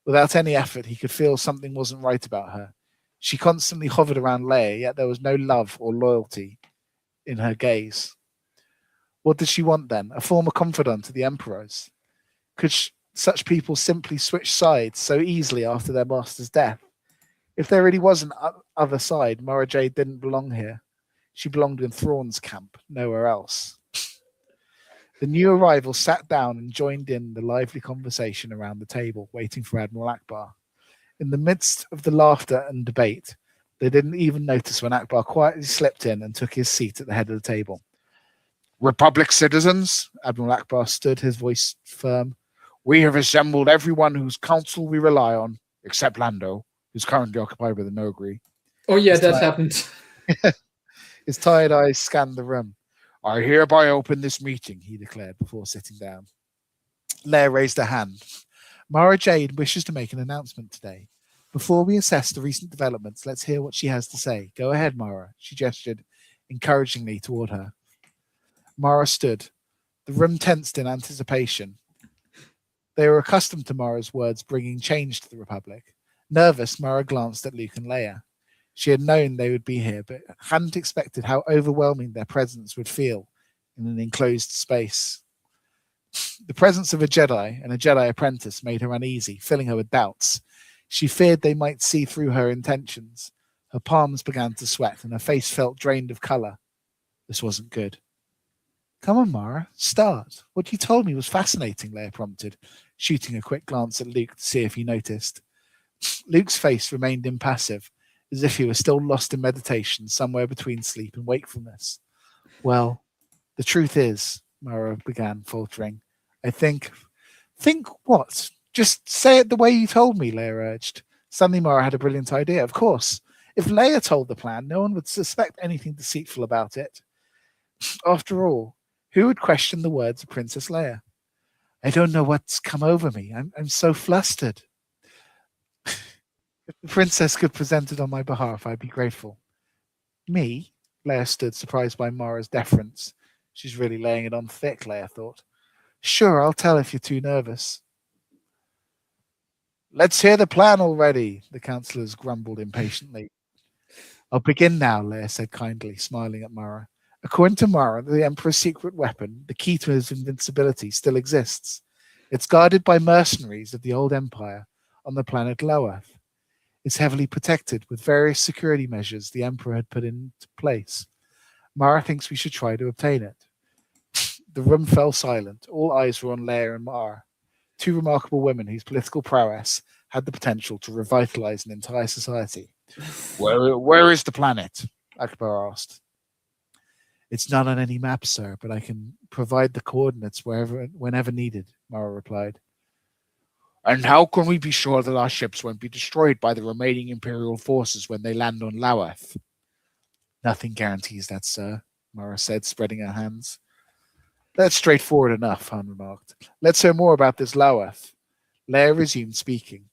Without any effort, he could feel something wasn't right about her. She constantly hovered around Leia, yet there was no love or loyalty in her gaze. What did she want then? A former confidant of the Emperor's? Could such people simply switch sides so easily after their master's death? If there really was an other side, Mara Jade didn't belong here. She belonged in Thrawn's camp, nowhere else. The new arrival sat down and joined in the lively conversation around the table, waiting for Admiral Akbar. In the midst of the laughter and debate, they didn't even notice when Akbar quietly slipped in and took his seat at the head of the table. Republic citizens, Admiral Akbar stood, his voice firm. We have assembled everyone whose counsel we rely on, except Lando, who's currently occupied with the Nogri. Oh yeah, that happened. His tired eyes scanned the room. I hereby open this meeting, he declared before sitting down. Leia raised her hand. Mara Jade wishes to make an announcement today. Before we assess the recent developments, let's hear what she has to say. Go ahead, Mara, she gestured encouragingly toward her. Mara stood. The room tensed in anticipation. They were accustomed to Mara's words bringing change to the Republic. Nervous, Mara glanced at Luke and Leia. She had known they would be here, but hadn't expected how overwhelming their presence would feel in an enclosed space. The presence of a Jedi and a Jedi apprentice made her uneasy, filling her with doubts. She feared they might see through her intentions. Her palms began to sweat, and her face felt drained of colour. This wasn't good. Come on, Mara, start. What you told me was fascinating, Leia prompted, shooting a quick glance at Luke to see if he noticed. Luke's face remained impassive, as if he was still lost in meditation somewhere between sleep and wakefulness. Well, the truth is, Mara began, faltering, I think... Think what? Just say it the way you told me, Leia urged. Suddenly Mara had a brilliant idea. Of course, if Leia told the plan, no one would suspect anything deceitful about it. After all, who would question the words of Princess Leia? I don't know what's come over me. I'm so flustered. If the princess could present it on my behalf, I'd be grateful. Me? Leia stood, surprised by Mara's deference. She's really laying it on thick, Leia thought. Sure, I'll tell if you're too nervous. Let's hear the plan already, the councillors grumbled impatiently. I'll begin now, Leia said kindly, smiling at Mara. According to Mara, the Emperor's secret weapon, the key to his invincibility, still exists. It's guarded by mercenaries of the old Empire on the planet Loath. It's heavily protected with various security measures the Emperor had put into place. Mara thinks we should try to obtain it. The room fell silent. All eyes were on Leia and Mara, two remarkable women whose political prowess had the potential to revitalize an entire society. Where is the planet? Akbar asked. It's not on any map, sir, but I can provide the coordinates whenever needed, Mara replied. And how can we be sure that our ships won't be destroyed by the remaining Imperial forces when they land on Loath? Nothing guarantees that, sir, Mara said, spreading her hands. That's straightforward enough, Han remarked. Let's hear more about this Lowath. Leia resumed speaking.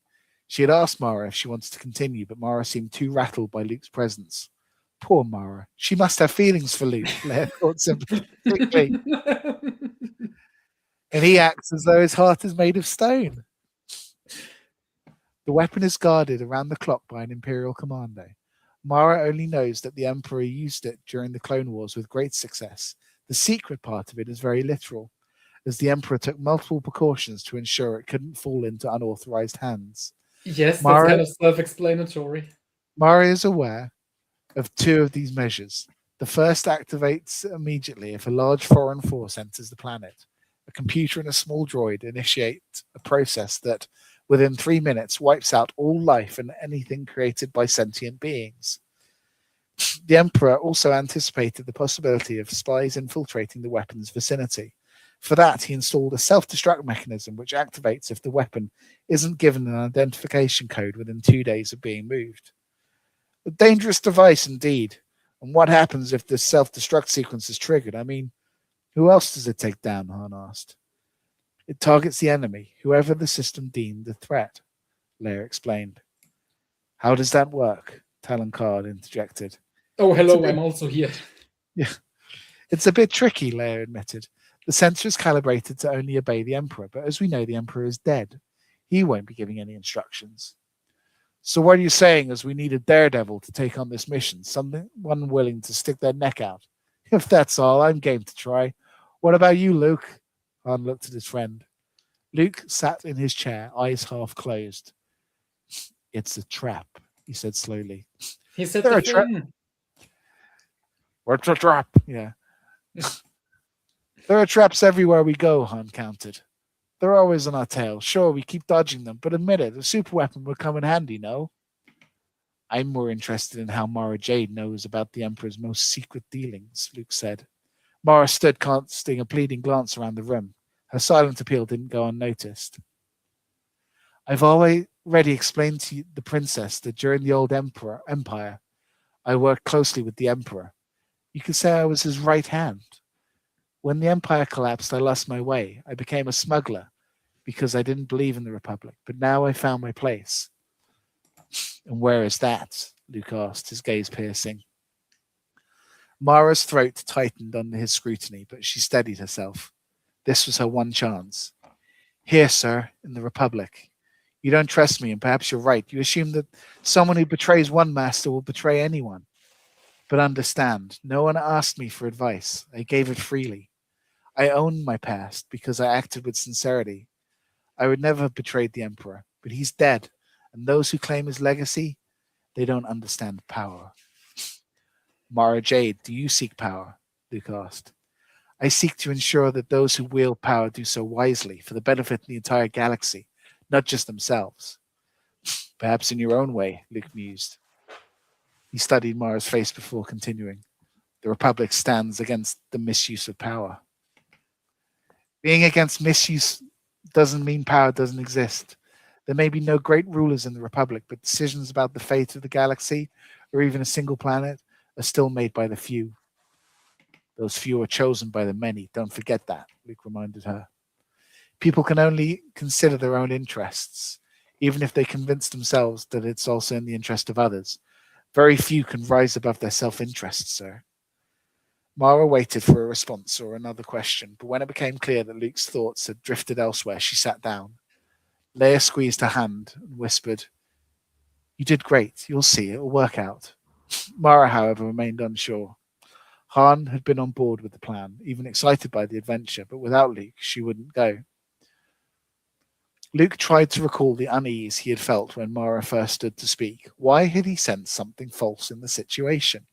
She had asked Mara if she wanted to continue, but Mara seemed too rattled by Luke's presence. Poor Mara. She must have feelings for Luke, Leia thought sympathetically. And he acts as though his heart is made of stone. The weapon is guarded around the clock by an Imperial commando. Mara only knows that the Emperor used it during the Clone Wars with great success. The secret part of it is very literal, as the Emperor took multiple precautions to ensure it couldn't fall into unauthorized hands. Yes, that's kind of self-explanatory. Mara is aware of two of these measures. The first activates immediately if a large foreign force enters the planet. A computer and a small droid initiate a process that, within 3 minutes, wipes out all life and anything created by sentient beings. The Emperor also anticipated the possibility of spies infiltrating the weapon's vicinity. For that, he installed a self-destruct mechanism which activates if the weapon isn't given an identification code within 2 days of being moved. A dangerous device indeed. And what happens if this self-destruct sequence is triggered? I mean, who else does it take down? Han asked. It targets the enemy, whoever the system deemed a threat, Leia explained. How does that work? Talon Card interjected. Oh, hello, I'm also here. Yeah. It's a bit tricky, Leia admitted. The sensor is calibrated to only obey the Emperor, but as we know, the Emperor is dead. He won't be giving any instructions. So what are you saying is we need a daredevil to take on this mission, someone willing to stick their neck out? If that's all, I'm game to try. What about you, Luke? Han looked at his friend. Luke sat in his chair, eyes half closed. It's a trap, he said slowly. He said the thing. What's a trap? Yeah. There are traps everywhere we go, Han countered. They're always on our tail. Sure, we keep dodging them, but admit it, a super weapon would come in handy, no? I'm more interested in how Mara Jade knows about the Emperor's most secret dealings, Luke said. Mara stood casting a pleading glance around the room. Her silent appeal didn't go unnoticed. I've already explained to the princess that during the old Empire, I worked closely with the Emperor. You could say I was his right hand. When the Empire collapsed, I lost my way. I became a smuggler because I didn't believe in the Republic, but now I found my place. And where is that? Luke asked, his gaze piercing. Mara's throat tightened under his scrutiny, but she steadied herself. This was her one chance. Here, sir, in the Republic. You don't trust me, and perhaps you're right. You assume that someone who betrays one master will betray anyone. But understand, no one asked me for advice. I gave it freely. I own my past because I acted with sincerity. I would never have betrayed the Emperor, but he's dead, and those who claim his legacy, they don't understand power. Mara Jade, do you seek power? Luke asked. I seek to ensure that those who wield power do so wisely for the benefit of the entire galaxy, not just themselves. Perhaps in your own way, Luke mused. He studied Mara's face before continuing. The Republic stands against the misuse of power. Being against misuse doesn't mean power doesn't exist. There may be no great rulers in the Republic, but decisions about the fate of the galaxy, or even a single planet, are still made by the few. Those few are chosen by the many. Don't forget that, Luke reminded her. People can only consider their own interests, even if they convince themselves that it's also in the interest of others. Very few can rise above their self-interest, sir. Mara waited for a response or another question, but when it became clear that Luke's thoughts had drifted elsewhere, she sat down. Leia squeezed her hand and whispered, You did great. You'll see. It'll work out. Mara, however, remained unsure. Han had been on board with the plan, even excited by the adventure, but without Luke, she wouldn't go. Luke tried to recall the unease he had felt when Mara first stood to speak. Why had he sensed something false in the situation?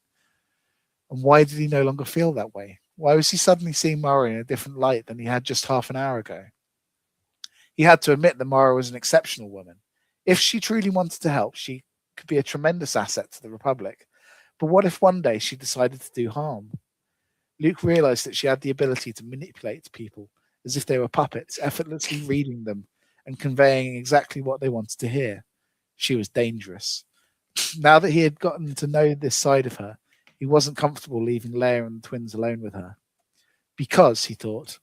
And why did he no longer feel that way? Why was he suddenly seeing Mara in a different light than he had just half an hour ago? He had to admit that Mara was an exceptional woman. If she truly wanted to help, she could be a tremendous asset to the Republic. But what if one day she decided to do harm? Luke realized that she had the ability to manipulate people as if they were puppets, effortlessly reading them and conveying exactly what they wanted to hear. She was dangerous. Now that he had gotten to know this side of her, he wasn't comfortable leaving Leia and the twins alone with her. Because, he thought,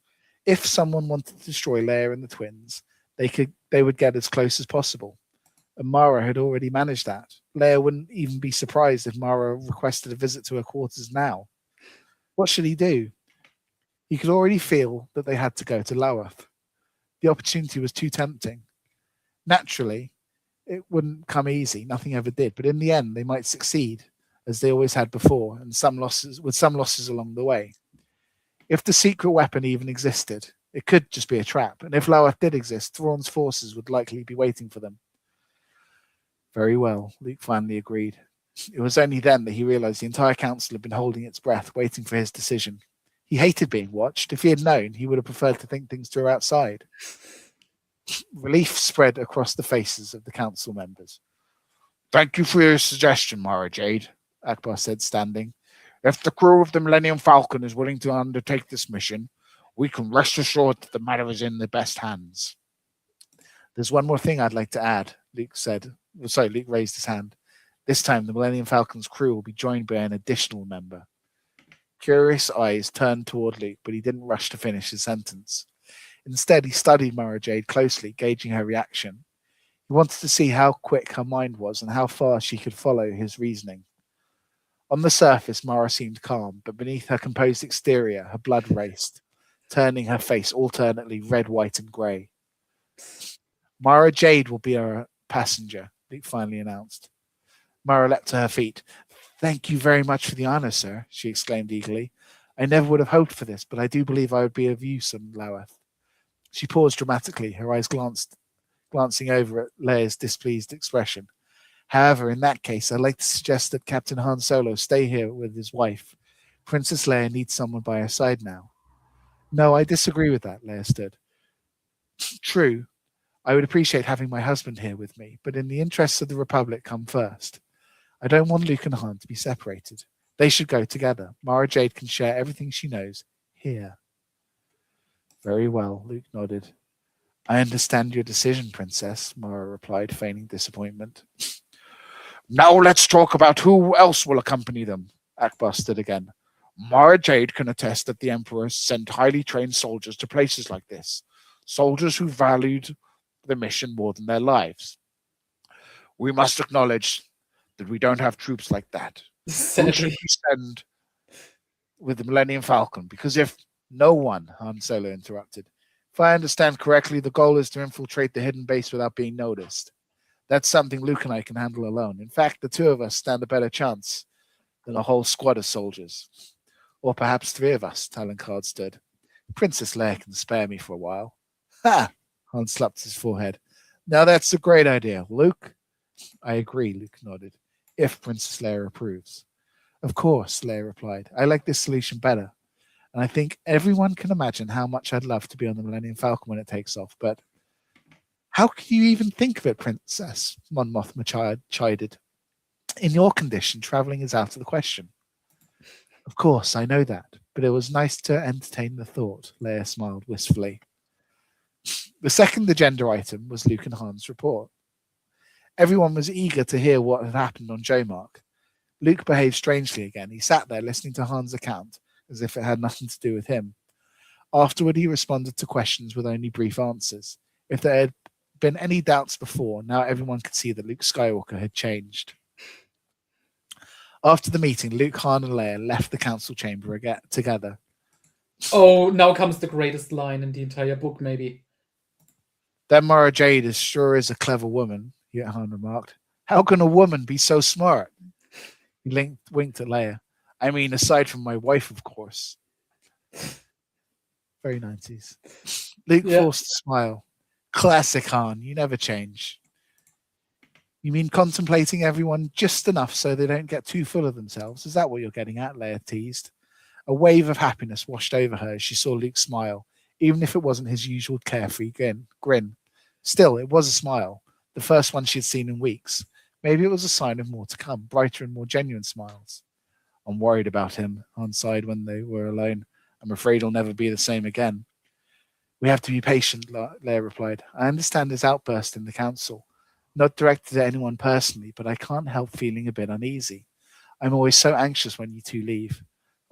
if someone wanted to destroy Leia and the twins, they would get as close as possible. And Mara had already managed that. Leia wouldn't even be surprised if Mara requested a visit to her quarters now. What should he do? He could already feel that they had to go to Lowath. The opportunity was too tempting. Naturally, it wouldn't come easy. Nothing ever did. But in the end, they might succeed, as they always had before, and some losses along the way. If the secret weapon even existed, it could just be a trap. And if Lowath did exist, Thrawn's forces would likely be waiting for them. Very well, Luke finally agreed. It was only then that he realized the entire council had been holding its breath, waiting for his decision. He hated being watched. If he had known, he would have preferred to think things through outside. Relief spread across the faces of the council members. Thank you for your suggestion, Mara Jade, Akbar said, standing. If the crew of the Millennium Falcon is willing to undertake this mission, we can rest assured that the matter is in the best hands. There's one more thing I'd like to add, Luke said. Luke raised his hand. This time, the Millennium Falcon's crew will be joined by an additional member. Curious eyes turned toward Luke, but he didn't rush to finish his sentence. Instead, he studied Mara Jade closely, gauging her reaction. He wanted to see how quick her mind was and how far she could follow his reasoning. On the surface, Mara seemed calm, but beneath her composed exterior, her blood raced, turning her face alternately red, white, and grey. Mara Jade will be our passenger, Luke finally announced. Mara leapt to her feet. Thank you very much for the honour, sir, she exclaimed eagerly. I never would have hoped for this, but I do believe I would be of use on Lowath. She paused dramatically, her eyes glancing over at Leia's displeased expression. However, in that case, I'd like to suggest that Captain Han Solo stay here with his wife. Princess Leia needs someone by her side now. No, I disagree with that, Leia stood. True, I would appreciate having my husband here with me, but in the interests of the Republic, come first. I don't want Luke and Han to be separated. They should go together. Mara Jade can share everything she knows here. Very well, Luke nodded. I understand your decision, Princess, Mara replied, feigning disappointment. Now let's talk about who else will accompany them, Akbar stood again. Mara Jade can attest that the Emperor sent highly trained soldiers to places like this, soldiers who valued the mission more than their lives. We must acknowledge that we don't have troops like that. Who should we send with the Millennium Falcon? Because if no one, Han Solo interrupted. If I understand correctly, the goal is to infiltrate the hidden base without being noticed. That's something Luke and I can handle alone. In fact, the two of us stand a better chance than a whole squad of soldiers. Or perhaps three of us, Talon Card stood. Princess Leia can spare me for a while. Ha! Han slapped his forehead. Now that's a great idea. Luke? I agree, Luke nodded. If Princess Leia approves. Of course, Leia replied. I like this solution better. And I think everyone can imagine how much I'd love to be on the Millennium Falcon when it takes off. But how can you even think of it, Princess? Mon Mothma chided. In your condition, traveling is out of the question. Of course, I know that. But it was nice to entertain the thought, Leia smiled wistfully. The second agenda item was Luke and Han's report. Everyone was eager to hear what had happened on Jomark. Luke behaved strangely again. He sat there listening to Han's account, as if it had nothing to do with him. Afterward, he responded to questions with only brief answers. If there had been any doubts before, now everyone could see that Luke Skywalker had changed. After the meeting, Luke, Han, and Leia left the council chamber again together. Oh, now comes the greatest line in the entire book, maybe. That Mara Jade is sure is a clever woman, Han remarked. How can a woman be so smart? He winked at Leia. I mean, aside from my wife, of course. Very 90s. Luke forced a smile. Classic Han, you never change. You mean contemplating everyone just enough so they don't get too full of themselves? Is that what you're getting at? Leia teased. A wave of happiness washed over her as she saw Luke smile, even if it wasn't his usual carefree grin. Still, it was a smile, the first one she'd seen in weeks. Maybe it was a sign of more to come, brighter and more genuine smiles. I'm worried about him, Han sighed when they were alone. I'm afraid he'll never be the same again. We have to be patient, Leia replied. I understand his outburst in the council. Not directed at anyone personally, but I can't help feeling a bit uneasy. I'm always so anxious when you two leave.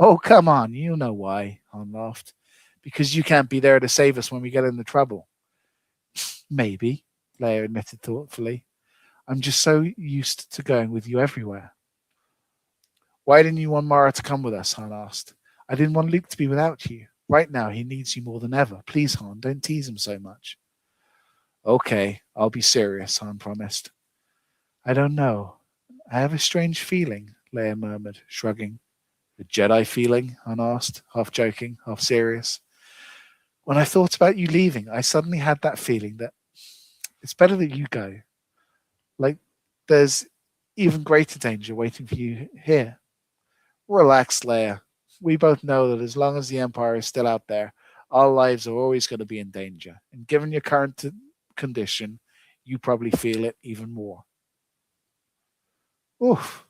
Oh, come on. You know why, Han laughed. Because you can't be there to save us when we get into trouble. Maybe, Leia admitted thoughtfully. I'm just so used to going with you everywhere. Why didn't you want Mara to come with us? Han asked. I didn't want Luke to be without you. Right now, he needs you more than ever. Please, Han, don't tease him so much. Okay, I'll be serious, Han promised. I don't know. I have a strange feeling, Leia murmured, shrugging. A Jedi feeling? Han asked, half joking, half serious. When I thought about you leaving, I suddenly had that feeling that it's better that you go. Like there's even greater danger waiting for you here. Relax, Leia. We both know that as long as the Empire is still out there, our lives are always going to be in danger. And given your current condition, you probably feel it even more. Oof.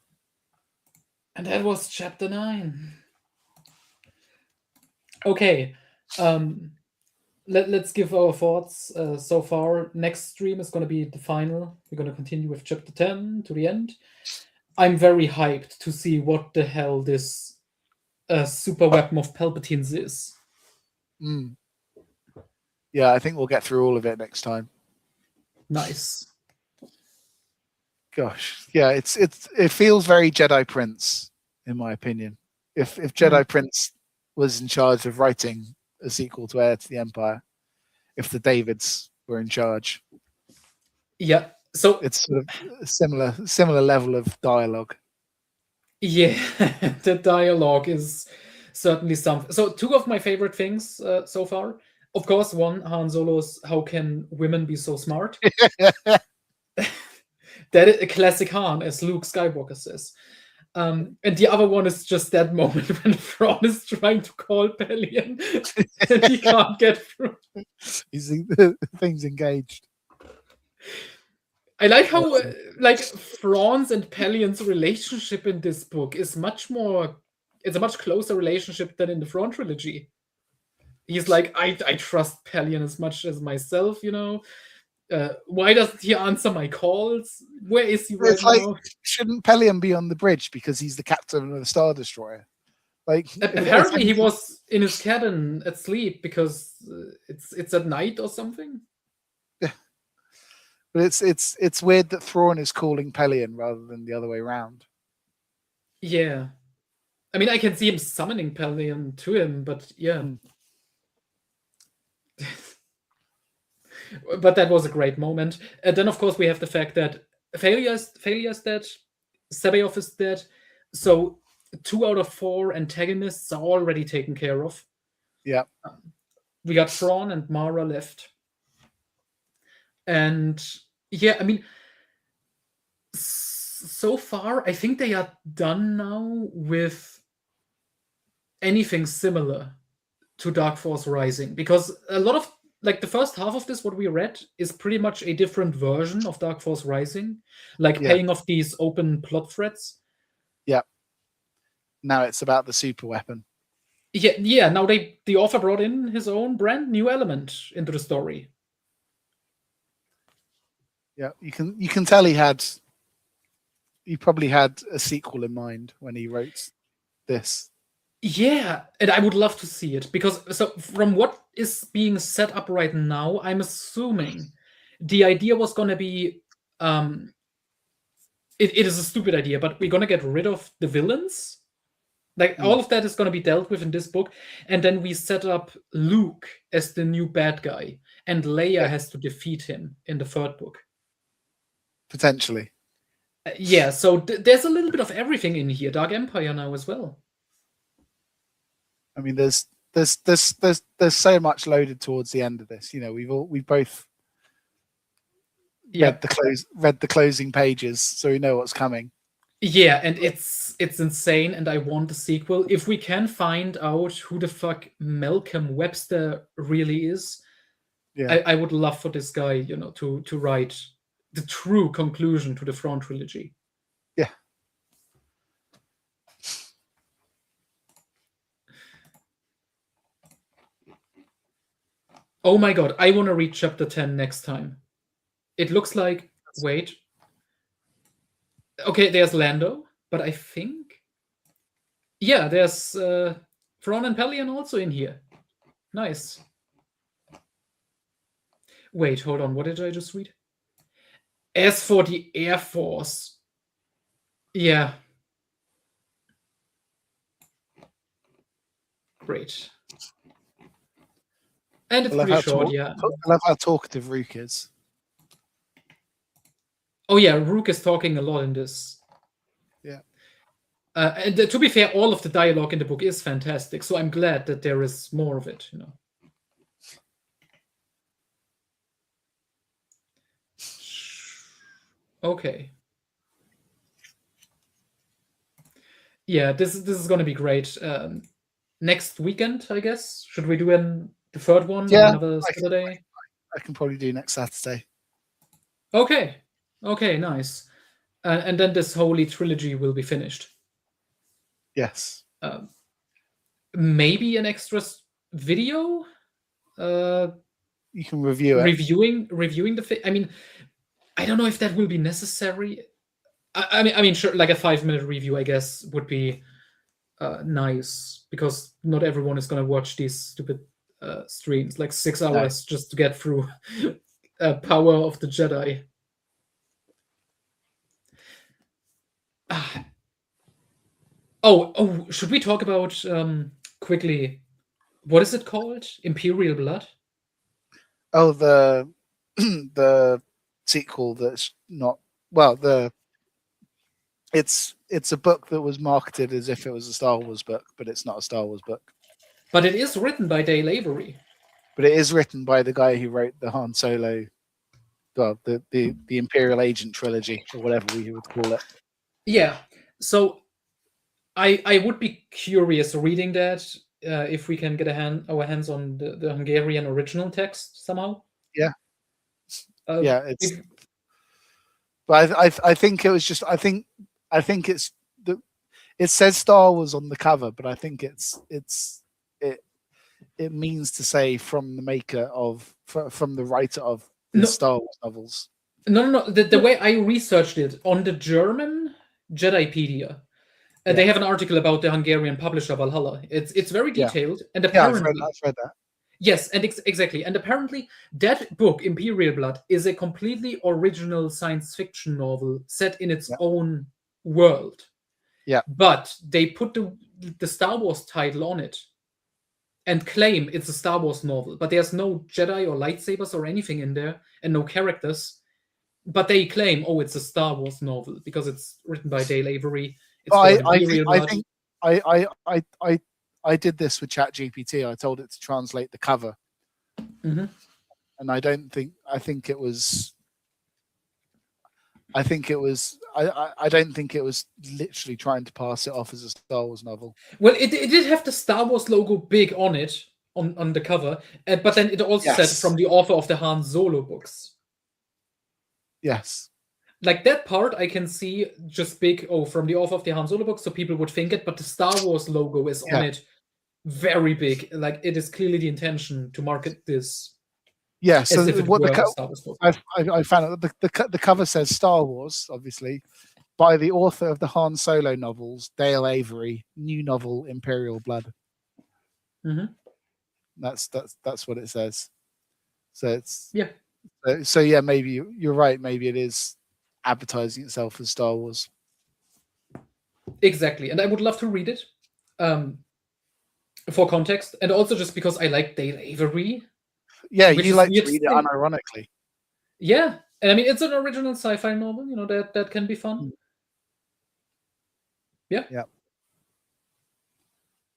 And that was chapter 9. Okay. Let's give our thoughts so far. Next stream is going to be the final. We're going to continue with chapter 10 to the end. I'm very hyped to see what the hell this super weapon of Palpatine's is. Yeah, I think we'll get through all of it next time. Nice. Gosh, yeah, it feels very Jedi Prince, in my opinion. If Jedi Prince was in charge of writing a sequel to Heir to the Empire, if the Davids were in charge, yeah, so it's sort of a similar level of dialogue. Yeah, the dialogue is certainly something. So 2 of my favorite things so far, of course, one, Han Solo's "How can women be so smart?" That is a classic Han, as Luke Skywalker says. And the other one is just that moment when Thrawn is trying to call Pelion and he can't get through. Things engaged. I like how Thrawn's and Pelion's relationship in this book is it's a much closer relationship than in the Thrawn trilogy. He's like, I trust Pelion as much as myself, you know. Why doesn't he answer my calls? Where is he right now? Shouldn't Pelion be on the bridge because he's the captain of the Star Destroyer? Like apparently he was in his cabin asleep because it's at night or something. Yeah, but it's weird that Thrawn is calling Pelion rather than the other way around. Yeah, I mean I can see him summoning Pelion to him, but yeah. But that was a great moment. And then, of course, we have the fact that Falia's dead, Sabayoth is dead, so 2 out of 4 antagonists are already taken care of. Yeah. We got Thrawn and Mara left. And, yeah, I mean, so far, I think they are done now with anything similar to Dark Force Rising, because a lot of the first half of this, what we read, is pretty much a different version of Dark Force Rising, paying off these open plot threads. Yeah. Now it's about the super weapon. Yeah. Now the author brought in his own brand new element into the story. Yeah, you can tell he probably had a sequel in mind when he wrote this. Yeah, and I would love to see it, because from what is being set up right now, I'm assuming the idea was going to be it is a stupid idea, but we're going to get rid of the villains. All of that is going to be dealt with in this book, and then we set up Luke as the new bad guy, and Leia has to defeat him in the 3rd book. Potentially. Yeah, so there's a little bit of everything in here. Dark Empire now as well. I mean, there's so much loaded towards the end of this. You know, we've both read the closing pages, so we know what's coming. Yeah, and it's insane, and I want a sequel. If we can find out who the fuck Malcolm Webster really is, I would love for this guy, you know, to write the true conclusion to the Thrawn trilogy. Yeah. Oh my god, I want to read chapter 10 next time. It looks like... Wait. Okay, there's Lando, but I think... Yeah, there's Thrawn and Pelion also in here. Nice. Wait, hold on. What did I just read? As for the Air Force, yeah. Great. And it's pretty short, yeah. I love how talkative Rook is. Oh yeah, Rook is talking a lot in this. Yeah. And to be fair, all of the dialogue in the book is fantastic, so I'm glad that there is more of it, you know. Okay. Yeah, this is going to be great. Next weekend, I guess. Should we do the third one on another Saturday? I can probably do next Saturday. Okay. Okay, nice. And then this holy trilogy will be finished. Yes. Maybe an extra video. You can review it. Reviewing the. I mean, I don't know if that will be necessary. I mean, sure, like a 5-minute review, I guess, would be nice, because not everyone is gonna watch these stupid streams, like 6 hours just to get through Power of the Jedi. Oh, should we talk about quickly? What is it called? Imperial Blood? Oh, the the sequel that's not it's a book that was marketed as if it was a Star Wars book, but it's not a Star Wars book. But it is written by Dale Avery. But it is written by the guy who wrote the Han Solo, well, the Imperial Agent trilogy, or whatever we would call it. Yeah. So I would be curious reading that, if we can get our hands on the Hungarian original text somehow. Yeah. It's. But I think it was just I think it's it says Star Wars on the cover, but I think it means to say from the maker of from the writer of the Star Wars novels. No. The way I researched it on the German Jedipedia, they have an article about the Hungarian publisher Valhalla. It's very detailed, and apparently I've read that. Yes, and exactly, and apparently that book, Imperial Blood, is a completely original science fiction novel set in its own world. Yeah, but they put the Star Wars title on it and claim it's a Star Wars novel, but there's no Jedi or lightsabers or anything in there, and no characters. But they claim, oh, it's a Star Wars novel because it's written by Dale Avery. I did this with ChatGPT. I told it to translate the cover, and I don't think I think it was I don't think it was literally trying to pass it off as a Star Wars novel. Well, it did have the Star Wars logo big on it on the cover, but then it also said from the author of the Han Solo books. Yes. Like that part I can see just big, from the author of the Han Solo books, so people would think it, but the Star Wars logo is on it very big. Like it is clearly the intention to market this. Yeah, so what I found out the cover says Star Wars, obviously, by the author of the Han Solo novels, Dale Avery, new novel Imperial Blood. That's what it says. So it's So yeah, maybe you're right. Maybe it is advertising itself as Star Wars. Exactly, and I would love to read it for context, and also just because I like Dale Avery. Yeah, you like to read it unironically. Yeah, and I mean it's an original sci-fi novel. You know that can be fun. Yeah. Yeah.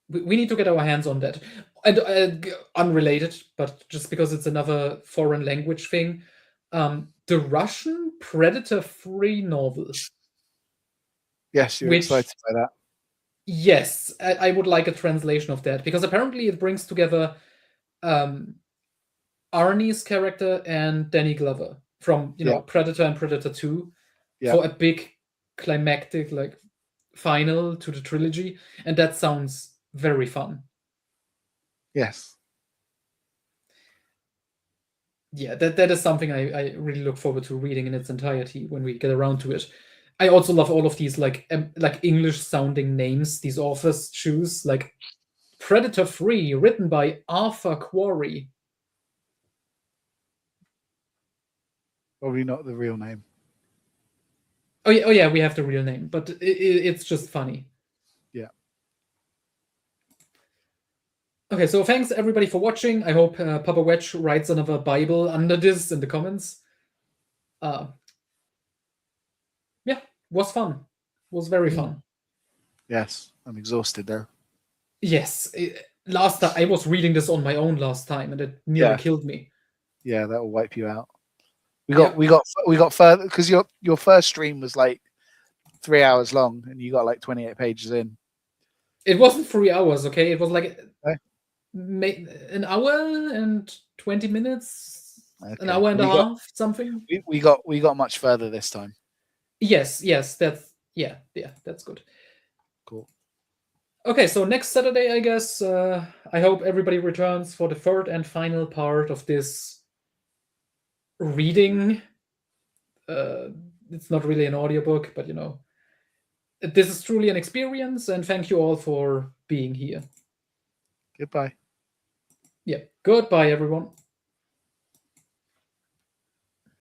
We need to get our hands on that. And unrelated, but just because it's another foreign language thing, the Russian Predator-free novel. Yes, you're excited by that. Yes, I would like a translation of that, because apparently it brings together Arnie's character and Danny Glover from Predator and Predator 2 for a big climactic final to the trilogy, and that sounds very fun. Yes. Yeah, that is something I really look forward to reading in its entirety when we get around to it. I also love all of these like English sounding names these authors choose, like Predator Free, written by Arthur Quarry. Probably not the real name. Oh yeah, we have the real name, but it's just funny. Yeah. Okay, so thanks everybody for watching. I hope Papa Wedge writes another Bible under this in the comments. Yeah, was fun. Was very fun. Yes, I'm exhausted though. Yes, last time I was reading this on my own last time, and it nearly killed me. Yeah, that will wipe you out. We got further because your first stream was like 3 hours long, and you got like 28 pages in. It wasn't 3 hours, okay? It was like an hour and 20 minutes, an hour and a half, something. We got much further this time. Yes, that's that's good. Cool. Okay, so next Saturday, I guess. I hope everybody returns for the third and final part of this reading. It's not really an audiobook, but this is truly an experience, and thank you all for being here. Goodbye. Yeah, goodbye, everyone.